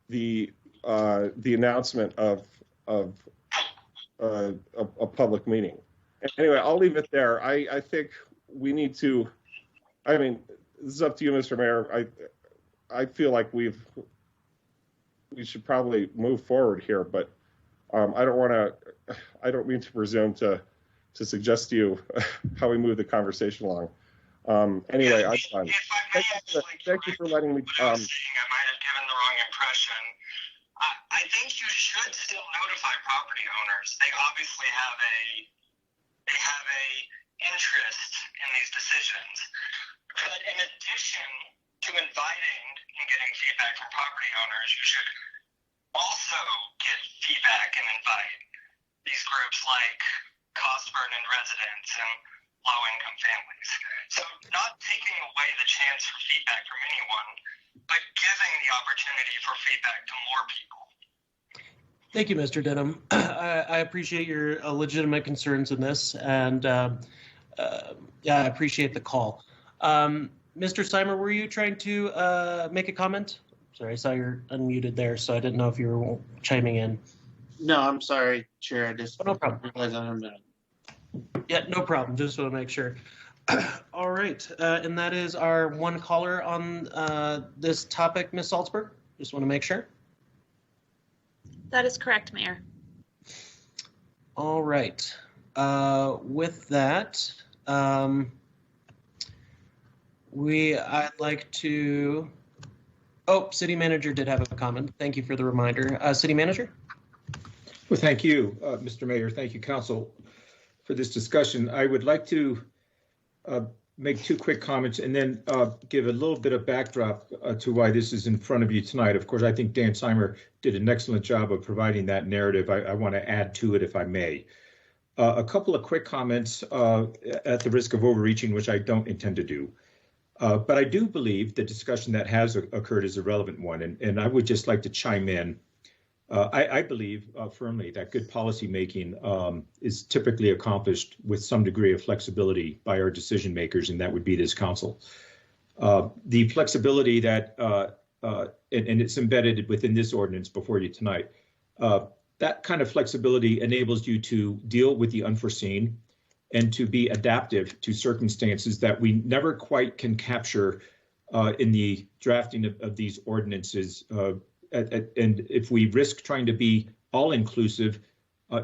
the announcement of a public meeting. Anyway, I'll leave it there. I think we need to, I mean, this is up to you, Mr. Mayor. I feel like we should probably move forward here, but I don't mean to presume to suggest to you how we move the conversation along. Anyway, I'm done. Thank you for letting me. I might have given the wrong impression. I think you should still notify property owners. They obviously have a interest in these decisions. But in addition to inviting and getting feedback from property owners, you should also get feedback and invite these groups like cost burden residents and low-income families. So not taking away the chance for feedback from anyone, but giving the opportunity for feedback to more people. Thank you, Mr. Denham. I appreciate your legitimate concerns in this, and yeah, I appreciate the call. Mr. Simer, were you trying to make a comment? Sorry, I saw you're unmuted there, so I didn't know if you were chiming in. No, I'm sorry, Chair. I just no problem. realized I'm a minute. Yeah, no problem. Just want to make sure. All right, and that is our one caller on this topic, Ms. Salzberg. Just want to make sure. That is correct, Mayor. All right. With that, I'd like to. Oh, City Manager did have a comment. Thank you for the reminder. City Manager. Well, thank you, Mr. Mayor. Thank you, Council, for this discussion. I would like to make 2 quick comments and then give a little bit of backdrop to why this is in front of you tonight. Of course, I think Dan Simer did an excellent job of providing that narrative. I want to add to it, if I may. A couple of quick comments at the risk of overreaching, which I don't intend to do. But I do believe the discussion that has occurred is a relevant one, and I would just like to chime in I believe firmly that good policymaking is typically accomplished with some degree of flexibility by our decision makers, and that would be this council. The flexibility that, and it's embedded within this ordinance before you tonight, that kind of flexibility enables you to deal with the unforeseen and to be adaptive to circumstances that we never quite can capture in the drafting of these ordinances. And if we risk trying to be all-inclusive,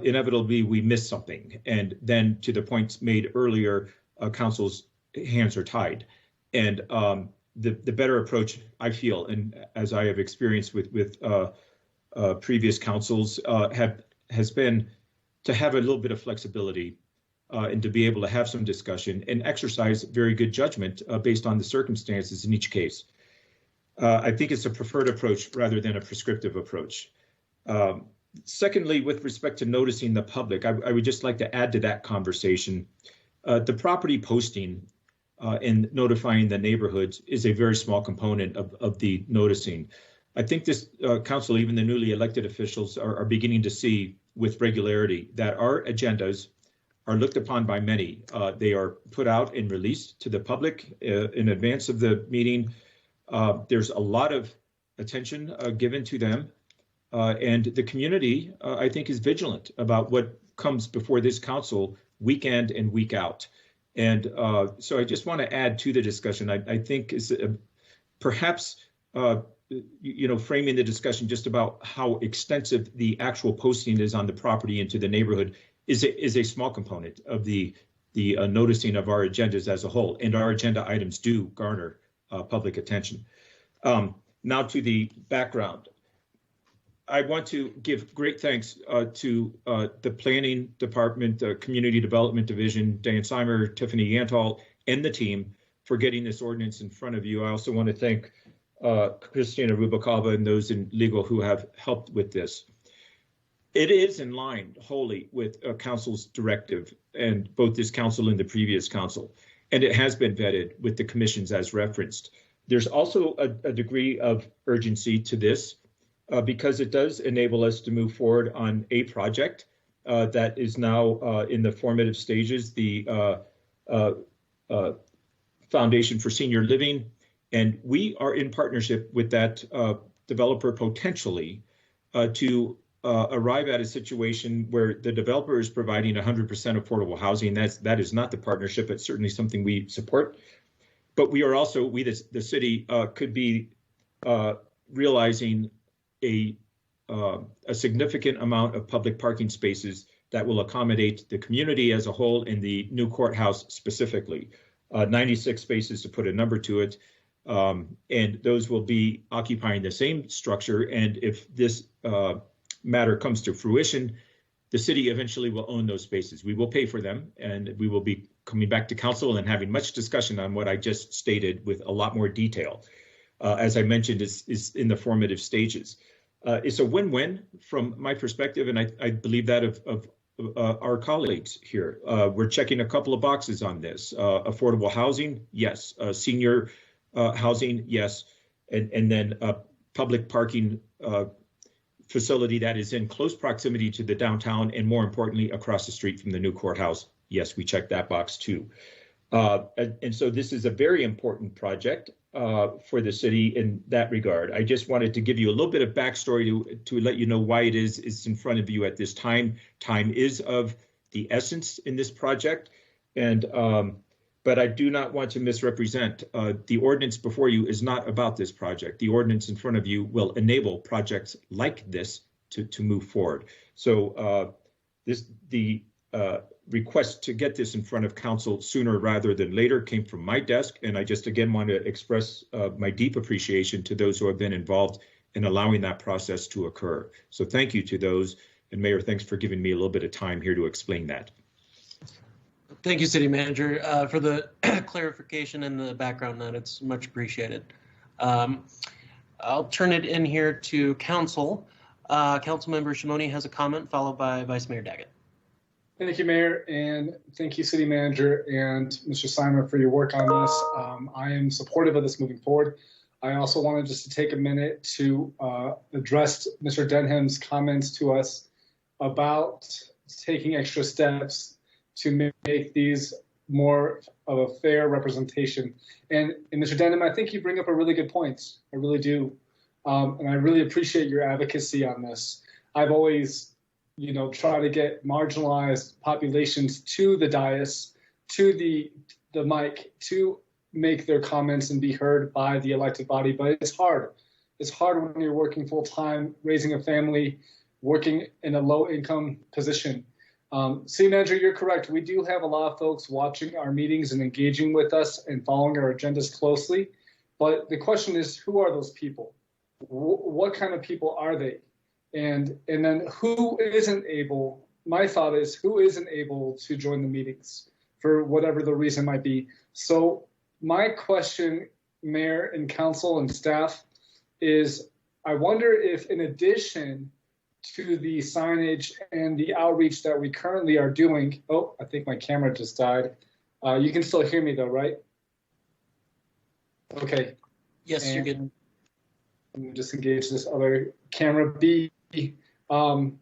inevitably we miss something. And then to the points made earlier, council's hands are tied. And the better approach, I feel, and as I have experienced with previous councils, has been to have a little bit of flexibility and to be able to have some discussion and exercise very good judgment based on the circumstances in each case. I think it's a preferred approach rather than a prescriptive approach. Secondly, with respect to noticing the public, I would just like to add to that conversation. The property posting and notifying the neighborhoods is a very small component of the noticing. I think this council, even the newly elected officials, are beginning to see with regularity that our agendas are looked upon by many. They are put out and released to the public in advance of the meeting. There's a lot of attention given to them, and the community, I think, is vigilant about what comes before this council week in and week out. And so I just want to add to the discussion, I think is perhaps, framing the discussion just about how extensive the actual posting is on the property into the neighborhood is a small component of the noticing of our agendas as a whole. And our agenda items do garner public attention. Now to the background. I want to give great thanks to the Planning Department, the Community Development Division, Dan Simer, Tiffany Yantal, and the team for getting this ordinance in front of you. I also want to thank Christina Rubacava and those in legal who have helped with this. It is in line wholly with council's directive, and both this council and the previous council, and it has been vetted with the commissions as referenced. There's also a degree of urgency to this because it does enable us to move forward on a project that is now in the formative stages, the Foundation for Senior Living. And we are in partnership with that developer potentially to arrive at a situation where the developer is providing 100% affordable housing. That is not the partnership. It's certainly something we support. But we are also, the city could be realizing a significant amount of public parking spaces that will accommodate the community as a whole and the new courthouse specifically. 96 spaces to put a number to it. And those will be occupying the same structure. And if this matter comes to fruition, the city eventually will own those spaces. We will pay for them, and we will be coming back to council and having much discussion on what I just stated with a lot more detail. As I mentioned, is in the formative stages. It's a win-win from my perspective, and I believe that of our colleagues here. We're checking a couple of boxes on this. Affordable housing, yes. Senior housing, yes. And then public parking facility that is in close proximity to the downtown and, more importantly, across the street from the new courthouse. Yes, we checked that box too. And so this is a very important project for the city in that regard. I just wanted to give you a little bit of backstory to let you know why it's in front of you at this time. Time is of the essence in this project, and but I do not want to misrepresent. The ordinance before you is not about this project. The ordinance in front of you will enable projects like this to move forward. So the request to get this in front of council sooner rather than later came from my desk, and I just again want to express my deep appreciation to those who have been involved in allowing that process to occur. So thank you to those, and Mayor, thanks for giving me a little bit of time here to explain that. Thank you, City Manager, for the clarification and the background on that. It's much appreciated. I'll turn it in here to Council. Councilmember Shimoni has a comment, followed by Vice Mayor Daggett. Thank you, Mayor, and thank you, City Manager and Mr. Simer, for your work on this. I am supportive of this moving forward. I also wanted just to take a minute to address Mr. Denham's comments to us about taking extra steps to make these more of a fair representation. And Mr. Denham, I think you bring up a really good point. I really do. And I really appreciate your advocacy on this. I've always, tried to get marginalized populations to the dais, to the mic, to make their comments and be heard by the elected body, but it's hard. It's hard when you're working full time, raising a family, working in a low income position. City Manager, you're correct. We do have a lot of folks watching our meetings and engaging with us and following our agendas closely. But the question is, who are those people? What kind of people are they? And then who isn't able, my thought is, who isn't able to join the meetings for whatever the reason might be? So my question, Mayor and Council and staff, is I wonder if in addition to the signage and the outreach that we currently are doing, oh, I think my camera just died. You can still hear me though, right? Okay. Yes, you're good. Let me just engage this other camera B. In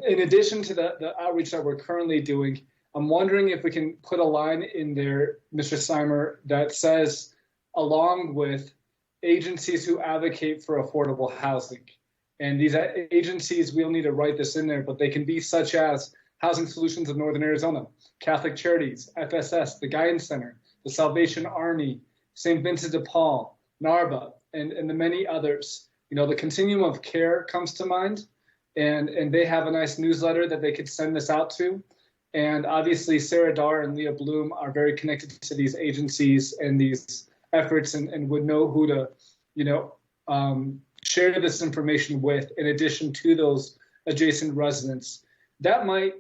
addition to the outreach that we're currently doing, I'm wondering if we can put a line in there, Mr. Seimer, that says, along with agencies who advocate for affordable housing. And these agencies, we'll need to write this in there, but they can be such as Housing Solutions of Northern Arizona, Catholic Charities, FSS, the Guidance Center, the Salvation Army, St. Vincent de Paul, NARBA, and the many others. The Continuum of Care comes to mind, and they have a nice newsletter that they could send this out to. And obviously, Sarah Dar and Leah Bloom are very connected to these agencies and these efforts and would know who to, share this information with, in addition to those adjacent residents. That might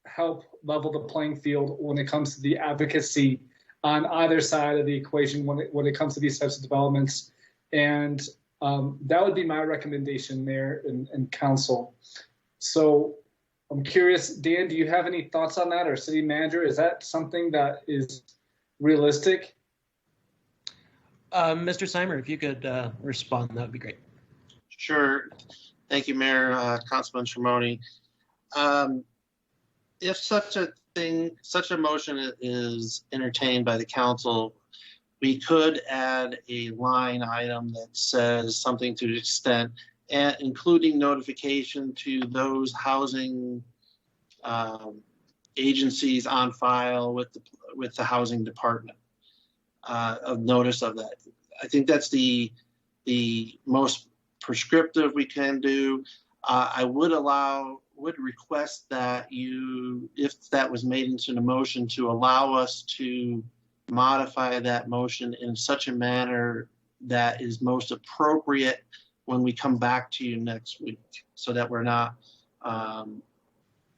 help level the playing field when it comes to the advocacy on either side of the equation when it comes to these types of developments. And that would be my recommendation, Mayor and Council. So I'm curious, Dan, do you have any thoughts on that, or City Manager? Is that something that is realistic? Mr. Seimer, if you could respond, that would be great. Sure. Thank you, Mayor, Councilman Shimoni. If such a motion is entertained by the council, we could add a line item that says something to the extent, including notification to those housing agencies on file with the housing department of notice of that. I think that's the most prescriptive we can do. I would request that if that was made into the motion, to allow us to modify that motion in such a manner that is most appropriate when we come back to you next week, so that we're not,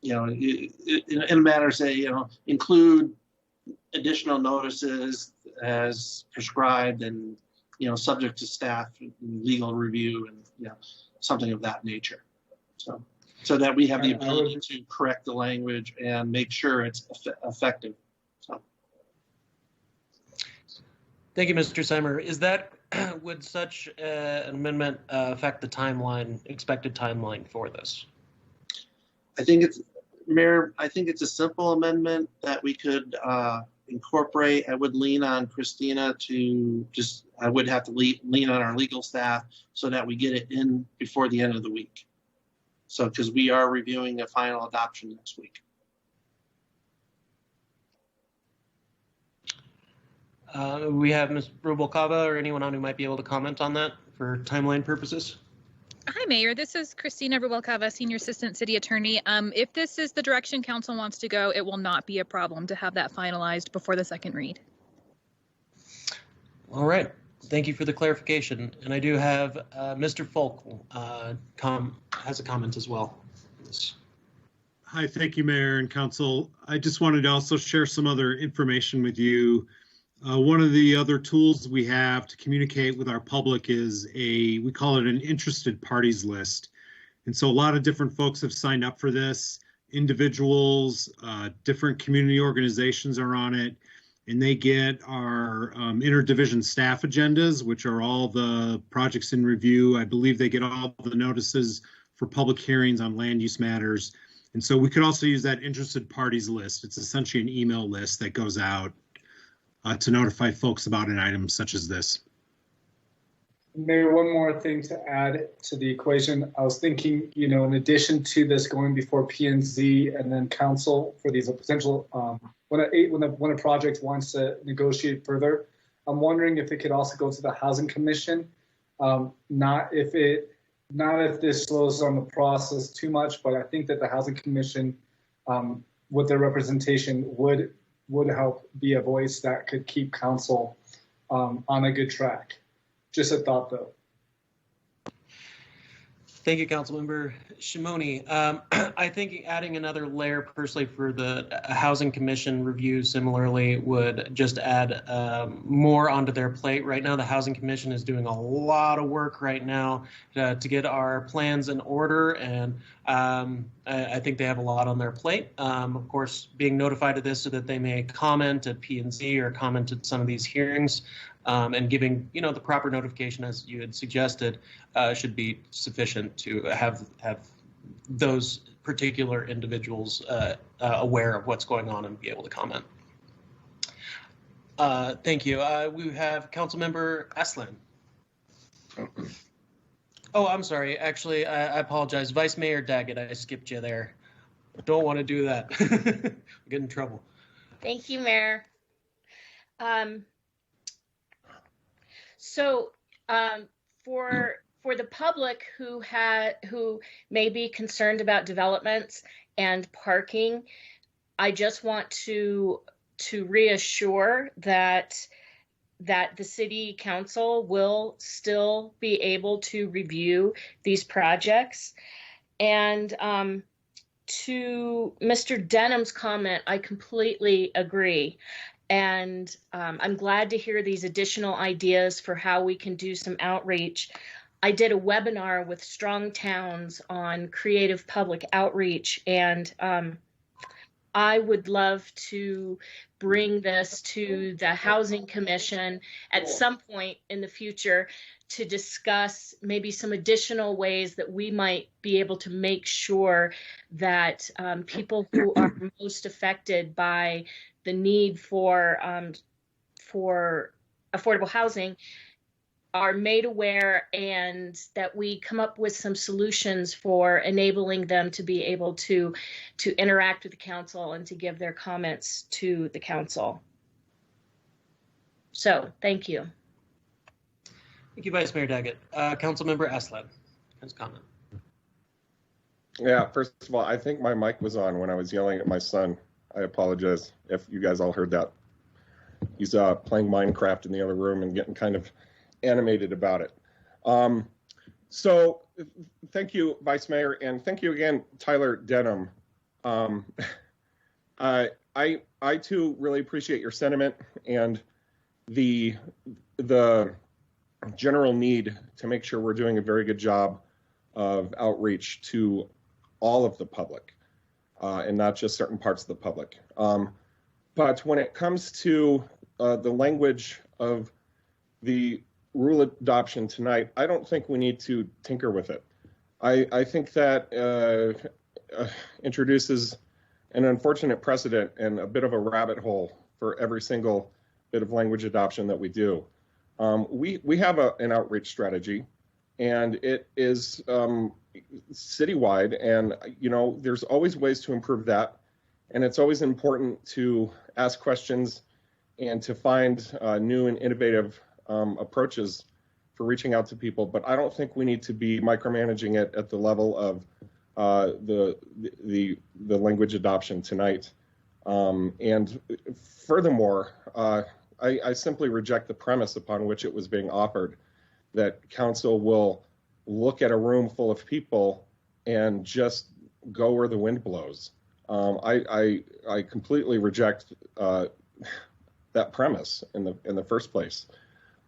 in a manner, say, include additional notices as prescribed and, subject to staff legal review and, something of that nature. So that we have the ability to correct the language and make sure it's effective. So. Thank you, Mr. Seimer. Would such an amendment affect the expected timeline for this? Mayor, I think it's a simple amendment that we could incorporate. I would lean on Christina I would have to lean on our legal staff so that we get it in before the end of the week. So, because we are reviewing a final adoption next week. We have Ms. Rubalcaba or anyone on who might be able to comment on that for timeline purposes. Hi, Mayor. This is Christina Rubalcaba, Senior Assistant City Attorney. If this is the direction Council wants to go, it will not be a problem to have that finalized before the second read. All right. Thank you for the clarification. And I do have Mr. Folk has a comment as well. Hi, thank you, Mayor and Council. I just wanted to also share some other information with you. One of the other tools we have to communicate with our public is we call it an interested parties list. And so a lot of different folks have signed up for this. Individuals, different community organizations are on it. and they get our interdivision staff agendas, which are all the projects in review. I believe they get all the notices for public hearings on land use matters. And so we could also use that interested parties list. It's essentially an email list that goes out to notify folks about an item such as this. Mayor, one more thing to add to the equation. I was thinking, in addition to this going before P&Z and then council for these potential, when a project wants to negotiate further, I'm wondering if it could also go to the Housing Commission. Not if this slows down the process too much, but I think that the Housing Commission, with their representation, would help be a voice that could keep council on a good track. Just a thought, though. Thank you, Councilmember Shimoni. I think adding another layer personally for the Housing Commission review similarly would just add more onto their plate. Right now, the Housing Commission is doing a lot of work right now to get our plans in order, and I think they have a lot on their plate. Of course, being notified of this so that they may comment at P&Z or comment at some of these hearings, and giving the proper notification as you had suggested should be sufficient to have those particular individuals aware of what's going on and be able to comment. Thank you. We have Councilmember Aslan. Oh, I'm sorry. Actually, I apologize. Vice Mayor Daggett, I skipped you there. Don't want to do that. I'll get in trouble. Thank you, Mayor. So for the public who may be concerned about developments and parking, I just want to reassure that the City Council will still be able to review these projects. And to Mr. Denham's comment, I completely agree. And I'm glad to hear these additional ideas for how we can do some outreach. I did a webinar with Strong Towns on creative public outreach, and I would love to bring this to the Housing Commission at some point in the future to discuss maybe some additional ways that we might be able to make sure that people who are most affected by the need for affordable housing are made aware, and that we come up with some solutions for enabling them to be able to interact with the council and to give their comments to the council. So, thank you. Thank you, Vice Mayor Daggett. Councilmember Aslan has a comment. Yeah, first of all, I think my mic was on when I was yelling at my son. I apologize if you guys all heard that. He's playing Minecraft in the other room and getting kind of animated about it. So thank you, Vice Mayor, and thank you again, Tyler Denham. I too really appreciate your sentiment and the general need to make sure we're doing a very good job of outreach to all of the public, and not just certain parts of the public. But when it comes to the language of the rule adoption tonight, I don't think we need to tinker with it. I think that introduces an unfortunate precedent and a bit of a rabbit hole for every single bit of language adoption that we do. We have an outreach strategy, and it is citywide, and there's always ways to improve that, and it's always important to ask questions and to find new and innovative approaches for reaching out to people. But I don't think we need to be micromanaging it at the level of the language adoption tonight. And furthermore, I simply reject the premise upon which it was being offered, that council will look at a room full of people and just go where the wind blows. I completely reject that premise in the first place.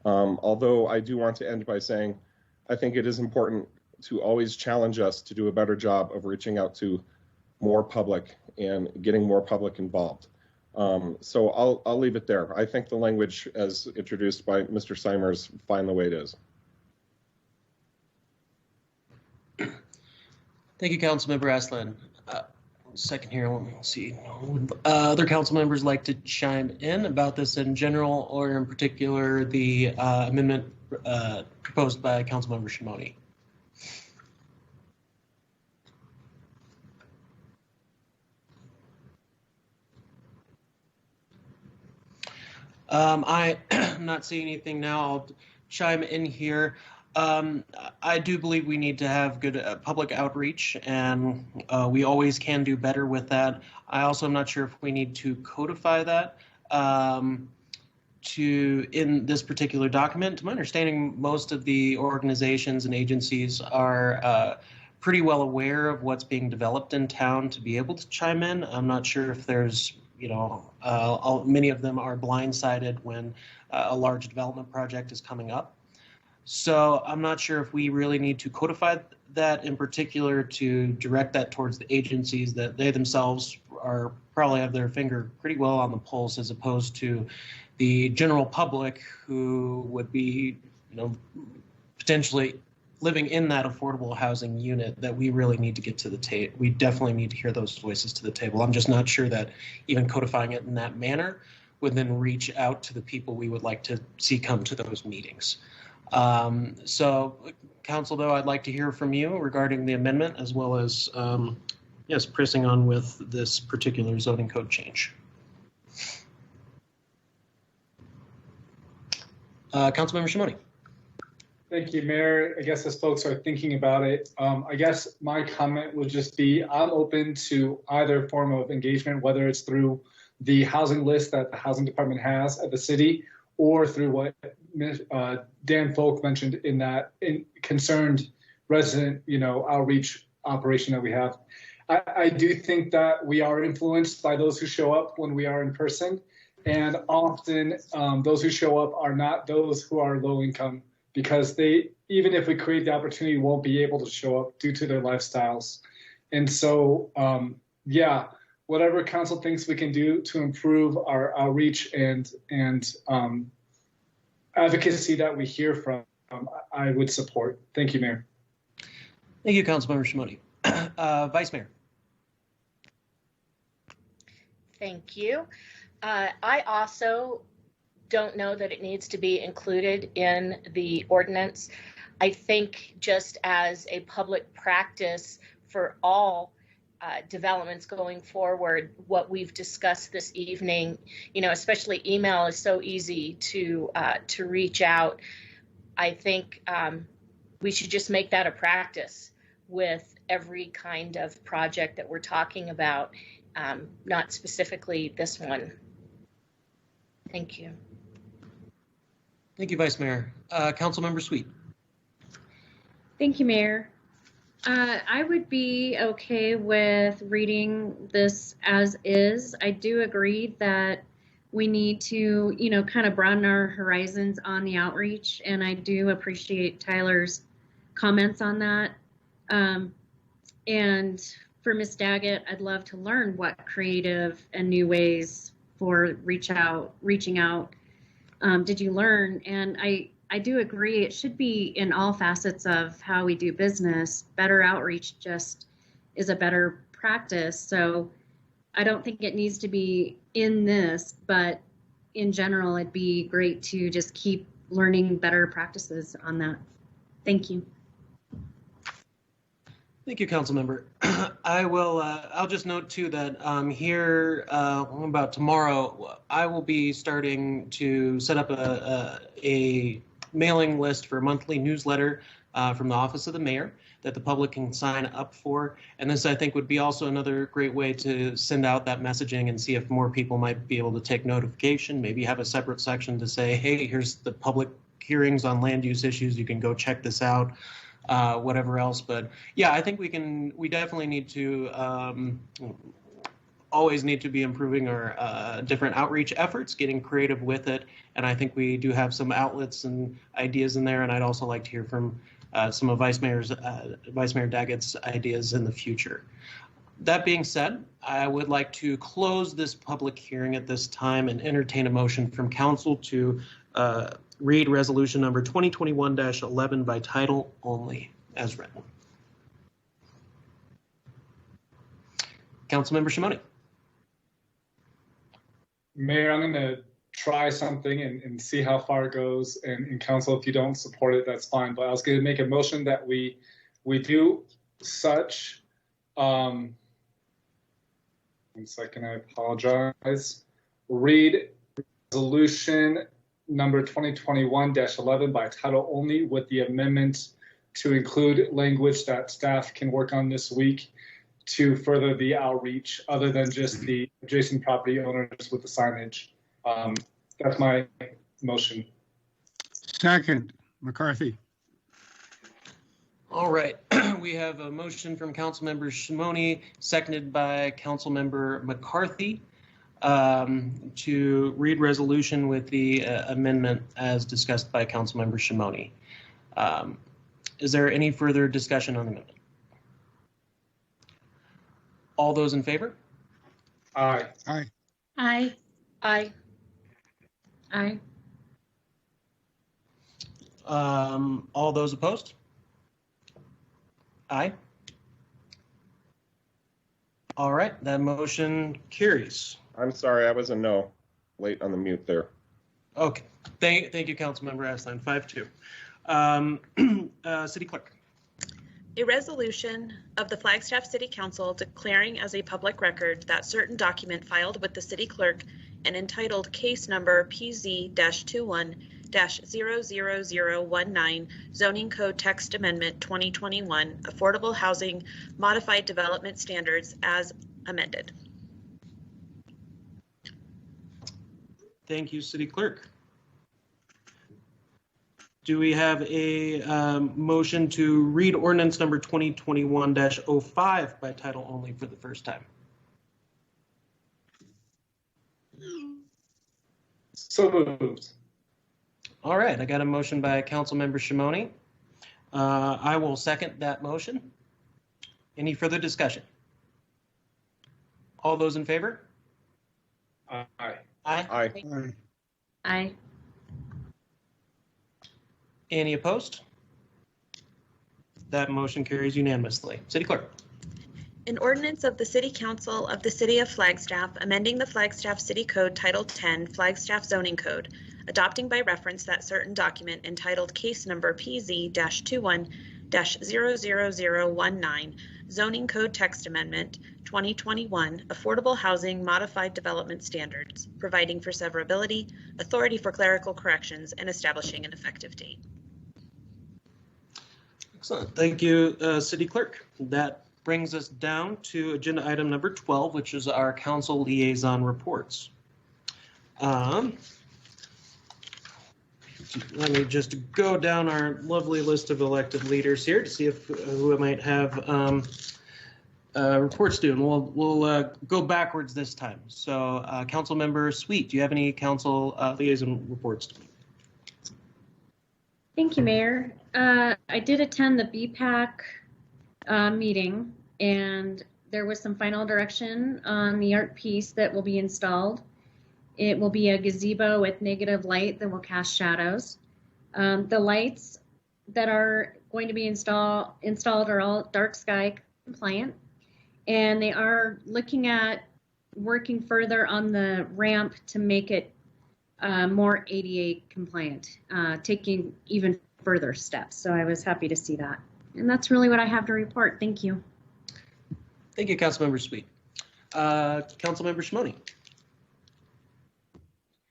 Although I do want to end by saying I think it is important to always challenge us to do a better job of reaching out to more public and getting more public involved. So I'll leave it there. I think the language as introduced by Mr. Seimer is fine the way it is. Thank you, Councilmember Aslan. Second here, let's see. Would other council members like to chime in about this in general, or in particular the amendment proposed by Councilmember Shimoni? I'm not seeing anything now. I'll chime in here. I do believe we need to have good public outreach, and we always can do better with that. I also am not sure if we need to codify that in this particular document. To my understanding, most of the organizations and agencies are pretty well aware of what's being developed in town to be able to chime in. I'm not sure if there's, many of them are blindsided when a large development project is coming up. So I'm not sure if we really need to codify that in particular to direct that towards the agencies that they themselves are probably have their finger pretty well on the pulse, as opposed to the general public who would be, potentially living in that affordable housing unit that we really need to get to the table. We definitely need to hear those voices to the table. I'm just not sure that even codifying it in that manner would then reach out to the people we would like to see come to those meetings. So, Council, though, I'd like to hear from you regarding the amendment, as well as, pressing on with this particular zoning code change. Councilmember Shimoni. Thank you, Mayor. I guess as folks are thinking about it, I guess my comment would just be I'm open to either form of engagement, whether it's through the housing list that the housing department has at the city, or through what Dan Folk mentioned in that concerned resident, outreach operation that we have. I do think that we are influenced by those who show up when we are in person, and often those who show up are not those who are low income, because they, even if we create the opportunity, won't be able to show up due to their lifestyles. And so, whatever council thinks we can do to improve our outreach and advocacy that we hear from, I would support. Thank you, Mayor. Thank you, Councilmember Shimoni. Vice Mayor. Thank you. I also don't know that it needs to be included in the ordinance. I think just as a public practice for all developments going forward, what we've discussed this evening, especially email is so easy to reach out. I think we should just make that a practice with every kind of project that we're talking about, not specifically this one. Thank you. Thank you, Vice Mayor. Councilmember Sweet. Thank you, Mayor. I would be okay with reading this as is. I do agree that we need to, kind of broaden our horizons on the outreach, and I do appreciate Tyler's comments on that. And for Ms. Daggett, I'd love to learn what creative and new ways for reaching out did you learn? And I do agree it should be in all facets of how we do business. Better outreach just is a better practice. So I don't think it needs to be in this, but in general, it'd be great to just keep learning better practices on that. Thank you. Thank you, Councilmember. I'll just note too that here about tomorrow, I will be starting to set up a mailing list for a monthly newsletter from the Office of the Mayor that the public can sign up for. And this, I think, would be also another great way to send out that messaging and see if more people might be able to take notification, maybe have a separate section to say, hey, here's the public hearings on land use issues. You can go check this out. Whatever else, but yeah, I think we definitely need to always need to be improving our different outreach efforts, getting creative with it. And I think we do have some outlets and ideas in there. And I'd also like to hear from some of Vice Mayor Daggett's ideas in the future. That being said, I would like to close this public hearing at this time and entertain a motion from council to read resolution number 2021-11 by title only as written. Councilmember Shimoni. Mayor, I'm going to try something and see how far it goes. And council, if you don't support it, that's fine. But I was going to make a motion that we do such. 1 second, I apologize. Read resolution number 2021-11 by title only with the amendment to include language that staff can work on this week to further the outreach other than just the adjacent property owners with the signage. That's my motion. Second, McCarthy. All right, we have a motion from Councilmember Shimoni, seconded by Councilmember McCarthy, to read resolution with the amendment as discussed by Councilmember Shimoni. Is there any further discussion on the amendment? All those in favor? Aye. Aye. Aye. Aye. Aye. All those opposed? Aye. All right, that motion carries. I'm sorry, I was a no, late on the mute there. Okay, thank you, Councilmember Aslan, 5-2. City Clerk. A resolution of the Flagstaff City Council declaring as a public record that certain document filed with the city clerk and entitled case number PZ-21-00019 Zoning Code Text Amendment 2021 Affordable Housing Modified Development Standards as amended. Thank you, City Clerk. Do we have a motion to read ordinance number 2021-05 by title only for the first time? So moved. All right, I got a motion by Councilmember Shimoni. I will second that motion. Any further discussion? All those in favor? Aye. Aye. Aye. Aye. Aye. Any opposed? That motion carries unanimously. City Clerk. An ordinance of the City Council of the City of Flagstaff amending the Flagstaff City Code Title 10 Flagstaff Zoning Code, adopting by reference that certain document entitled case number PZ-21-00019 Zoning Code Text Amendment 2021 Affordable Housing Modified Development Standards, providing for severability, authority for clerical corrections, and establishing an effective date. Excellent. Thank you, City Clerk. That brings us down to agenda item number 12, which is our council liaison reports. Let me just go down our lovely list of elected leaders here to see if who might have reports due, and we'll go backwards this time. So, Councilmember Sweet, do you have any council liaison reports to make? Thank you, Mayor. I did attend the BPAC meeting, and there was some final direction on the art piece that will be installed. It will be a gazebo with negative light that will cast shadows. The lights that are going to be installed are all dark sky compliant, and they are looking at working further on the ramp to make it more ADA compliant, taking even further steps. So I was happy to see that. And that's really what I have to report. Thank you. Thank you, Councilmember Sweet. Councilmember Shimoni.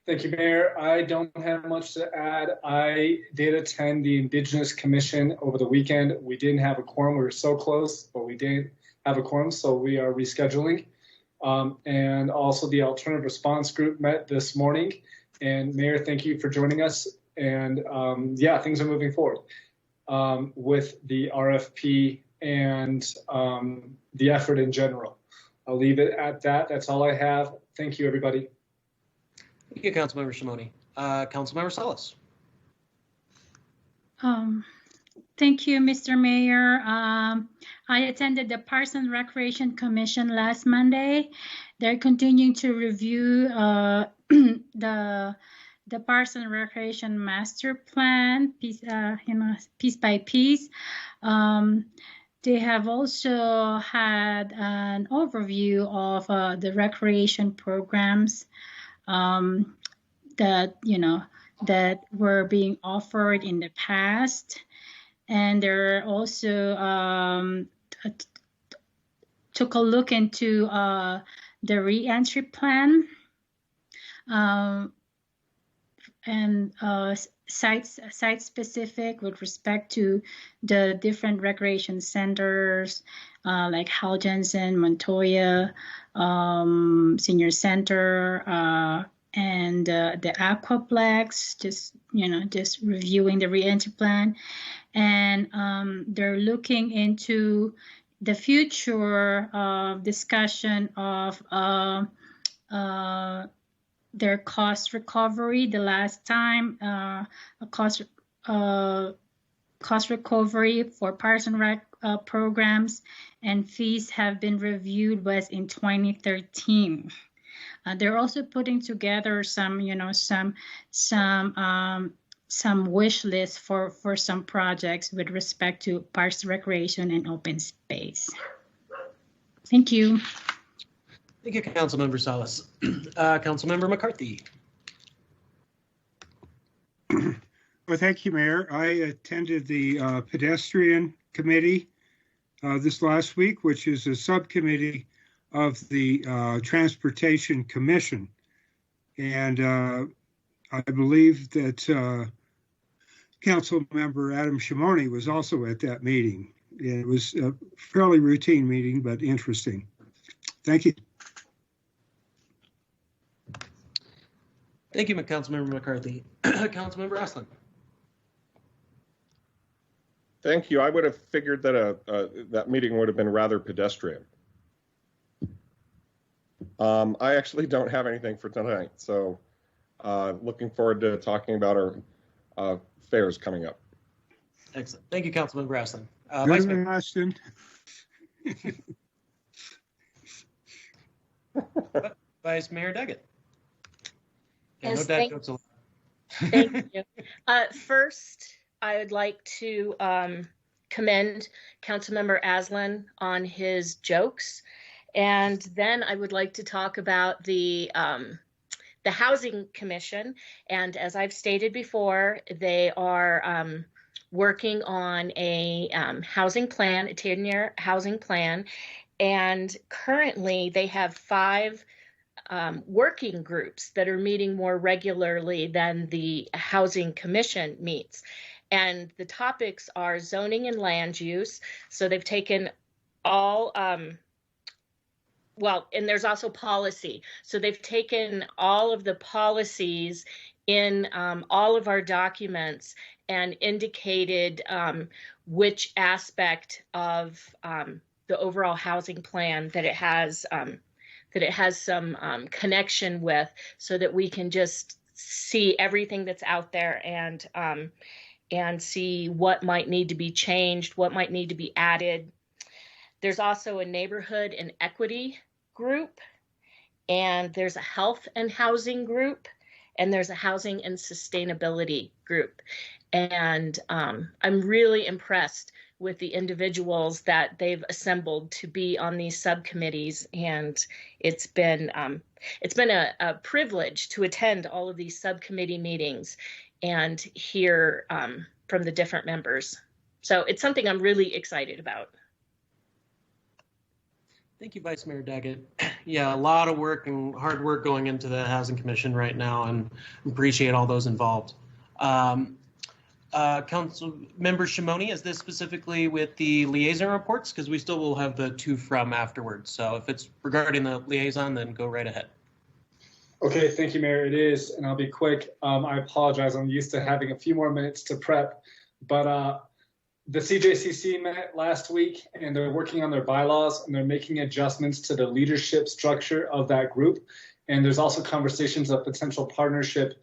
Thank you, Mayor. I don't have much to add. I did attend the Indigenous Commission over the weekend. We didn't have a quorum. We were so close, but we didn't have a quorum, so we are rescheduling. And also the Alternative Response Group met this morning. And Mayor, thank you for joining us. And yeah, things are moving forward with the RFP and the effort in general. I'll leave it at that. That's all I have. Thank you, everybody. Thank you, Councilmember Shimoni. Councilmember Salas. Thank you, Mr. Mayor. I attended the Parks and Recreation Commission last Monday. They're continuing to review the Parks and Recreation Master Plan, piece by piece. They have also had an overview of the recreation programs that were being offered in the past. And they're also took a look into the re-entry plan and site specific with respect to the different recreation centers like Hal Jensen, Montoya, Senior Center, and the Aquaplex. Just reviewing the re-entry plan. And they're looking into the future discussion of their cost recovery. The last time a cost recovery for Parks and Rec programs and fees have been reviewed was in 2013. They're also putting together some wish lists for some projects with respect to parks, recreation, and open space. Thank you. Thank you, Councilmember Salas. Councilmember McCarthy. Well, thank you, Mayor. I attended the pedestrian committee this last week, which is a subcommittee of the Transportation Commission. And I believe that Council Member Adam Shimoni was also at that meeting. It was a fairly routine meeting, but interesting. Thank you. Thank you, Councilmember McCarthy. Councilmember Aslan. Thank you. I would have figured that that meeting would have been rather pedestrian. I actually don't have anything for tonight, so looking forward to talking about our fairs coming up. Excellent. Thank you, Councilmember Aslan. Vice Mayor Aston. Vice Mayor Daggett. Yes, no dad jokes allowed. Thank you. First, I would like to commend Councilmember Aslan on his jokes. And then I would like to talk about the Housing Commission. And as I've stated before, they are working on a housing plan, a 10-year housing plan. And currently they have 5 working groups that are meeting more regularly than the Housing Commission meets. And the topics are zoning and land use. So they've taken all, and there's also policy. So they've taken all of the policies in all of our documents and indicated which aspect of the overall housing plan that it has some connection with, so that we can just see everything that's out there and see what might need to be changed, what might need to be added. There's also a neighborhood and equity group, and there's a health and housing group, and there's a housing and sustainability group. And I'm really impressed with the individuals that they've assembled to be on these subcommittees. And it's been a privilege to attend all of these subcommittee meetings and hear from the different members. So it's something I'm really excited about. Thank you, Vice Mayor Daggett. Yeah, a lot of work and hard work going into the Housing Commission right now, and appreciate all those involved. Council Member Shimoni, is this specifically with the liaison reports? Because we still will have the 2 from afterwards. So if it's regarding the liaison, then go right ahead. Okay, thank you, Mayor. It is, and I'll be quick. I apologize. I'm used to having a few more minutes to prep, but the CJCC met last week, and they're working on their bylaws, and they're making adjustments to the leadership structure of that group. And there's also conversations of potential partnership.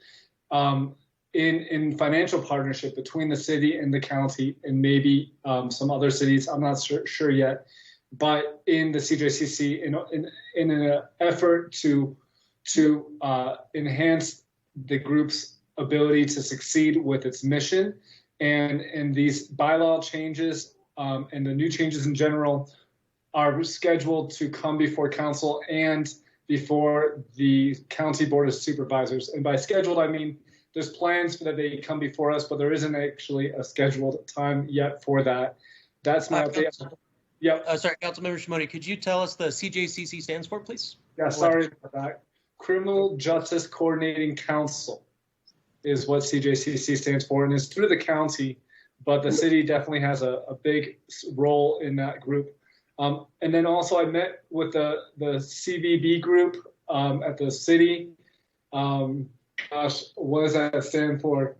in financial partnership between the city and the county and maybe some other cities. I'm not sure yet, but in the CJCC in an effort to enhance the group's ability to succeed with its mission, and these bylaw changes and the new changes in general are scheduled to come before council and before the county board of supervisors. And by scheduled, I mean there's plans that they come before us, but there isn't actually a scheduled time yet for that. That's my update. Yep. Sorry, Councilmember Shimoni, could you tell us the CJCC stands for, please? Yeah, sorry about that. Criminal Justice Coordinating Council is what CJCC stands for, and it's through the county, but the city definitely has a big role in that group. And then also I met with the CVB group at the city. Gosh, what does that stand for?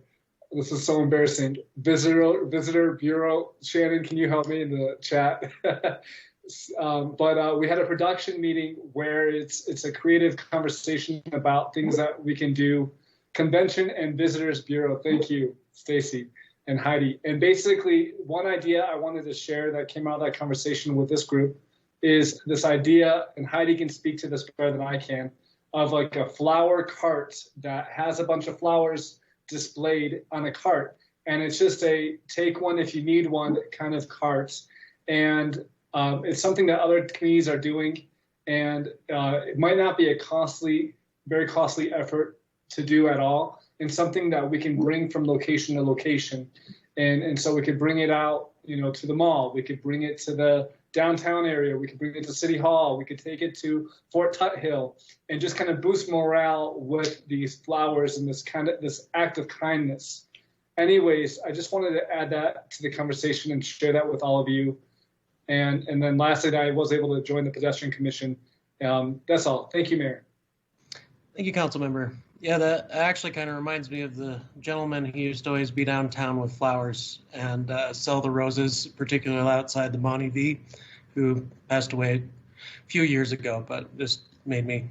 This is so embarrassing. Visitor Bureau. Shannon, can you help me in the chat? But we had a production meeting where it's a creative conversation about things that we can do. Convention and Visitors Bureau. Thank you, Stacy and Heidi. And basically, one idea I wanted to share that came out of that conversation with this group is this idea, and Heidi can speak to this better than I can, of like a flower cart that has a bunch of flowers displayed on a cart. And it's just a take one if you need one kind of cart. And it's something that other communities are doing. And it might not be a very costly effort to do at all, and something that we can bring from location to location. And so we could bring it out, to the mall. We could bring it to the downtown area. We could bring it to City Hall. We could take it to Fort Tuthill and just kind of boost morale with these flowers and this act of kindness. Anyways, I just wanted to add that to the conversation and share that with all of you. And then lastly, I was able to join the Pedestrian Commission. That's all. Thank you, Mayor. Thank you, Councilmember. Yeah, that actually kind of reminds me of the gentleman who used to always be downtown with flowers and sell the roses, particularly outside the Monty V, who passed away a few years ago, but just made me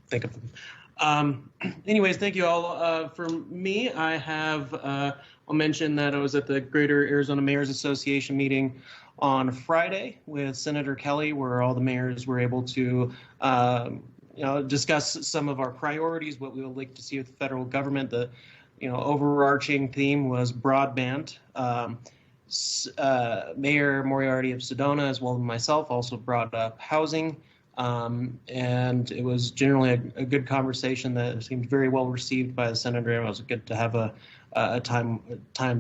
think of them. Anyways, thank you all. For me, I have, I'll mention that I was at the Greater Arizona Mayors Association meeting on Friday with Senator Kelly, where all the mayors were able to discuss some of our priorities, what we would like to see with the federal government. The overarching theme was broadband. Mayor Moriarty of Sedona, as well as myself, also brought up housing. And it was generally a good conversation that seemed very well received by the senator. And it was good to have a time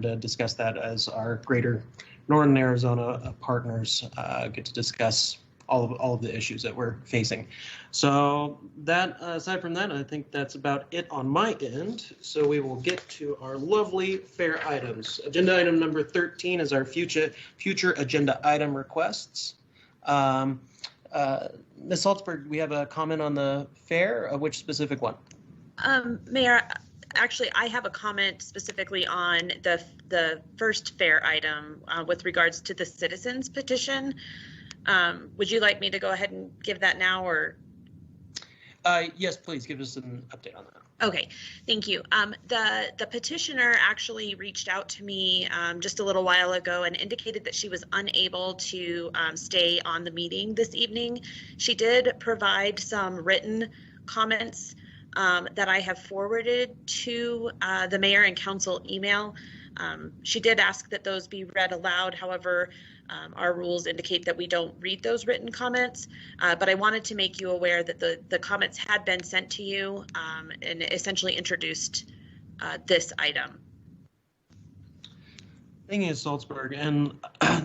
to discuss that as our greater Northern Arizona partners get to discuss all of the issues that we're facing. So that aside from that, I think that's about it on my end. So we will get to our lovely fair items. Agenda item number 13 is our future agenda item requests. Ms. Salzberg, we have a comment on the fair. Which specific one? Mayor, actually, I have a comment specifically on the first fair item with regards to the citizens petition. Would you like me to go ahead and give that now, or? Yes, please give us an update on that. Okay, thank you. The petitioner actually reached out to me just a little while ago and indicated that she was unable to stay on the meeting this evening. She did provide some written comments that I have forwarded to the mayor and council email. She did ask that those be read aloud. However, our rules indicate that we don't read those written comments, but I wanted to make you aware that the comments had been sent to you and essentially introduced this item. Thank you, Salzberg. And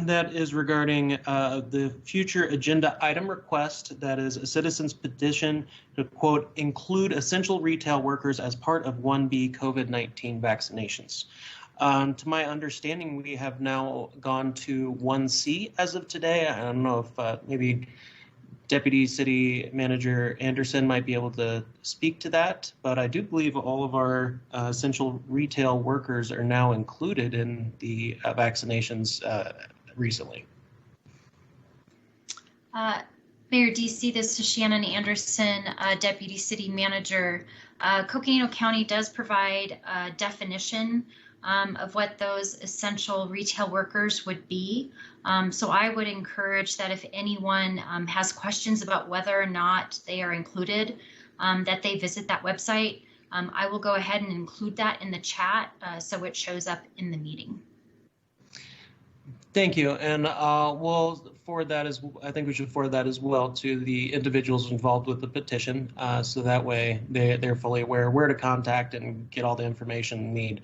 that is regarding the future agenda item request. That is a citizen's petition to, quote, include essential retail workers as part of 1B COVID-19 vaccinations. To my understanding, we have now gone to 1C as of today. I don't know if maybe Deputy City Manager Anderson might be able to speak to that, but I do believe all of our essential retail workers are now included in the vaccinations recently. Mayor DC, this is Shannon Anderson, Deputy City Manager. Coconino County does provide a definition of what those essential retail workers would be. So I would encourage that if anyone has questions about whether or not they are included, that they visit that website. I will go ahead and include that in the chat so it shows up in the meeting. Thank you, and we'll forward that I think we should forward that as well to the individuals involved with the petition, so that way they're fully aware where to contact and get all the information they need.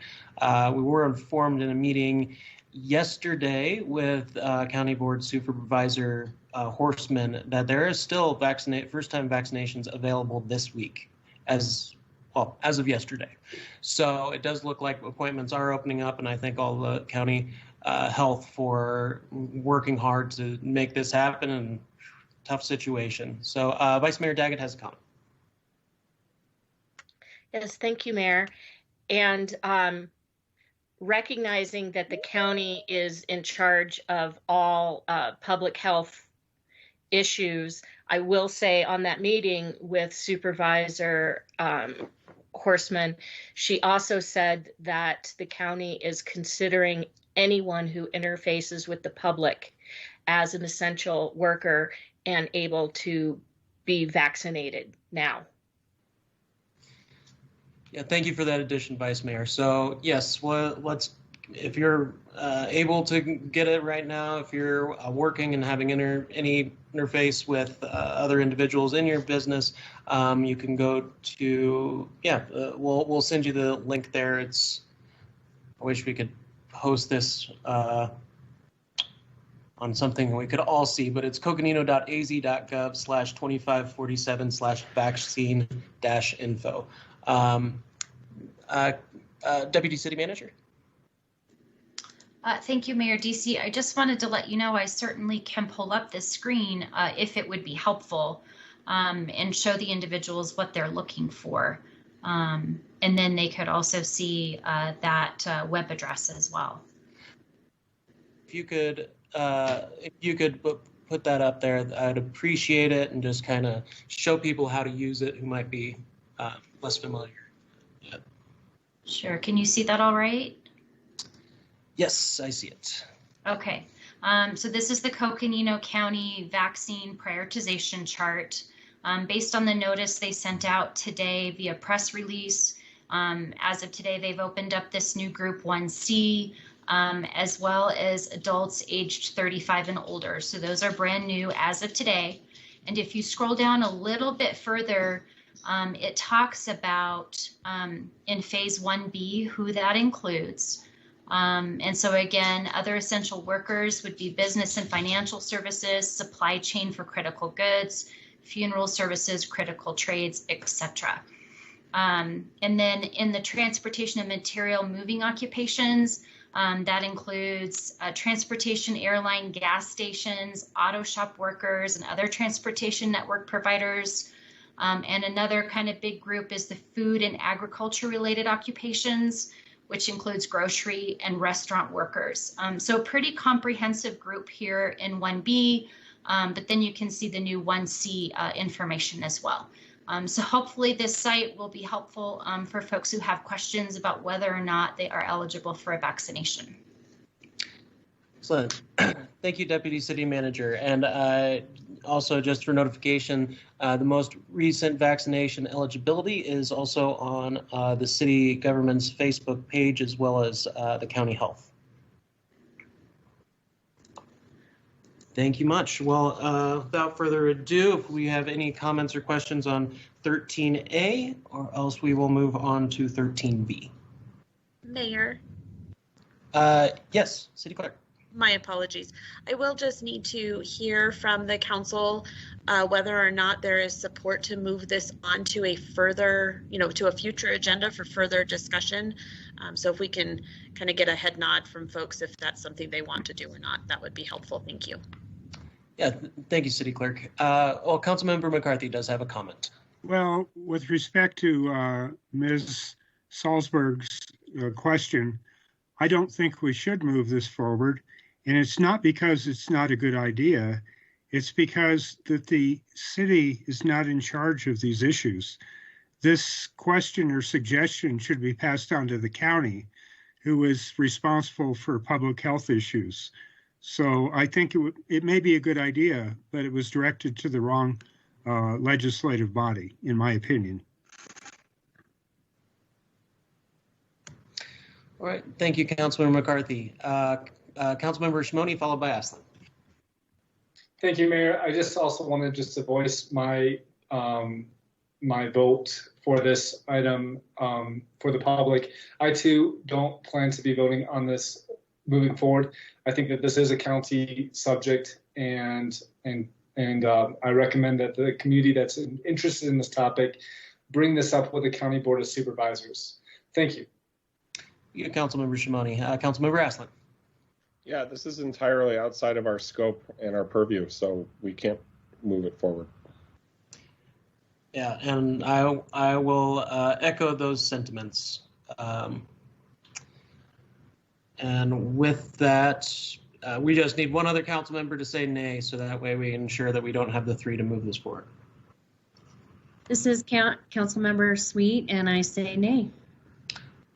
We were informed in a meeting yesterday with County Board Supervisor Horseman that there is still first-time vaccinations available this week, as of yesterday. So it does look like appointments are opening up, and I thank all the county health for working hard to make this happen in a tough situation. So Vice Mayor Daggett has a comment. Yes, thank you, Mayor. And recognizing that the county is in charge of all public health issues, I will say on that meeting with Supervisor Horseman, she also said that the county is considering anyone who interfaces with the public as an essential worker and able to be vaccinated now. Yeah, thank you for that addition, Vice Mayor. So yes, if you're able to get it right now, if you're working and having any interface with other individuals in your business, you can go to, we'll send you the link there. I wish we could post this on something we could all see, but it's coconino.az.gov/2547/vaccine-info. Deputy City Manager. Thank you, Mayor DC. I just wanted to let you know I certainly can pull up this screen if it would be helpful and show the individuals what they're looking for. And then they could also see that web address as well. If you could put that up there, I'd appreciate it, and just kind of show people how to use it who might be less familiar. Yeah. Sure. Can you see that all right? Yes, I see it. Okay. So this is the Coconino County vaccine prioritization chart. Based on the notice they sent out today via press release, as of today, they've opened up this new group 1C, as well as adults aged 35 and older. So those are brand new as of today. And if you scroll down a little bit further, it talks about in phase 1B who that includes. And so again, other essential workers would be business and financial services, supply chain for critical goods, funeral services, critical trades, etc. And then in the transportation and material moving occupations, that includes transportation, airline, gas stations, auto shop workers, and other transportation network providers. And another kind of big group is the food and agriculture related occupations, which includes grocery and restaurant workers. So a pretty comprehensive group here in 1B, but then you can see the new 1C information as well. So hopefully this site will be helpful for folks who have questions about whether or not they are eligible for a vaccination. Excellent. Thank you, Deputy City Manager. And also, just for notification, the most recent vaccination eligibility is also on the city government's Facebook page, as well as the county health. Thank you much. Well, without further ado, if we have any comments or questions on 13A, or else we will move on to 13B. Mayor. Yes, City Clerk. My apologies. I will just need to hear from the council whether or not there is support to move this on to a further, to a future agenda for further discussion. So if we can kind of get a head nod from folks if that's something they want to do or not, that would be helpful. Thank you. Yeah, thank you, City Clerk. Well, Councilmember McCarthy does have a comment. Well, with respect to Ms. Salzberg's question, I don't think we should move this forward. And it's not because it's not a good idea. It's because that the city is not in charge of these issues. this question or suggestion should be passed on to the county, who is responsible for public health issues. So I think it may be a good idea, but it was directed to the wrong legislative body, in my opinion. All right, thank you, Councilmember McCarthy. Councilmember Shimoni, followed by Aslan. Thank you, Mayor. I just also wanted to voice my my vote for this item for the public. I too don't plan to be voting on this moving forward. I think that this is a county subject, and I recommend that the community that's interested in this topic bring this up with the County Board of Supervisors. Thank you. You, Councilmember Shimoni. Councilmember Aslan. Yeah, this is entirely outside of our scope and our purview, so we can't move it forward. Yeah, and I will echo those sentiments. And with that, we just need one other council member to say nay, so that way we ensure that we don't have the 3 to move this forward. This is Councilmember Sweet, and I say nay.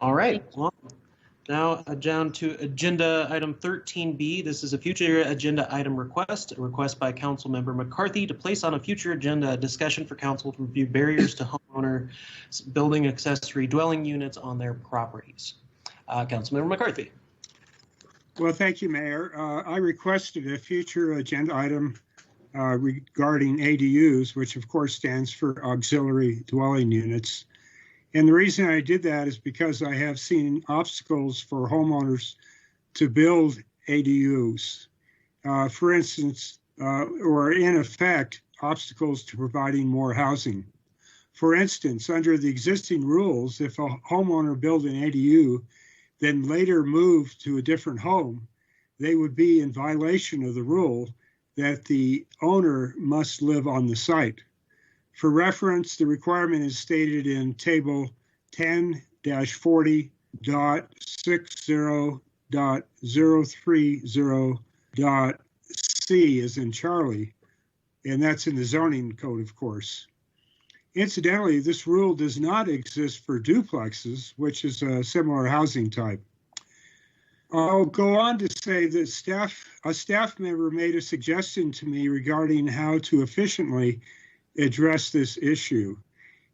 All right. Well, now down to agenda item 13B. This is a future agenda item request, a request by Councilmember McCarthy to place on a future agenda a discussion for council to review barriers to homeowner building accessory dwelling units on their properties. Councilmember McCarthy. Well, thank you, Mayor. I requested a future agenda item regarding ADUs, which of course stands for auxiliary dwelling units. And the reason I did that is because I have seen obstacles for homeowners to build ADUs. For instance, or in effect, obstacles to providing more housing. For instance, under the existing rules, if a homeowner built an ADU, then later moved to a different home, they would be in violation of the rule that the owner must live on the site. For reference, the requirement is stated in Table 10-40.60.030.C as in Charlie, and that's in the zoning code, of course. Incidentally, this rule does not exist for duplexes, which is a similar housing type. I'll go on to say that a staff member made a suggestion to me regarding how to efficiently address this issue.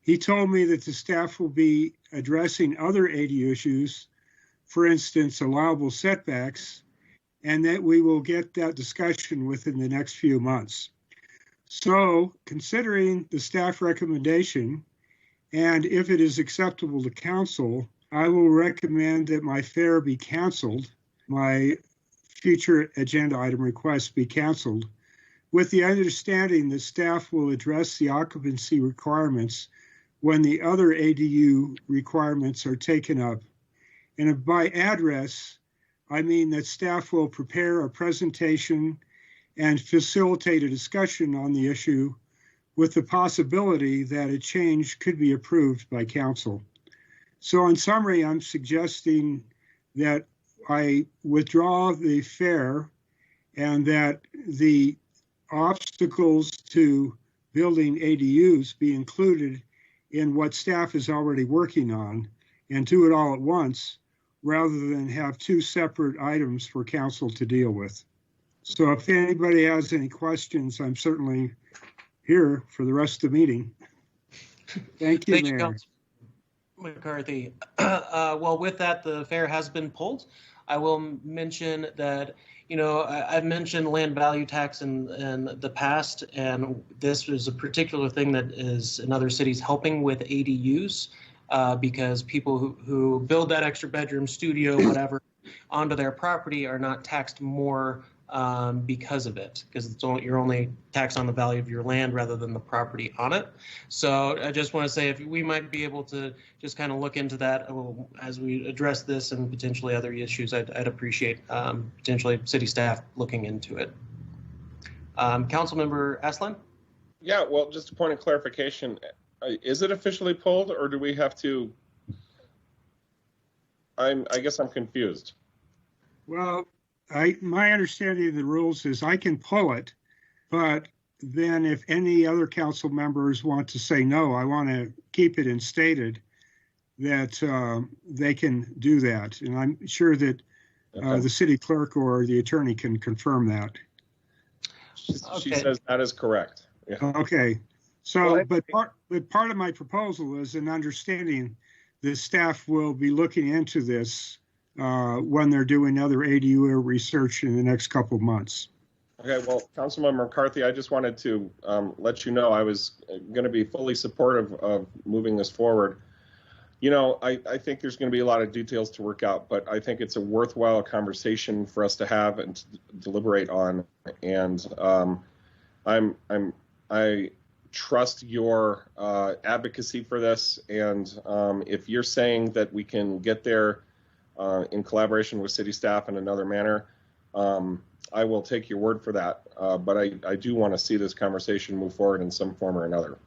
He told me that the staff will be addressing other ADU issues, for instance, allowable setbacks, and that we will get that discussion within the next few months. So, considering the staff recommendation, and if it is acceptable to council, I will recommend that my FAIR be canceled, my future agenda item request be canceled, with the understanding that staff will address the occupancy requirements when the other ADU requirements are taken up. And by address, I mean that staff will prepare a presentation and facilitate a discussion on the issue with the possibility that a change could be approved by council. So in summary, I'm suggesting that I withdraw the FAIR and that the obstacles to building ADUs be included in what staff is already working on and do it all at once rather than have 2 separate items for council to deal with. So if anybody has any questions, I'm certainly here for the rest of the meeting. Thank you, Mayor. Councilman McCarthy. Well, with that, the FAIR has been pulled. I will mention that, you know, I've mentioned land value tax in the past, and this is a particular thing that is in other cities helping with ADUs because people who build that extra bedroom, studio, whatever, onto their property are not taxed more because of it, because you're only taxed on the value of your land rather than the property on it. So I just want to say if we might be able to just kind of look into that as we address this and potentially other issues, I'd appreciate potentially city staff looking into it. Councilmember Aslan? Yeah, well, just a point of clarification. Is it officially pulled or do we have to? I guess I'm confused. Well, my understanding of the rules is I can pull it, but then if any other council members want to say, no, I want to keep it instated, that they can do that. And I'm sure that the city clerk or the attorney can confirm that. She says that is correct. Yeah. Okay. So, but part of my proposal is an understanding the staff will be looking into this when they're doing other ADU research in the next couple of months. Okay, well, Councilmember McCarthy, I just wanted to let you know I was going to be fully supportive of moving this forward. You know, I think there's going to be a lot of details to work out, but I think it's a worthwhile conversation for us to have and to deliberate on. And I trust your advocacy for this. And if you're saying that we can get there in collaboration with city staff in another manner, I will take your word for that. But I do want to see this conversation move forward in some form or another.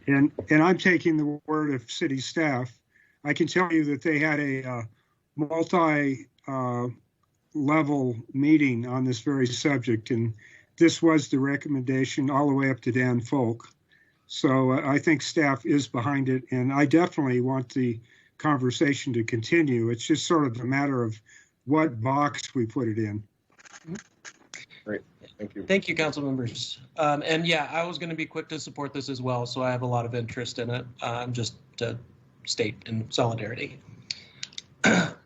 And I'm taking the word of city staff. I can tell you that they had a multi-level meeting on this very subject, and this was the recommendation all the way up to Dan Folk. So I think staff is behind it, and I definitely want the conversation to continue. It's just sort of a matter of what box we put it in. Great, thank you. Thank you, council members. And yeah, I was going to be quick to support this as well, so I have a lot of interest in it. Just to state in solidarity.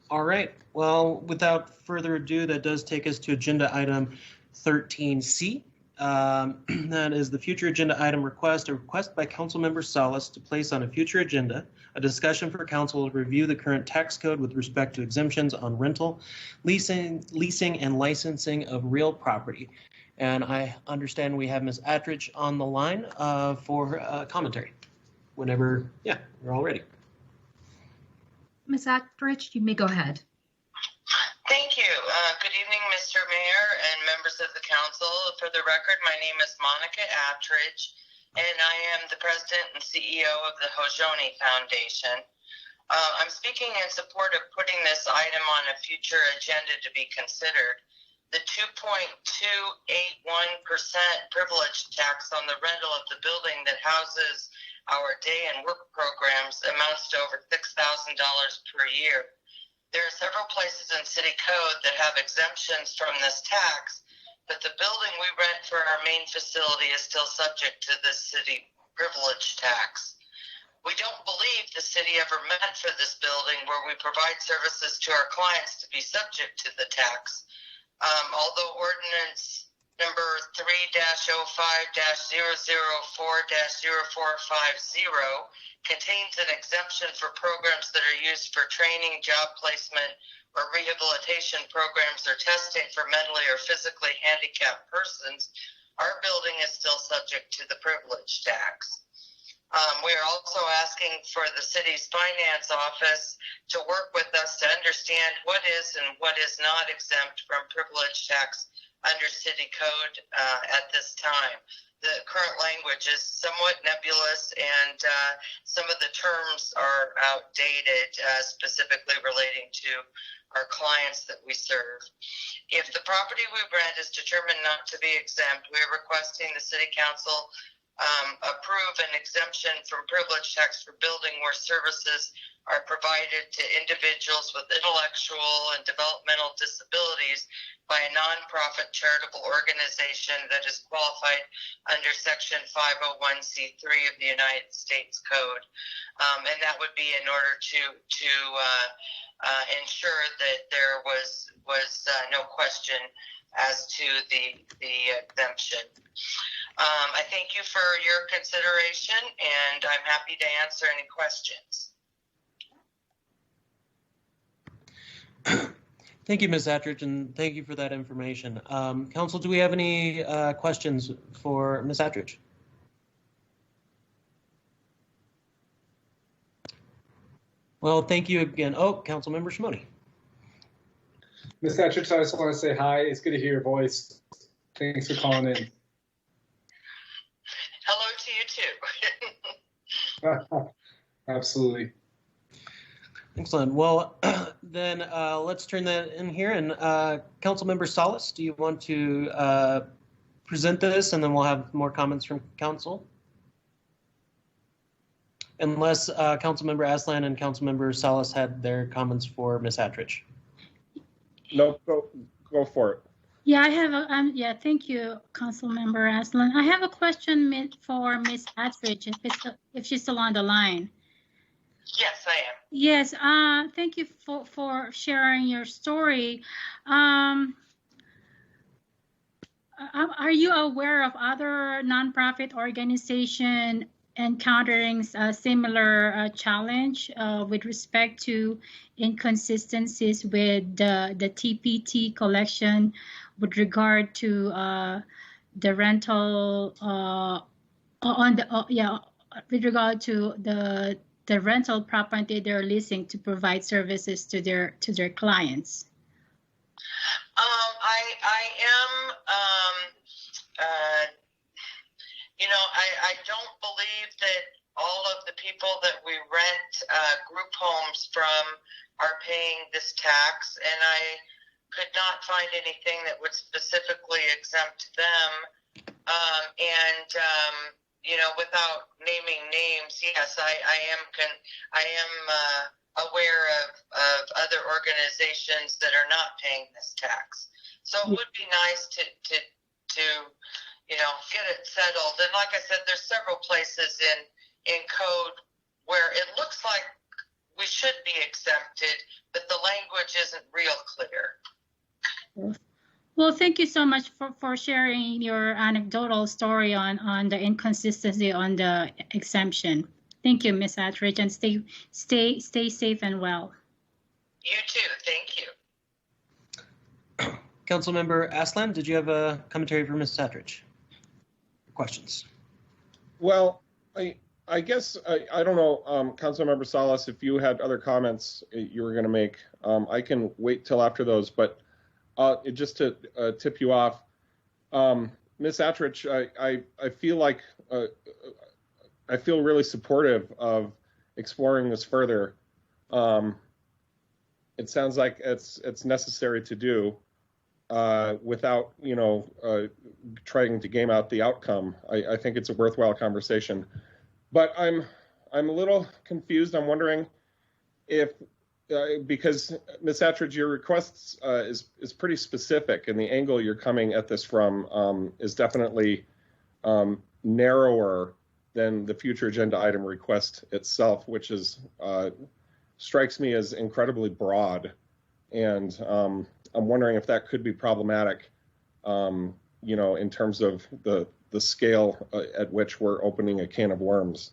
All right, well, without further ado, that does take us to agenda item 13C. That is the future agenda item request, a request by Councilmember Salas to place on a future agenda a discussion for council to review the current tax code with respect to exemptions on rental, leasing, and licensing of real property. And I understand we have Ms. Attridge on the line for commentary. Whenever, yeah, we're all ready. Ms. Attridge, you may go ahead. Thank you. Good evening, Mr. Mayor and members of the council. For the record, my name is Monica Attridge, and I am the president and CEO of the Hojoni Foundation. I'm speaking in support of putting this item on a future agenda to be considered. The 2.281% privilege tax on the rental of the building that houses our day and work programs amounts to over $6,000 per year. There are several places in city code that have exemptions from this tax, but the building we rent for our main facility is still subject to this city privilege tax. We don't believe the city ever meant for this building where we provide services to our clients to be subject to the tax. Although ordinance number 3-05-004-0450 contains an exemption for programs that are used for training, job placement, or rehabilitation programs or testing for mentally or physically handicapped persons, our building is still subject to the privilege tax. We are also asking for the city's finance office to work with us to understand what is and what is not exempt from privilege tax under city code at this time. The current language is somewhat nebulous, and some of the terms are outdated, specifically relating to our clients that we serve. If the property we rent is determined not to be exempt, we are requesting the city council approve an exemption from privilege tax for building where services are provided to individuals with intellectual and developmental disabilities by a nonprofit charitable organization that is qualified under Section 501c3 of the United States Code. And that would be in order to ensure that there was no question as to the exemption. I thank you for your consideration, and I'm happy to answer any questions. Thank you, Ms. Attridge, and thank you for that information. Council, do we have any questions for Ms. Attridge? Well, thank you again. Oh, Councilmember Shimoni. Ms. Attridge, I just want to say hi. It's good to hear your voice. Thanks for calling in. Hello to you too. Absolutely. Excellent. Well, then let's turn that in here. And Councilmember Salas, do you want to present this, and then we'll have more comments from council. Unless Councilmember Aslan and Councilmember Salas had their comments for Ms. Attridge. No, go for it. Yeah, I have a, yeah, thank you, Councilmember Aslan. I have a question for Ms. Attridge, if she's still on the line. Yes, I am. Yes, thank you for sharing your story. Are you aware of other nonprofit organizations encountering a similar challenge with respect to inconsistencies with the TPT collection with regard to the rental with regard to the rental property they're leasing to provide services to their clients? I don't believe that all of the people that we rent group homes from are paying this tax, and I could not find anything that would specifically exempt them. Without naming names, yes, I am aware of other organizations that are not paying this tax. So it would be nice to get it settled. And like I said, there's several places in code where it looks like we should be exempted, but the language isn't real clear. Well, thank you so much for sharing your anecdotal story on the inconsistency on the exemption. Thank you, Ms. Attridge, and stay safe and well. You too. Thank you. Councilmember Aslan, did you have a commentary for Ms. Attridge? Questions? Well, I guess I don't know, Councilmember Salas, if you had other comments you were going to make. I can wait till after those, but just to tip you off, Ms. Attridge, I feel like I feel really supportive of exploring this further. It sounds like it's necessary to do without trying to game out the outcome. I think it's a worthwhile conversation, but I'm a little confused. I'm wondering if because Ms. Attridge, your request is pretty specific, and the angle you're coming at this from is definitely narrower than the future agenda item request itself, which is strikes me as incredibly broad. And I'm wondering if that could be problematic, in terms of the scale at which we're opening a can of worms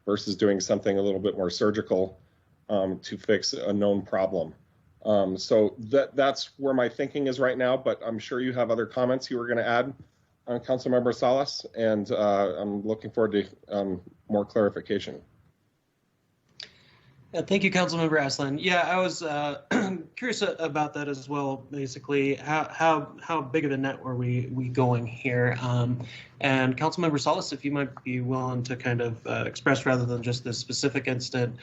versus doing something a little bit more surgical to fix a known problem. So that's where my thinking is right now, but I'm sure you have other comments you were going to add on Councilmember Salas, and I'm looking forward to more clarification. Thank you, Councilmember Aslan. Yeah, I was curious about that as well. Basically, how big of a net were we going here? And Councilmember Salas, if you might be willing to kind of express, rather than just this specific incident,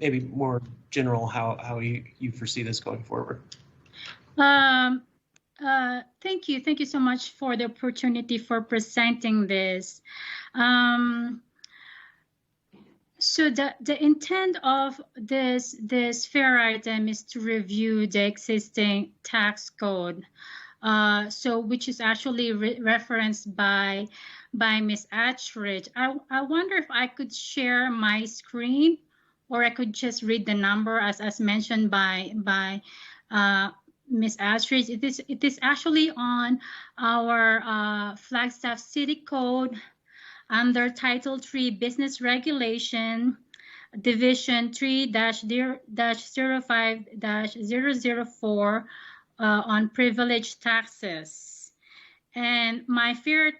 maybe more general how you foresee this going forward. Thank you so much for the opportunity for presenting this. So the intent of this fair item is to review the existing tax code, which is actually referenced by Ms. Attridge. I wonder if I could share my screen, or I could just read the number as mentioned by Ms. Attridge. It is actually on our Flagstaff City Code, under Title III Business Regulation, Division 3-05-004 on privilege taxes. And my fair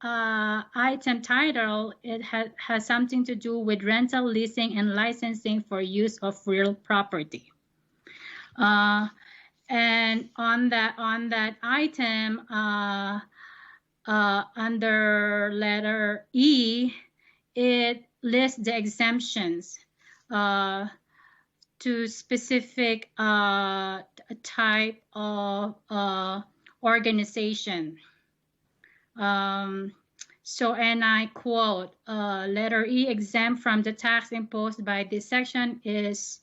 item title, it has something to do with rental, leasing, and licensing for use of real property. And on that item, under letter E, it lists the exemptions to specific type of organization. So, and I quote, letter E, exempt from the tax imposed by this section is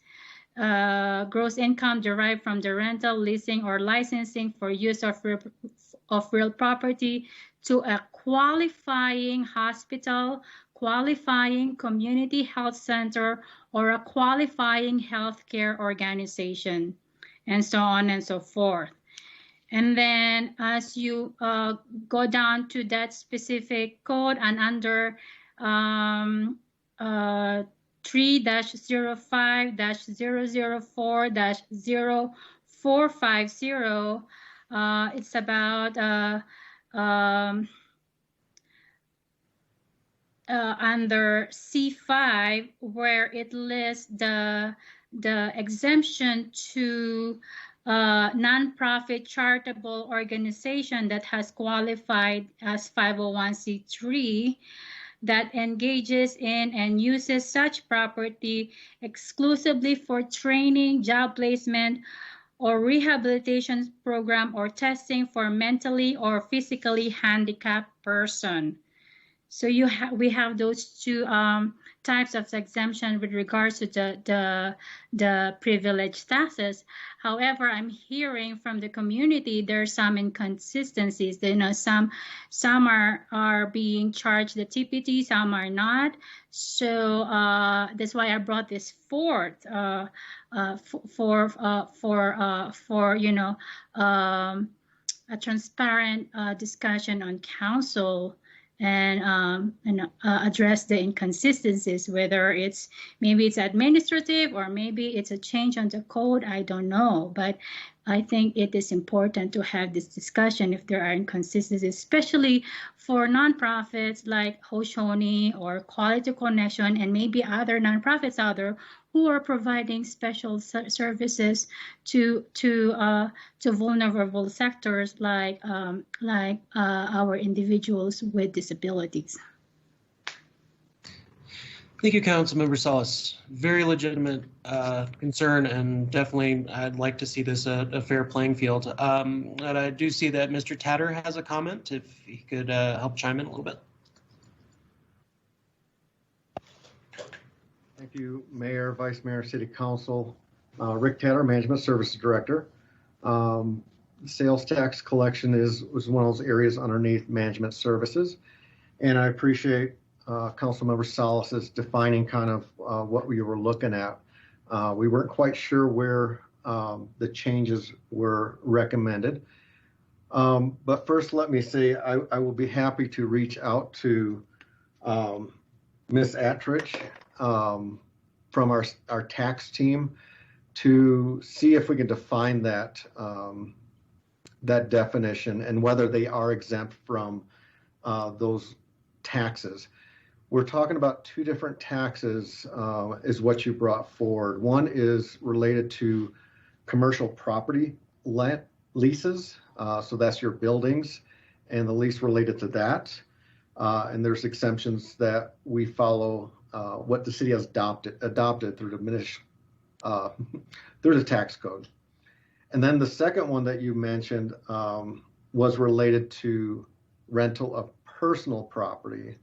gross income derived from the rental, leasing, or licensing for use of real property to a qualifying hospital, qualifying community health center, or a qualifying healthcare organization, and so on and so forth. And then as you go down to that specific code and under 3-05-004-0450, it's about under C5, where it lists the exemption to nonprofit charitable organization that has qualified as 501c3 that engages in and uses such property exclusively for training, job placement, or rehabilitation program or testing for mentally or physically handicapped person. So we have those two types of exemption with regards to the privilege taxes. However, I'm hearing from the community there's some inconsistencies. You know, some are being charged the TPT, some are not. So that's why I brought this forth for you know, a transparent discussion on council. And address the inconsistencies, whether it's maybe it's administrative or maybe it's a change on the code, I don't know. But I think it is important to have this discussion if there are inconsistencies, especially for nonprofits like Hoshoni or Quality Connection and maybe other nonprofits out there who are providing special services to vulnerable sectors like our individuals with disabilities. Thank you, Councilmember Salas. Very legitimate concern, and definitely I'd like to see this a fair playing field. And I do see that Mr. Tatter has a comment, if he could help chime in a little bit. Thank you, Mayor, Vice Mayor, City Council. Rick Tatter, Management Services Director. Sales tax collection was one of those areas underneath management services. And I appreciate Councilmember Salas's defining kind of what we were looking at. We weren't quite sure where the changes were recommended. But first, let me say I will be happy to reach out to Ms. Attridge from our tax team to see if we can define that that definition and whether they are exempt from those taxes. We're talking about two different taxes is what you brought forward. One is related to commercial property leases. So that's your buildings and the lease related to that. And there's exemptions that we follow what the city has adopted through the tax code. And then the second one that you mentioned was related to rental of personal property.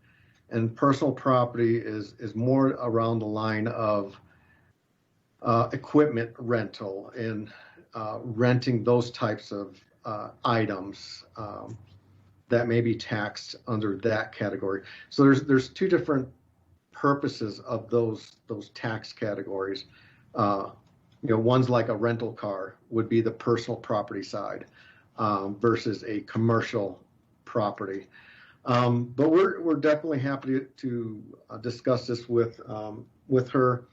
And personal property is more around the line of equipment rental and renting those types of items that may be taxed under that category. So there's two different purposes of those tax categories. One's like a rental car would be the personal property side versus a commercial property. But we're definitely happy to discuss this with her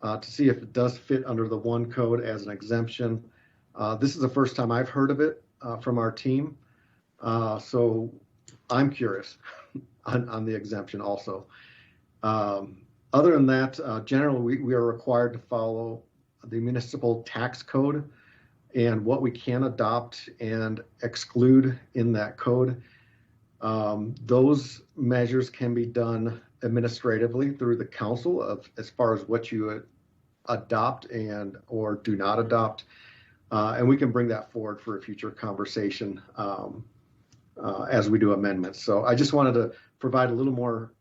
to see if it does fit under the one code as an exemption. This is the first time I've heard of it from our team. So I'm curious on the exemption also. Other than that, generally we are required to follow the municipal tax code and what we can adopt and exclude in that code. Those measures can be done administratively through the council as far as what you adopt and or do not adopt. And we can bring that forward for a future conversation as we do amendments. So I just wanted to provide a little more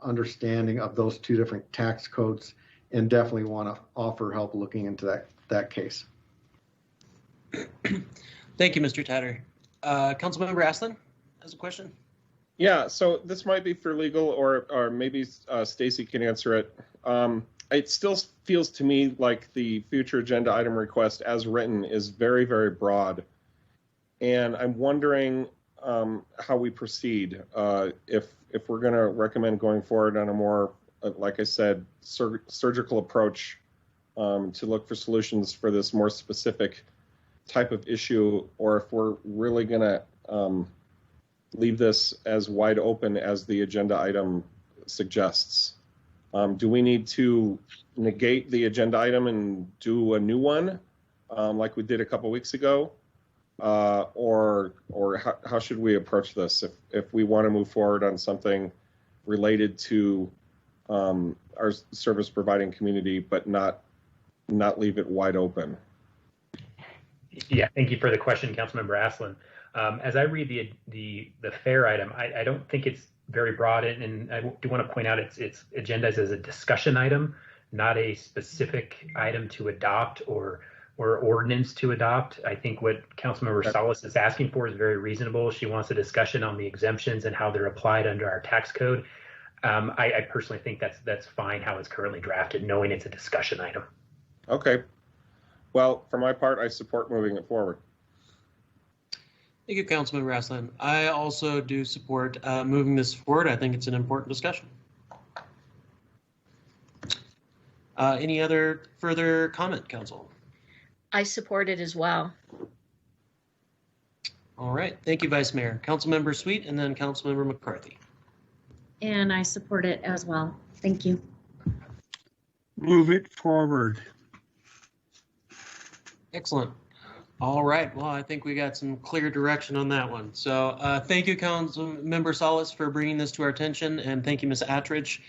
understanding of those two different tax codes, and definitely want to offer help looking into that case. Thank you, Mr. Tatter. Councilmember Aslan has a question. Yeah, so this might be for legal, or maybe Stacy can answer it. It still feels to me like the future agenda item request as written is very, very broad. And I'm wondering how we proceed. If we're going to recommend going forward on a more, like I said, surgical approach to look for solutions for this more specific type of issue, or if we're really going to leave this as wide open as the agenda item suggests. Do we need to negate the agenda item and do a new one like we did a couple weeks ago? Or how should we approach this if we want to move forward on something related to our service providing community, but not leave it wide open? Yeah, thank you for the question, Councilmember Aslan. As I read the fair item, I don't think it's very broad, and I do want to point out it's agendized as a discussion item, not a specific item to adopt or ordinance to adopt. I think what Councilmember Salas is asking for is very reasonable. She wants a discussion on the exemptions and how they're applied under our tax code. I personally think that's fine how it's currently drafted, knowing it's a discussion item. Okay. Well, for my part, I support moving it forward. Thank you, Councilmember Aslan. I also do support moving this forward. I think it's an important discussion. Any other further comment, Council? I support it as well. All right. Thank you, Vice Mayor. Councilmember Sweet, and then Councilmember McCarthy. And I support it as well. Thank you. Move it forward. Excellent. All right. Well, I think we got some clear direction on that one. So thank you, Councilmember Salas, for bringing this to our attention. And thank you, Ms. Attridge.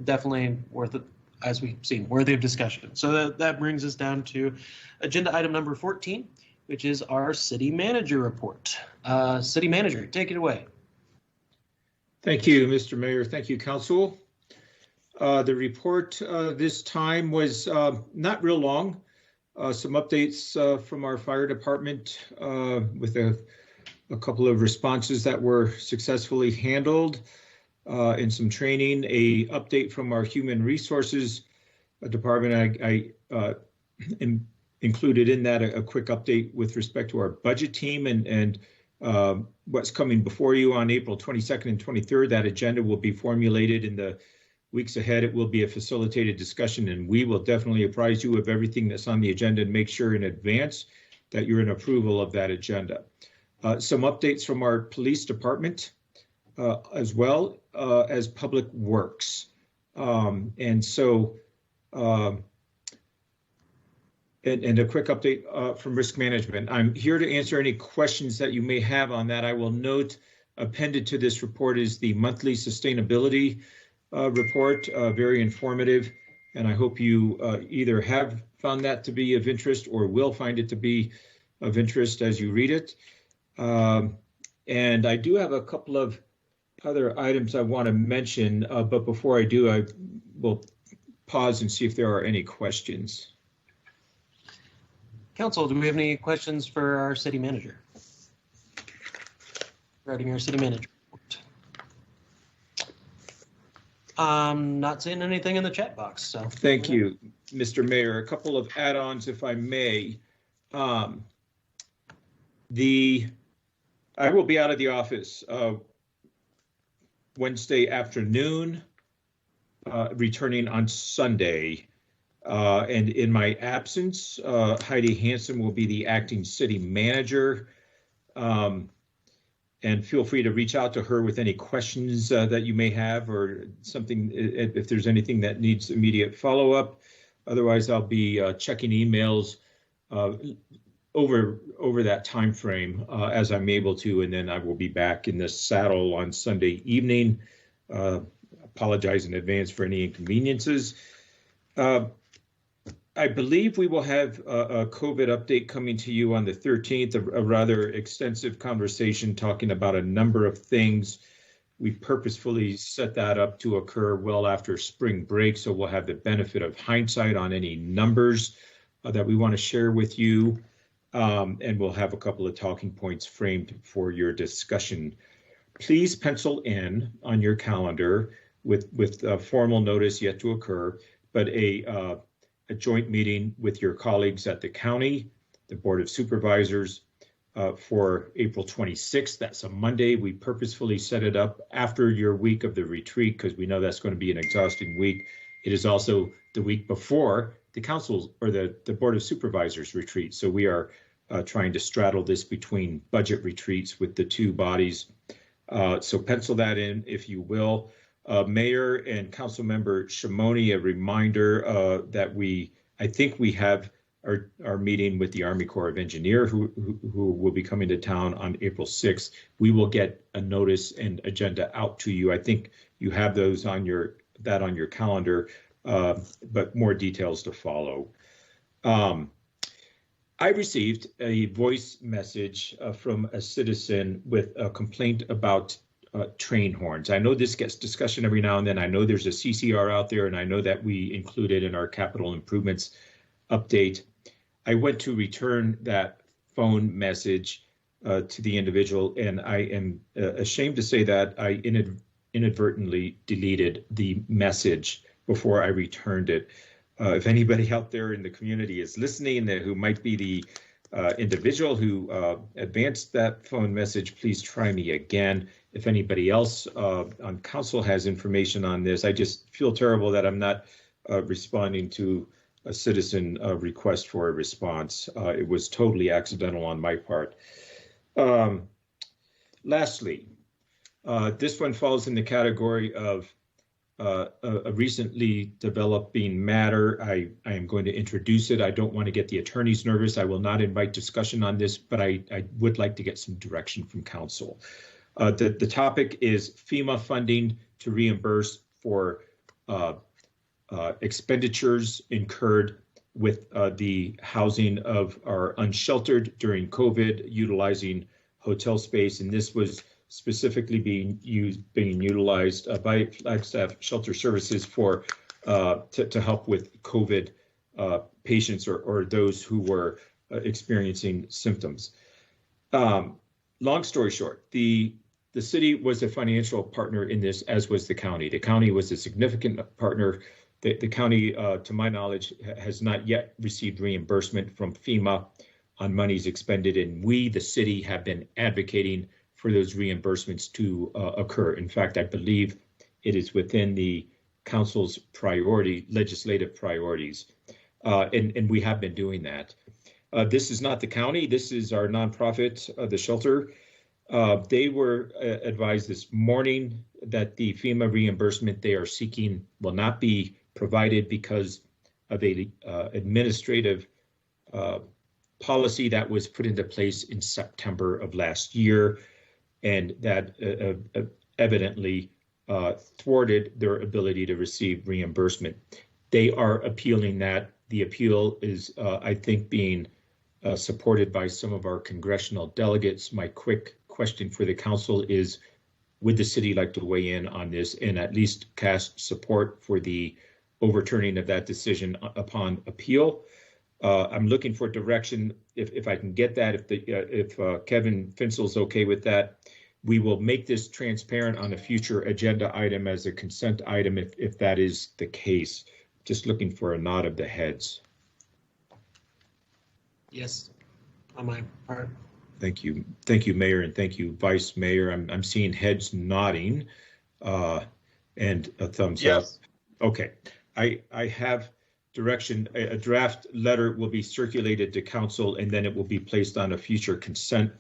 Definitely worth it, as we've seen, worthy of discussion. So that brings us down to agenda item number 14, which is our city manager report. City manager, take it away. Thank you, Mr. Mayor. Thank you, Council. The report this time was not real long. Some updates from our fire department with a couple of responses that were successfully handled and some training. A update from our human resources department. I included in that a quick update with respect to our budget team and what's coming before you on April 22nd and 23rd. That agenda will be formulated in the weeks ahead. It will be a facilitated discussion, and we will definitely apprise you of everything that's on the agenda and make sure in advance that you're in approval of that agenda. Some updates from our police department as well as public works. And a quick update from risk management. I'm here to answer any questions that you may have on that. I will note appended to this report is the monthly sustainability report, very informative, and I hope you either have found that to be of interest or will find it to be of interest as you read it. And I do have a couple of other items I want to mention, but before I do, I will pause and see if there are any questions. Council, do we have any questions for our city manager regarding our city manager report? Not seeing anything in the chat box. So thank you, Mr. Mayor. A couple of add-ons, if I may. I will be out of the office Wednesday afternoon, returning on Sunday. And in my absence, Heidi Hansen will be the acting city manager. And feel free to reach out to her with any questions that you may have or something, if there's anything that needs immediate follow-up. Otherwise, I'll be checking emails over that time frame as I'm able to, and then I will be back in the saddle on Sunday evening. Apologize in advance for any inconveniences. I believe we will have a COVID update coming to you on the 13th, a rather extensive conversation talking about a number of things. We purposefully set that up to occur well after spring break, so we'll have the benefit of hindsight on any numbers that we want to share with you. And we'll have a couple of talking points framed for your discussion. Please pencil in on your calendar with a formal notice yet to occur, but a joint meeting with your colleagues at the county, the Board of Supervisors, for April 26th. That's a Monday. We purposefully set it up after your week of the retreat because we know that's going to be an exhausting week. It is also the week before the council or the Board of Supervisors retreat. So we are trying to straddle this between budget retreats with the two bodies. So pencil that in, if you will. Mayor and Councilmember Shimoni, a reminder that I think we have our meeting with the Army Corps of Engineers who will be coming to town on April 6th. We will get a notice and agenda out to you. I think you have those on your calendar, but more details to follow. I received a voice message from a citizen with a complaint about train horns. I know this gets discussion every now and then. I know there's a CCR out there, and I know that we included in our capital improvements update. I went to return that phone message to the individual, and I am ashamed to say that I inadvertently deleted the message before I returned it. If anybody out there in the community is listening who might be the individual who advanced that phone message, please try me again. If anybody else on council has information on this, I just feel terrible that I'm not responding to a citizen request for a response. It was totally accidental on my part. Lastly, this one falls in the category of a recently developing matter. I am going to introduce it. I don't want to get the attorneys nervous. I will not invite discussion on this, but I would like to get some direction from council. The topic is FEMA funding to reimburse for expenditures incurred with the housing of our unsheltered during COVID, utilizing hotel space, and this was specifically being utilized by Flagstaff Shelter Services for to help with COVID patients or those who were experiencing symptoms. Long story short, the city was a financial partner in this, as was the county. The county was a significant partner. The county, to my knowledge, has not yet received reimbursement from FEMA on monies expended, and we, the city, have been advocating for those reimbursements to occur. In fact, I believe it is within the council's legislative priorities, and we have been doing that. This is not the county. This is our nonprofit, the shelter. They were advised this morning that the FEMA reimbursement they are seeking will not be provided because of a administrative policy that was put into place in September of last year, and that evidently thwarted their ability to receive reimbursement. They are appealing that. The appeal is, I think, being supported by some of our congressional delegates. My quick question for the council is, would the city like to weigh in on this and at least cast support for the overturning of that decision upon appeal? I'm looking for direction. If I can get that, if Kevin Finsel's okay with that, we will make this transparent on a future agenda item as a consent item if that is the case. Just looking for a nod of the heads. Yes, on my part. Thank you, Mayor, and thank you, Vice Mayor. I'm seeing heads nodding and a thumbs up. Okay, I have direction. A draft letter will be circulated to council, and then it will be placed on a future consent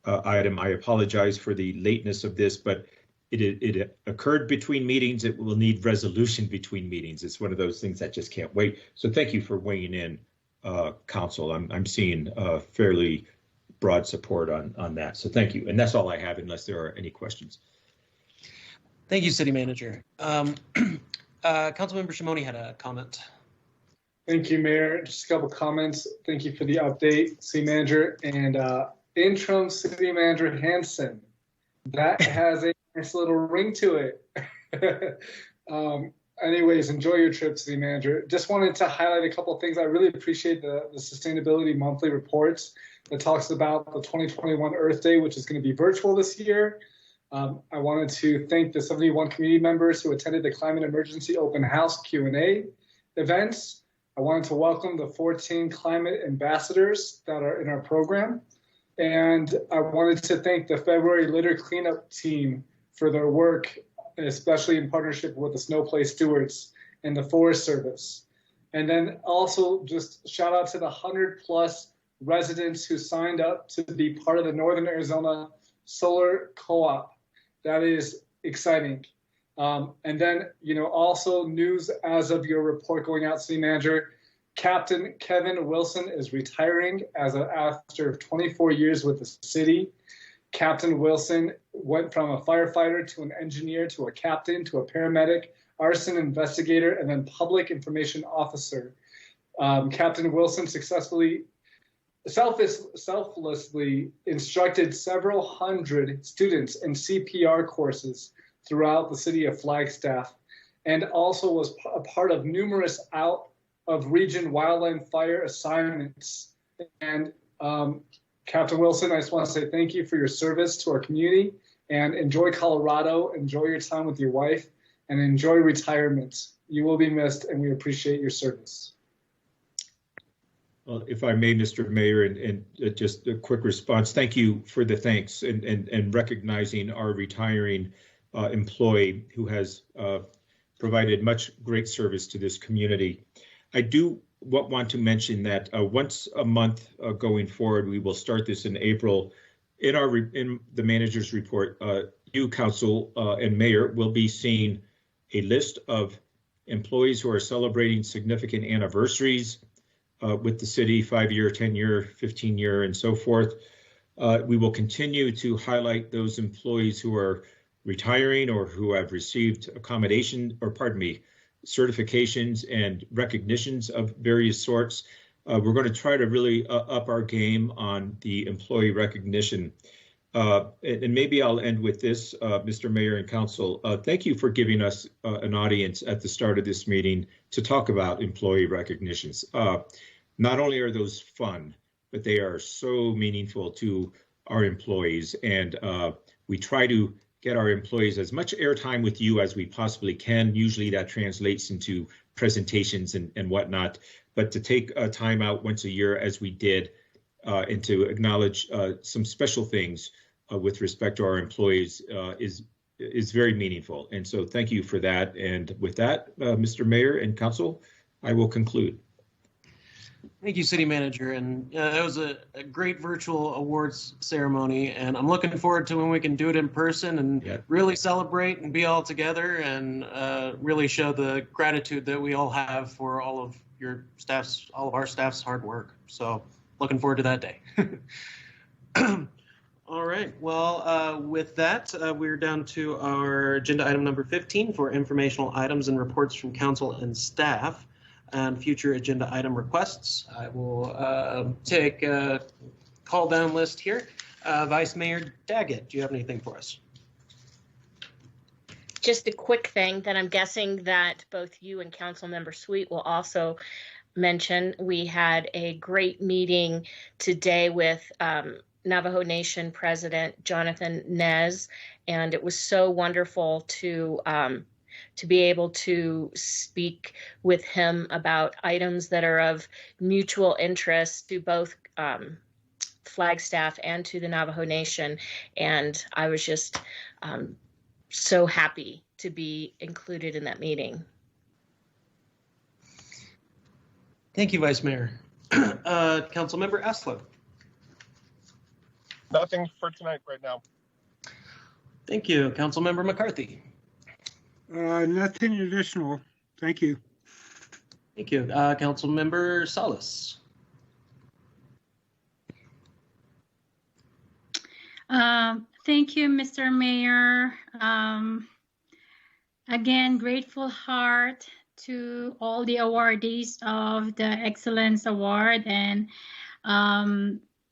item. I apologize for the lateness of this, but it occurred between meetings. It will need resolution between meetings. It's one of those things that just can't wait. So thank you for weighing in, council. I'm seeing fairly broad support on that. So thank you. And that's all I have unless there are any questions. Thank you, City Manager. Councilmember Shimoni had a comment. Thank you, Mayor. Just a couple comments. Thank you for the update, City Manager. And interim City Manager Hanson. That has a nice little ring to it. Anyways, enjoy your trip, City Manager. Just wanted to highlight a couple of things. I really appreciate the sustainability monthly reports that talks about the 2021 Earth Day, which is going to be virtual this year. I wanted to thank the 71 community members who attended the Climate Emergency Open House Q&A events. I wanted to welcome the 14 climate ambassadors that are in our program. And I wanted to thank the February litter cleanup team for their work, especially in partnership with the Snow Play Stewards and the Forest Service. And then also just shout out to the 100+ residents who signed up to be part of the Northern Arizona Solar Co-op. That is exciting. And then, also news as of your report going out, City Manager, Captain Kevin Wilson is retiring after 24 years with the city. Captain Wilson went from a firefighter to an engineer to a captain to a paramedic, arson investigator, and then public information officer. Captain Wilson selflessly instructed several hundred students in CPR courses throughout the city of Flagstaff, and also was a part of numerous out-of-region wildland fire assignments. And Captain Wilson, I just want to say thank you for your service to our community, and enjoy Colorado, enjoy your time with your wife, and enjoy retirement. You will be missed, and we appreciate your service. Well, if I may, Mr. Mayor, and just a quick response, thank you for the thanks and recognizing our retiring employee who has provided much great service to this community. I do want to mention that once a month going forward, we will start this in April. In the manager's report, you, council, and mayor will be seeing a list of employees who are celebrating significant anniversaries with the city, 5-year, 10-year, 15-year, and so forth. We will continue to highlight those employees who are retiring or who have received certifications and recognitions of various sorts. We're going to try to really up our game on the employee recognition. And maybe I'll end with this, Mr. Mayor and Council. Thank you for giving us an audience at the start of this meeting to talk about employee recognitions. Not only are those fun, but they are so meaningful to our employees. And we try to get our employees as much airtime with you as we possibly can. Usually that translates into presentations and whatnot. But to take time out once a year, as we did, and to acknowledge some special things with respect to our employees is very meaningful. And so thank you for that. And with that, Mr. Mayor and Council, I will conclude. Thank you, City Manager. And that was a great virtual awards ceremony. And I'm looking forward to when we can do it in person and really celebrate and be all together and really show the gratitude that we all have for all of our staff's hard work. So looking forward to that day. All right. Well, with that, we're down to our agenda item number 15 for informational items and reports from council and staff and future agenda item requests. I will take a call down list here. Vice Mayor Daggett, do you have anything for us? Just a quick thing that I'm guessing that both you and Councilmember Sweet will also mention. We had a great meeting today with Navajo Nation President Jonathan Nez, and it was so wonderful to be able to speak with him about items that are of mutual interest to both Flagstaff and to the Navajo Nation. And I was just so happy to be included in that meeting. Thank you, Vice Mayor. Councilmember Esler. Nothing for tonight right now. Thank you. Councilmember McCarthy. Nothing additional. Thank you. Thank you. Councilmember Salas. Thank you, Mr. Mayor. Again, grateful heart to all the awardees of the Excellence Award, and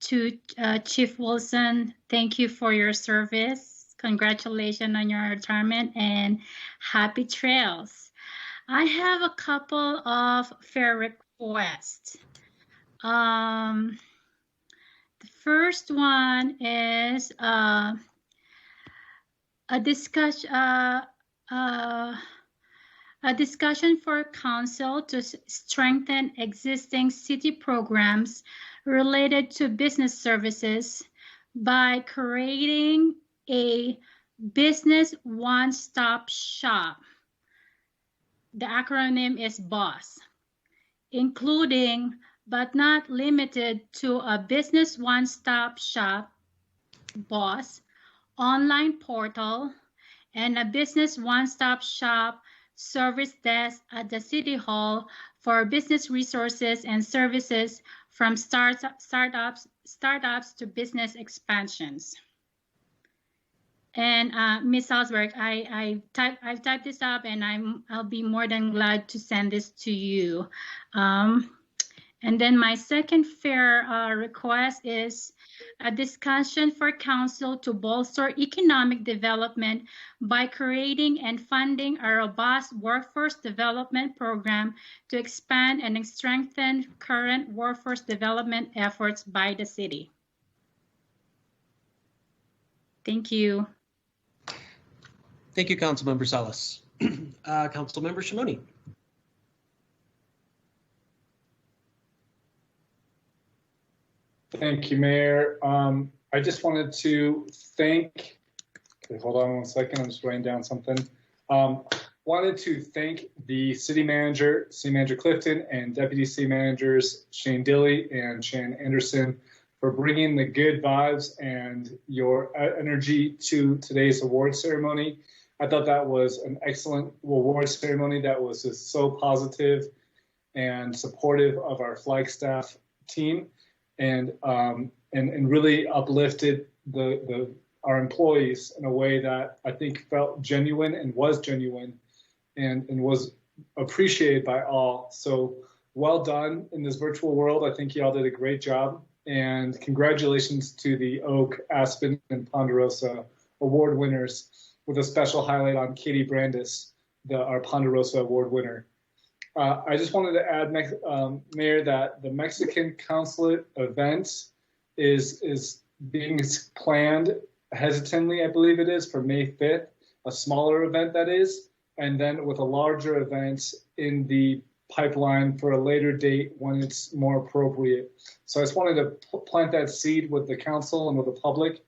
to Chief Wilson, thank you for your service. Congratulations on your retirement and happy trails. I have a couple of fair requests. The first one is a discussion for council to strengthen existing city programs related to business services by creating a business one-stop shop. The acronym is BOSS, including but not limited to a business one-stop shop, BOSS, online portal, and a business one-stop shop service desk at the City Hall for business resources and services from startups to business expansions. And Ms. Salzberg, I've typed this up, and I'll be more than glad to send this to you. And then my second fair request is a discussion for council to bolster economic development by creating and funding a robust workforce development program to expand and strengthen current workforce development efforts by the city. Thank you. Thank you, Councilmember Salas. Councilmember Shimoni. Thank you, Mayor. I just wanted to thank, okay, hold on one second, I'm just writing down something. Wanted to thank the City Manager Clifton, and Deputy City Managers Shane Dilley and Shannon Anderson for bringing the good vibes and your energy to today's award ceremony. I thought that was an excellent award ceremony that was just so positive and supportive of our Flagstaff team, and really uplifted our employees in a way that I think felt genuine and was genuine and was appreciated by all. So well done in this virtual world. I think y'all did a great job, and congratulations to the Oak, Aspen, and Ponderosa award winners, with a special highlight on Katie Brandis, our Ponderosa award winner. I just wanted to add, Mayor, that the Mexican consulate event is being planned hesitantly, I believe it is, for May 5th, a smaller event that is, and then with a larger event in the pipeline for a later date when it's more appropriate. So I just wanted to plant that seed with the council and with the public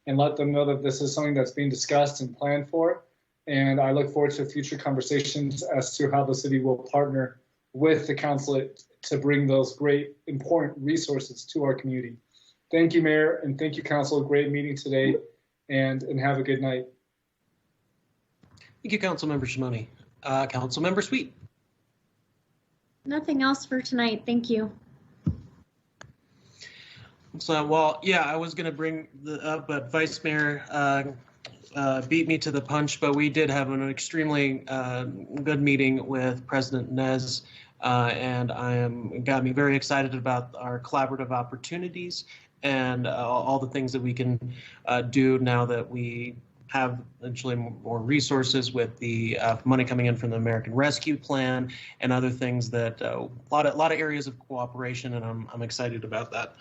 and let them know that this is something that's being discussed and planned for. And I look forward to future conversations as to how the city will partner with the consulate to bring those great, important resources to our community. Thank you, Mayor, and thank you, Council. Great meeting today, and have a good night. Thank you, Councilmember Shimoni. Councilmember Sweet. Nothing else for tonight. Thank you. So, well, yeah, I was going to bring up, but Vice Mayor beat me to the punch, but we did have an extremely good meeting with President Nez, and got me very excited about our collaborative opportunities and all the things that we can do now that we have eventually more resources with the money coming in from the American Rescue Plan and other things that a lot of areas of cooperation, and I'm excited about that.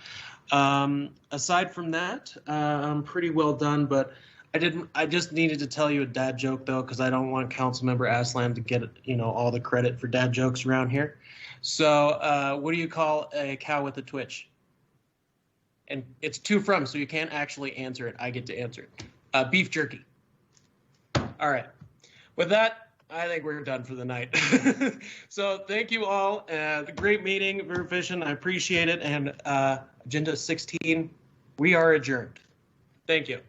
Aside from that, I'm pretty well done, but I just needed to tell you a dad joke though, because I don't want Councilmember Aslan to get all the credit for dad jokes around here. So what do you call a cow with a twitch? And it's to from, so you can't actually answer it. I get to answer it. Beef jerky. All right. With that, I think we're done for the night. So thank you all. Great meeting, very efficient. I appreciate it. And Agenda 16, we are adjourned. Thank you.